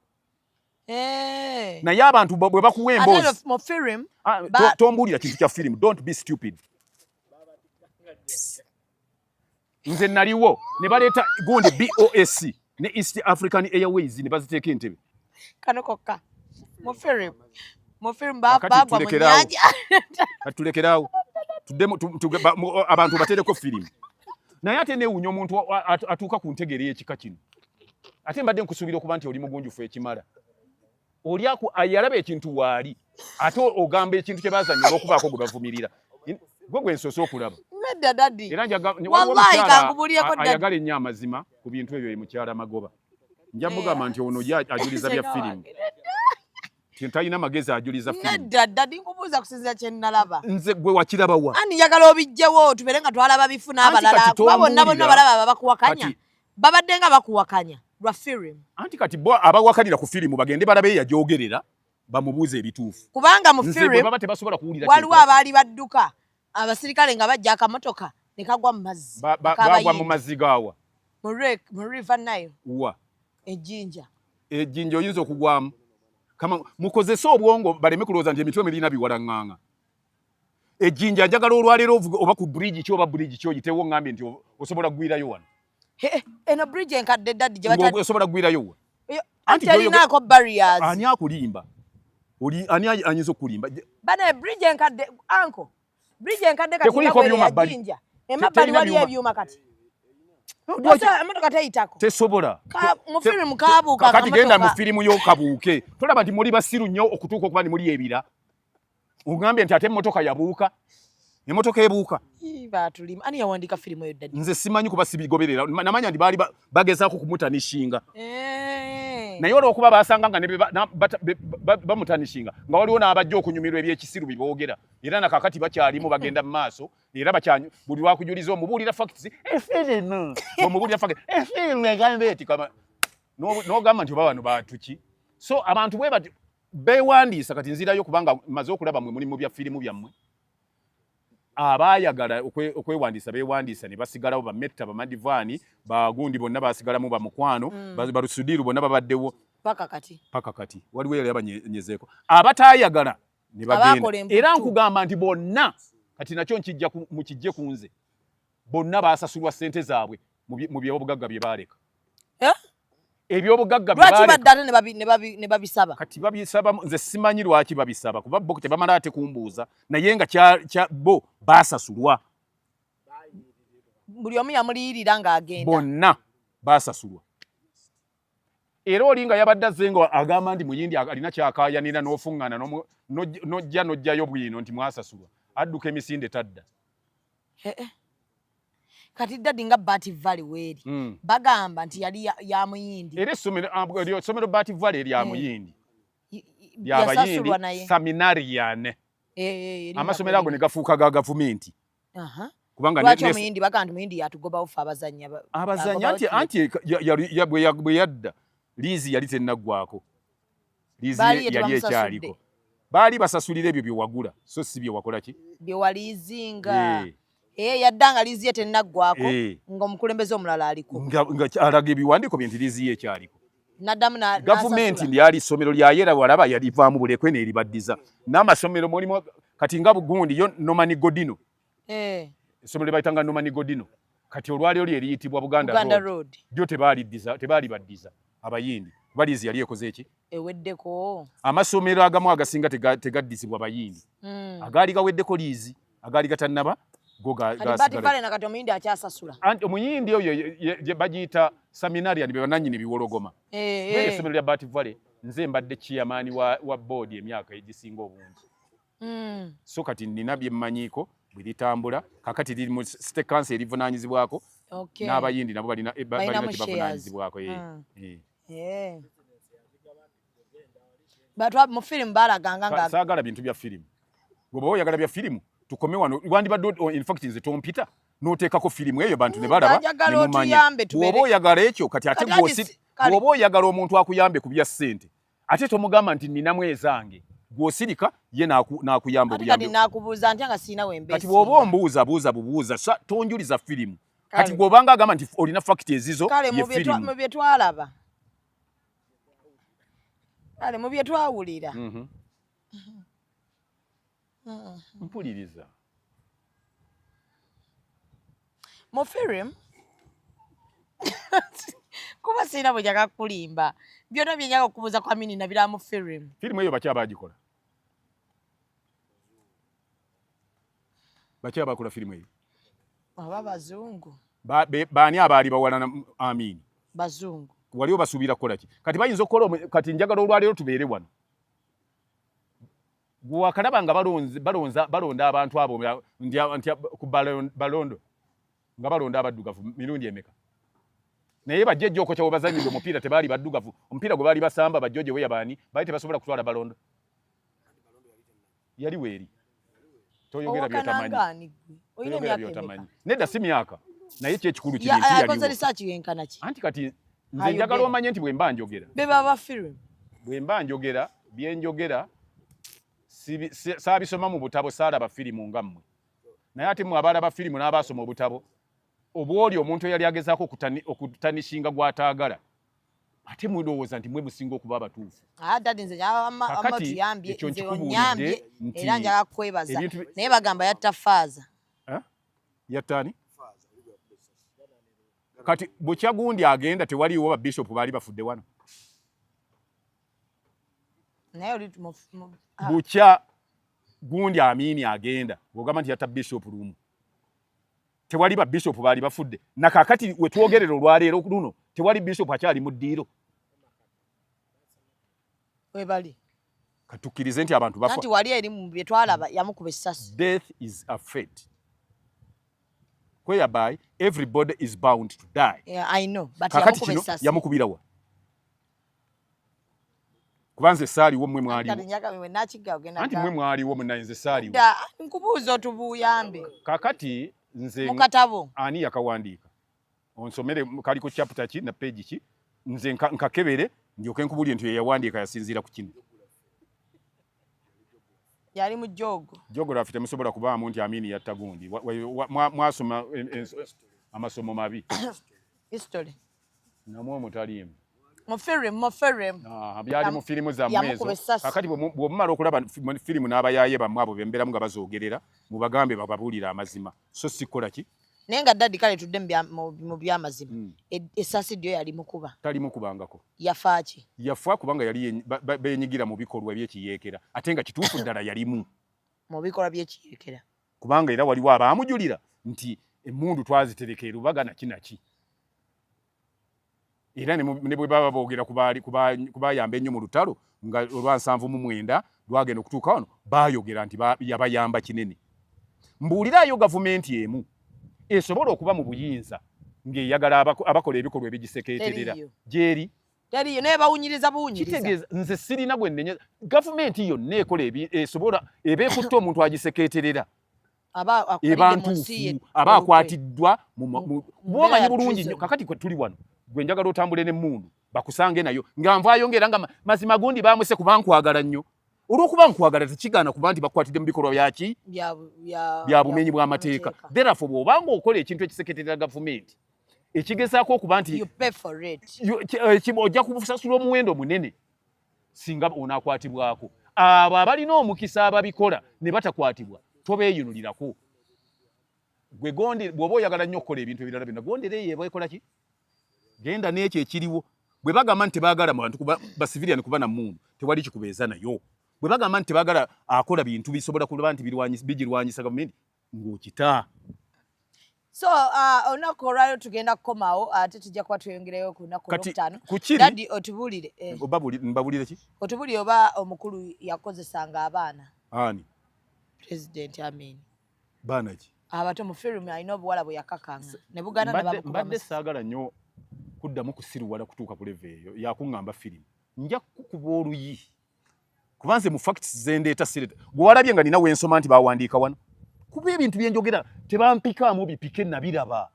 Speaker 4: naye abantu bwe bakuwa emboozi tombuulira kintu kya firimu don't be stupid nze naliwo ne baleeta gundi BOSC ne East African Airways ne baziteeka entebe
Speaker 2: kano kokka mu firimu bagwa mu nnyanja
Speaker 4: katulekeraawo abantu batereko firimu naye ate neewunya omuntu atuuka ku ntegeera y'ekika kino ate mbadde nkusuubira okuba nti oli mugunjufu ekimala oli ayalaba ekintu waali ate ogamba ekintu kye bazanya olw'okubaako gwe bavumirira gwe nsoose okulaba
Speaker 2: nedda daddi
Speaker 4: era ayagala ennyo amazima ku bintu ebyo ye mukyala Magoba nja mugamba nti ono ajuliza bya firimu talina magezi ajuliza firimu
Speaker 2: nedda daddi nkubuuza kusinzira kye nnalaba
Speaker 4: nze gwe wakiraba wa
Speaker 2: ani njagala obijjewo tubeere nga twalaba bifu n'abalala kuba bonna balaba bakuwakanya babadde nga bakuwakanya lwa firimu
Speaker 4: anti kati bo abawakanira ku firimu bagende balabe yagyogerera bamubuuze ebituufu
Speaker 2: kubanga mu firimu waliwo abaali badduka abasirikale nga bajja akamotoka ne kagwa mu mazzi
Speaker 4: bagwa mu mazzi gaawa
Speaker 2: mu river Nile
Speaker 4: wa
Speaker 2: ejjinja
Speaker 4: oyinza okugwamu kama mukozese obwongo baleme kulowooza nti emitwe mirina biwalaŋŋaŋa ejjinja njagala olwaleero oba ku bridge ki oba bridge ki oyitewo ŋŋambye nti osobola kugwirayo wano
Speaker 2: eno bridge enkadde daddi
Speaker 4: osobola kugwirayo wa
Speaker 2: anti erinaako barriers
Speaker 4: ani akulimba ani ayinza okulimba
Speaker 2: bane bridge enkadde anko bridge enkadde kati ejjinja emabbali waliyo ebyuma kati emotoka teyitako
Speaker 4: tesobola
Speaker 2: mu firimu kabuuka
Speaker 4: kati genda mu firimu y'okabuuke tolaba nti muli basiru nnyo okutuuka okuba ni muli ebira ogambye nti ate emmotoka yabuuka emmotoka ebuuka
Speaker 2: batulima ani yawandiika firimu eyo daddi
Speaker 4: nze simanyi kuba sibigoberera namanya nti baali bagezaako kumutanishinga naye olwokuba basanga nga ne bamutanishinga nga waliwo n'abajja okunyumirwa ebyekisiru biboogera era nakakati bakyalimu bagenda mu maaso era bakyanyu buli lwakujuliza omubuulira facts efirino omubuulira facts efirino egambe eti kama n'ogamba nti oba bano batuki so abantu bwe bati beewandiisa kati nzirayo kubanga maze okulaba mwe muli mu bya firimu byammwe abaayagala okwewandiisa beewandiisa ne basigalawo bametta bamadivaani bagundi bonna basigalamu bamukwano balusudiru bonna babaddewo paka kati waliwo era banyezeeko abataayagala ne bagenda era nkugamba nti bonna kati nakyo mukijje ku nze bonna baasasulwa ssente zaabwe mu byobugagga bye baaleka ebyobugagga
Speaker 2: ne babisaba
Speaker 4: kati babisaba nze simanyi lwaki babisaba kuba bo tebamala ate kumbuuza naye nga bo baasasulwa
Speaker 2: buli omu yamuliyirira ng'agenda
Speaker 4: bonna baasasulwa era olinga yabadde azze nga agamba nti muyindi alina kyakaayanira n'ofuŋŋana n'ojjayo bwino nti mwasasulwa adduka emisinde tadda
Speaker 2: kati dadi nga Bati Valley weeri bagamba nti yali ya muyindi
Speaker 4: era essomero Bati Valley erya muyindi yabayindi seminarian amasomero ago ne gafuuka ga gavumenti kubanga
Speaker 2: lwaki omuyindi bagamba nti muyindi yatugobawo ffe
Speaker 4: abazanya anti bwe yadda liizi yali tennaggwako liizi yali ekyaliko baali basasulira ebyo byewagula so si byewakola ki
Speaker 2: byewaliizinga yaddanga liizi ye tennaggwako ng'omukulembeze omulala aliko
Speaker 4: nga alaga ebiwandiiko bye nti liizi ye ekyaliko
Speaker 2: naddamu
Speaker 4: gavumenti lyali essomero lyayera walaba yalivaamu bulekwe neeribaddiza n'amasomero mulimu kati nga bugundi yo Nomani Godino essomero lyebayitanga Nomani Godino kati olwaliro lyeriyitibwa Buganda Road lyo tebaalibaddiza abayindi kuba liizi yali ekoze eki
Speaker 2: eweddeko
Speaker 4: amasomero agamu agasinga tegaddizibwa bayindi agaali gaweddeko liizi agaali gatannaba omuyindi oyo bagiyita seminarian be bananyini biwologoma essomero lya Bati Valley nze mbadde chairman wa board emyaka egisinga obungi so kati nina byemmanyiiko bwe litambula kakati liri mu state council erivunaanyizibwako n'abayindi nabo balina tebavunaanyizibwako
Speaker 2: mu firimu balaganga
Speaker 4: saagala bintu bya firimu gwe oyagala bya firimu tukome wano wandibadde in fact nze tompita n'oteekako firimu eyo bantu ne balaba ne mumanya bw'oba oyagala ekyo kati ate bw'oba oyagala omuntu akuyambe ku bya ssente ate tomugamba nti ninamu ezange gw'osirika ye n'akuyamba obuyambe kati bw'oba ombuuza bubuuza tonjuliza firimu kati bw'obanga agamba nti olina fakiti ezizo ye firimu
Speaker 2: mu bye twalaba kale mu bye twawulira
Speaker 4: mpuliriza
Speaker 2: mu firimu kuba sirina bwe njaga kulimba byonna bye njaga okubuuza kwa mini nabira mu firimu
Speaker 4: eyo baki abagikola baki abakola firimu eyo
Speaker 2: aba bazungu
Speaker 4: baani abaali bawalana Amini
Speaker 2: bazungu
Speaker 4: waliwo basuubira kukola ki kati bayinza okukola kati njagala olwaleero tubeere wano wakalaba nga balonda abantu abo ku balondo nga balonda abaddugavu mirundi emeka naye bajjejja okokya we bazanyidde omupiira tebaali baddugavu omupiira gwe baali basamba bajjoje we yabaani baali tebasobola kutwala balondo yali weeri toyogera byotamanyi nedda si myaka naye kyekikulu kiri anti kati nze njagala omanye nti bwe mba njogera bwe mba njogera byenjogera saabisoma mu butabo saalaba firimu nga mmwe naye ate mmwe abaalaba firimu n'abaasoma obutabo obwoli omuntu eyali agezaako okutanishinga gw'ataagala ate mulowooza nti mwe musinga okuba abatuufu kakati ekyo nkikubuulidde nti
Speaker 2: era njaga kukwebaza naye bagamba yatta faaza
Speaker 4: yattaani kati bukya gundi agenda tewaliiwo babishopu baali bafudde wano bukya gundi Amini agenda ogamba nti yatta bishop lumu tewali ba bishop baali bafudde nakakati wetwogerera olwaleero luno tewali bishop akyali mu ddiiro
Speaker 2: webali
Speaker 4: katukirize nti abantu bafa
Speaker 2: nti wali eri mu bye twalaba yamukuba essasi
Speaker 4: death is a fate whereby everybody is bound to die
Speaker 2: I know but
Speaker 4: yamukuba essasi yamukubira wa kubanze sali wo mmwe mwali
Speaker 2: anti
Speaker 4: mmwe mwali wo munayenze sali
Speaker 2: nkubuuza otubuyambe
Speaker 4: kakati nze
Speaker 2: mukatabo
Speaker 4: ani yakawandiika onsomere kali ku chapter ki na page ki nze nkakebere ndyoke nkubulye nti yawandiika yasinzira ku kino
Speaker 2: yali mu
Speaker 4: geography temusobola kubaamu nti amini yatta gundi mwasoma amasomo mabi
Speaker 2: history
Speaker 4: namwo mutalimu
Speaker 2: Mufirem.
Speaker 4: Byali mu firimu za mwezo. Kakati bw'omumala okulaba firimu n'abayaye bammwe abo bembeeramu nga bazoogerera mu bagambe bababulira amazima. So sikola ki?
Speaker 2: Naye nga daddi kale tudde mu by'amazima. Essasi ddyo yali mukuba.
Speaker 4: Tali mukubangako.
Speaker 2: Yafa ki?
Speaker 4: Yafa kubanga yali beenyigira mu bikolwa by'ekiyeekera. Ate nga kituufu ddala yalimu.
Speaker 2: Mu bikolwa by'ekiyeekera.
Speaker 4: Kubanga era waliwo abaamujulira nti emmundu twazitereka erubaga naki. Era ne bwe baba boogera kubayamba ennyo mu lutalo nga olwa 7 lwagenda okutuuka wano baayogera nti yabayamba kinene. Mbuulirayo gavumenti emu esobola okuba mu buyinza ng'eyagala abakola ebikolwa ebigisekeeterera gyeri
Speaker 2: taliyo naye bawunyiriza.
Speaker 4: Kitegeeza nze sirina gwe nnenya gavumenti yonna ekola esobola ebeekutte omuntu agisekeeterera eba ntuufu aba akwatiddwa bw'omanyi bulungi nnyo kakati kwe tuli wano gwe njagala otambule n'emmundu bakusange nayo nga nvaayo ng'era nga mazima gundi baamwese kuba nkwagala nnyo olw'okuba nkwagala tekigaana kuba nti bakwatidde mu bikolwa byaki bya bumenyi bw'amateeka. Therefore bw'obanga okola ekintu ekiseketerera gavumenti ekigezaako okuba nti ojja kusasula omuwendo munene singa onaakwatibwako. Abo abalina omukisa ababikola ne batakwatibwa tobeeyunulirako. Gwe gondi bw'oba oyagala nnyo okukola ebintu ebirala byonna gondera eyo ebeekola ki? Genda n'ekyo ekiriwo. Bwe bagamba nti tebaagala mu bantu ba civilian kuba na mmundu tewali kikubeeza nayo. Bwe bagamba nti tebaagala akola bintu bisobola kuba nti bigirwanyisa gavumenti ng'okita.
Speaker 2: So olunaku olwaliro tugenda kukomawo ate tujja kuba tweyongereyo ku lunaku olwokutaano. Daddi otubulire.
Speaker 4: Mbabulire ki?
Speaker 2: Otubulire oba omukulu yakozesanga abaana.
Speaker 4: Ani?
Speaker 2: President Amin.
Speaker 4: Baana ki?
Speaker 2: Abato mu firimu alina obuwala bwe yakakanga ne Buganda ne bamukuba.
Speaker 4: Mbadde saagala nnyo kuddamu kusiruwala kutuuka ku leve eyo yakuŋŋamba firimu. Nja kukuba oluyi kuba nze mu facts zendeeta sireta gwe walabye nga nina wensoma nti bawandiika wano kuba ebintu bye njogera tebampikaamu bipike nabiraba.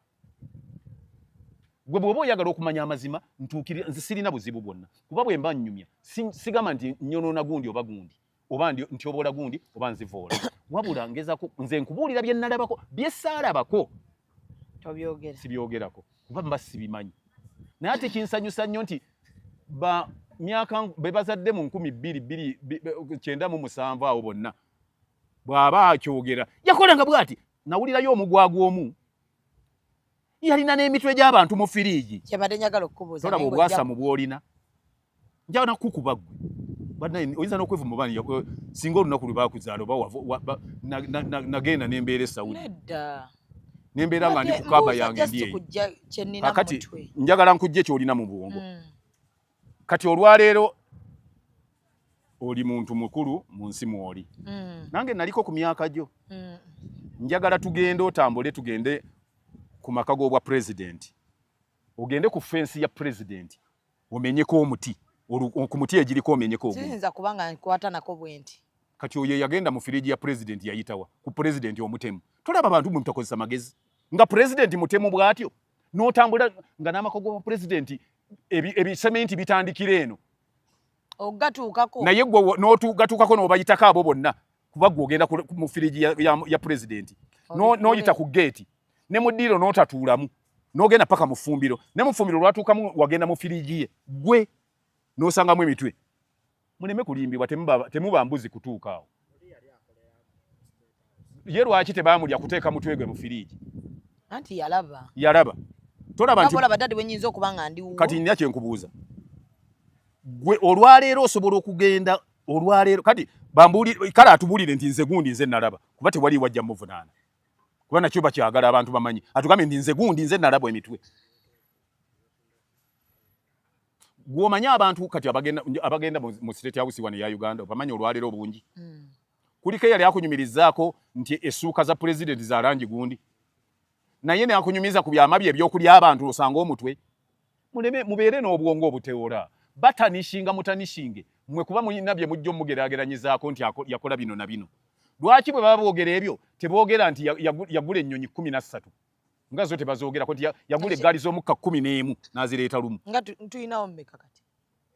Speaker 4: Gwe bw'oba oyagala okumanya amazima ntuukirira nze sirina buzibu bwonna kuba bwe mba nnyumya sigamba nti nyonoona gundi oba gundi oba nti oboola gundi oba nzivoola wabula ngezako nze nkubuulira bye nalabako bye saalabako
Speaker 2: tobyogera
Speaker 4: sibyogerako kuba mba sibimanyi. Naye ate kinsanyusa nnyo nti myaka be bazadde mu 2097 awo bonna bw'aba akyogera yakolanga bw'ati. Nawulirayo omugwagwa omu yalina n'emitwe gy'abantu mu firiigi.
Speaker 2: Kyabadde njagala okukubuuza
Speaker 4: tolaba obwasamu bw'olina njagala kukuba ggwe banaye oyinza n'okwevuma bani singa olunaku lwe baakuzaala oba nagenda n'embeera esawuli n'embeera nga ndi ku kaaba yange ndi eyo. Kakati njagala nkujje ky'olina mu bwongo. Kati olwaleero oli muntu mukulu mu nsi mw'oli. Nange naliko ku myaka gyo. Njagala tugende otambule tugende ku maka g'obwa pulezidenti. Ogende ku fensi ya pulezidenti omenyeko omuti. Ku muti egiriko omenyeko ogwo.
Speaker 2: Siyinza kubanga nkwata nako bwenti.
Speaker 4: Kati oyo yagenda mu firiigi ya pulezidenti yayitawa ku pulezidenti omutemu. Tolaba abantu mwe mutakozesa magezi. Nga pulezidenti mutemu bw'atyo n'otambula nga n'amaka g'obwa pulezidenti ebisementi bitandikira eno.
Speaker 2: Ogatuukako.
Speaker 4: Naye gwe n'otugatuukako n'obayitako abo bonna kuba gwe ogenda mu firiigi ya pulezidenti. N'oyita ku geeti ne mu ddiiro n'otatuulamu n'ogenda paka mu ffumbiro ne mu ffumbiro lwatuukamu wagenda mu firiigi ye gwe n'osangamu emitwe. Muleme kulimbibwa temuba mbuzi kutuuka awo. Ye lwaki tebaamulya kuteeka mutwe gwe mu firiigi?
Speaker 2: Anti yalaba.
Speaker 4: Tolaba nti
Speaker 2: badadde bwe nnyinza okuba nga ndi wuwo.
Speaker 4: Kati nina kye nkubuuza. Gwe olwaleero osobola okugenda olwaleero kati kale atubulire nti nze gundi nze nalaba kuba tewali wajja muvunaana. Kuba nakyo bakyagala abantu bamanyi. Atugambe nti nze gundi nze nalaba emitwe. Gw'omanya abantu kati abagenda mu State House wano ya Uganda bamanyi olwaleero bungi. Kuliko eyali akunyumirizaako nti essuuka za pulezidenti za langi gundi. Naye ne akunyumiza ku byama bye ebyokulya abantu osanga omutwe. Mubeere n'obwongo obutewola. batanishinga mutanishinge mwe kuba mulina bye mujjo mugeraageranyizaako nti yakola bino na bino. Lwaki bwe baba boogera ebyo teboogera nti yagula ennyonyi 13 nga zo tebazoogerako nti yagula eggaali z'omukka 11 n'azireeta lumu.
Speaker 2: Nga tulinawo mmeka kati?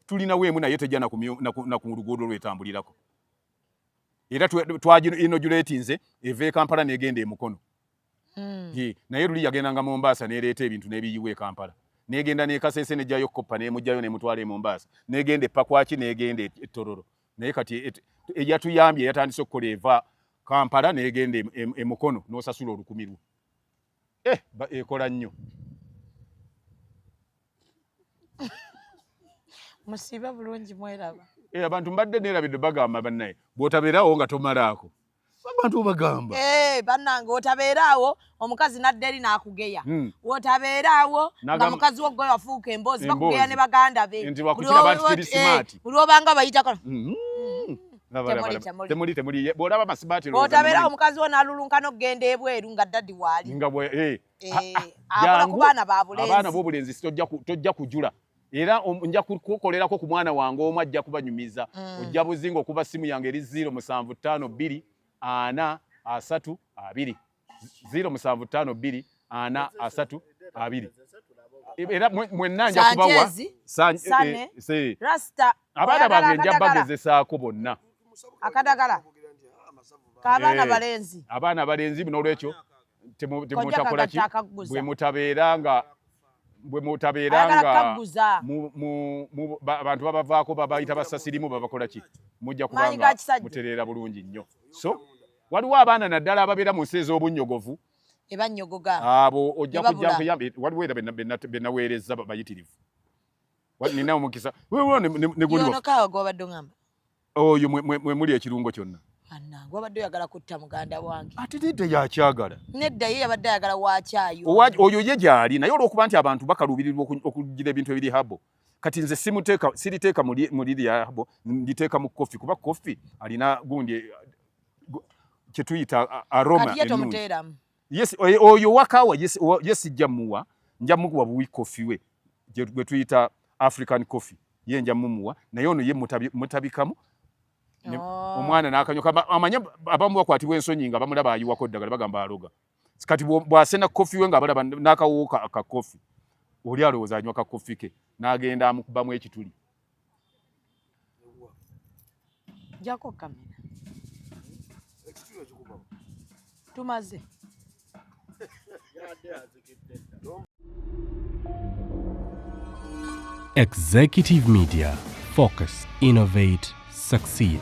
Speaker 4: Tulinawo emu naye tejja na ku luguudo lwetambulirako. Era twaginogyuleetinze eva e Kampala n'egenda e Mukono. Naye luli yagendanga Mombasa n'ereeta ebintu n'ebiyiwa e Kampala. N'egenda n'e Kasese n'ejjayo Koppa n'emujjayo n'emutwala e Mombasa. N'egenda e Pakwaki n'egenda e Tororo. Naye kati eyatuyambye yatandise okukola eva Kampala n'egenda e Mukono n'osasula olukumi lwo. Ekola nnyo.
Speaker 2: Musiba bulungi mweraba.
Speaker 4: Abantu mbadde neerabidde bagamba bannaye bw'otabeerawo nga tomalaako. Abantu bagamba.
Speaker 2: Bannange otabeeraawo omukazi nadde eri n'akugeya. Wotabeeraawo nga mukazi wo gwe wafuuka emboozi bakugeya ne baganda be.
Speaker 4: Nti wakukira bantu kiri simaati.
Speaker 2: Buli obanga bayitako.
Speaker 4: Temuli bw'olaba amasimaati looza.
Speaker 2: Wotabeeraawo omukazi wo n'alulunka n'okugenda ebweru nga ddadi waali.
Speaker 4: Nga bwe
Speaker 2: akola ku baana ba bulenzi.
Speaker 4: Abaana b'obulenzi tojja kujula. Era nja kukolerako ku mwana wange omu ajja kubanyumiza. Ojja buzinga okuba simu yange eri 0752 4 3 2 0752 4 3 2. Era mwenna nja kubawa
Speaker 2: Sane Rasta
Speaker 4: abaana bange nja bagezesaako bonna.
Speaker 2: Akadagala k'abaana balenzi.
Speaker 4: Abaana balenzi n'olwekyo temutakola ki bwe mutabeeranga abantu babavaako babayita basasirimu babakola ki mujja kubanga mutereera bulungi nnyo. So waliwo abaana naddala ababeera mu nsi ez'obunnyogovu
Speaker 2: ebannyogoga
Speaker 4: abo ojja kujja nkuyambe. Waliwo era be naweereza bayitirivu. Nina omukisa oyo mwe muli ekirungo kyonna.
Speaker 2: Annange wabadde oyagala kutta muganda wange.
Speaker 4: Ate tidde yakyagala.
Speaker 2: Nedda ye yabadde ayagala waakyayo.
Speaker 4: Oyo ye gy'ali naye olw'okuba nti abantu bakaluubirirwa okugira ebintu ebiri habo. Kati nze siriteeka mu liri ya habo, nditeeka mu kofi kuba kofi alina gundi kye tuyita aroma
Speaker 2: ennungi. Kati ye tomuteeramu.
Speaker 4: Yes, oyo wakawa yes nja muwa, nja mukuwa buwi kofi we gwe tuyita African coffee. Ye nja mumuwa naye ono ye mutabikamu. Omwana n'akanyoka amanya abamu bakwatibwa ensonyi nga bamulaba ayiwako ddagala bagamba aloga. Kati bw'asena kofi we nga balaba n'akawuka aka kofi. Oli alowooza anywa ka kofi ke n'agenda amukubamu ekituli.
Speaker 2: Jako kamera. Tumaze.
Speaker 1: Executive Media. Focus, innovate, succeed.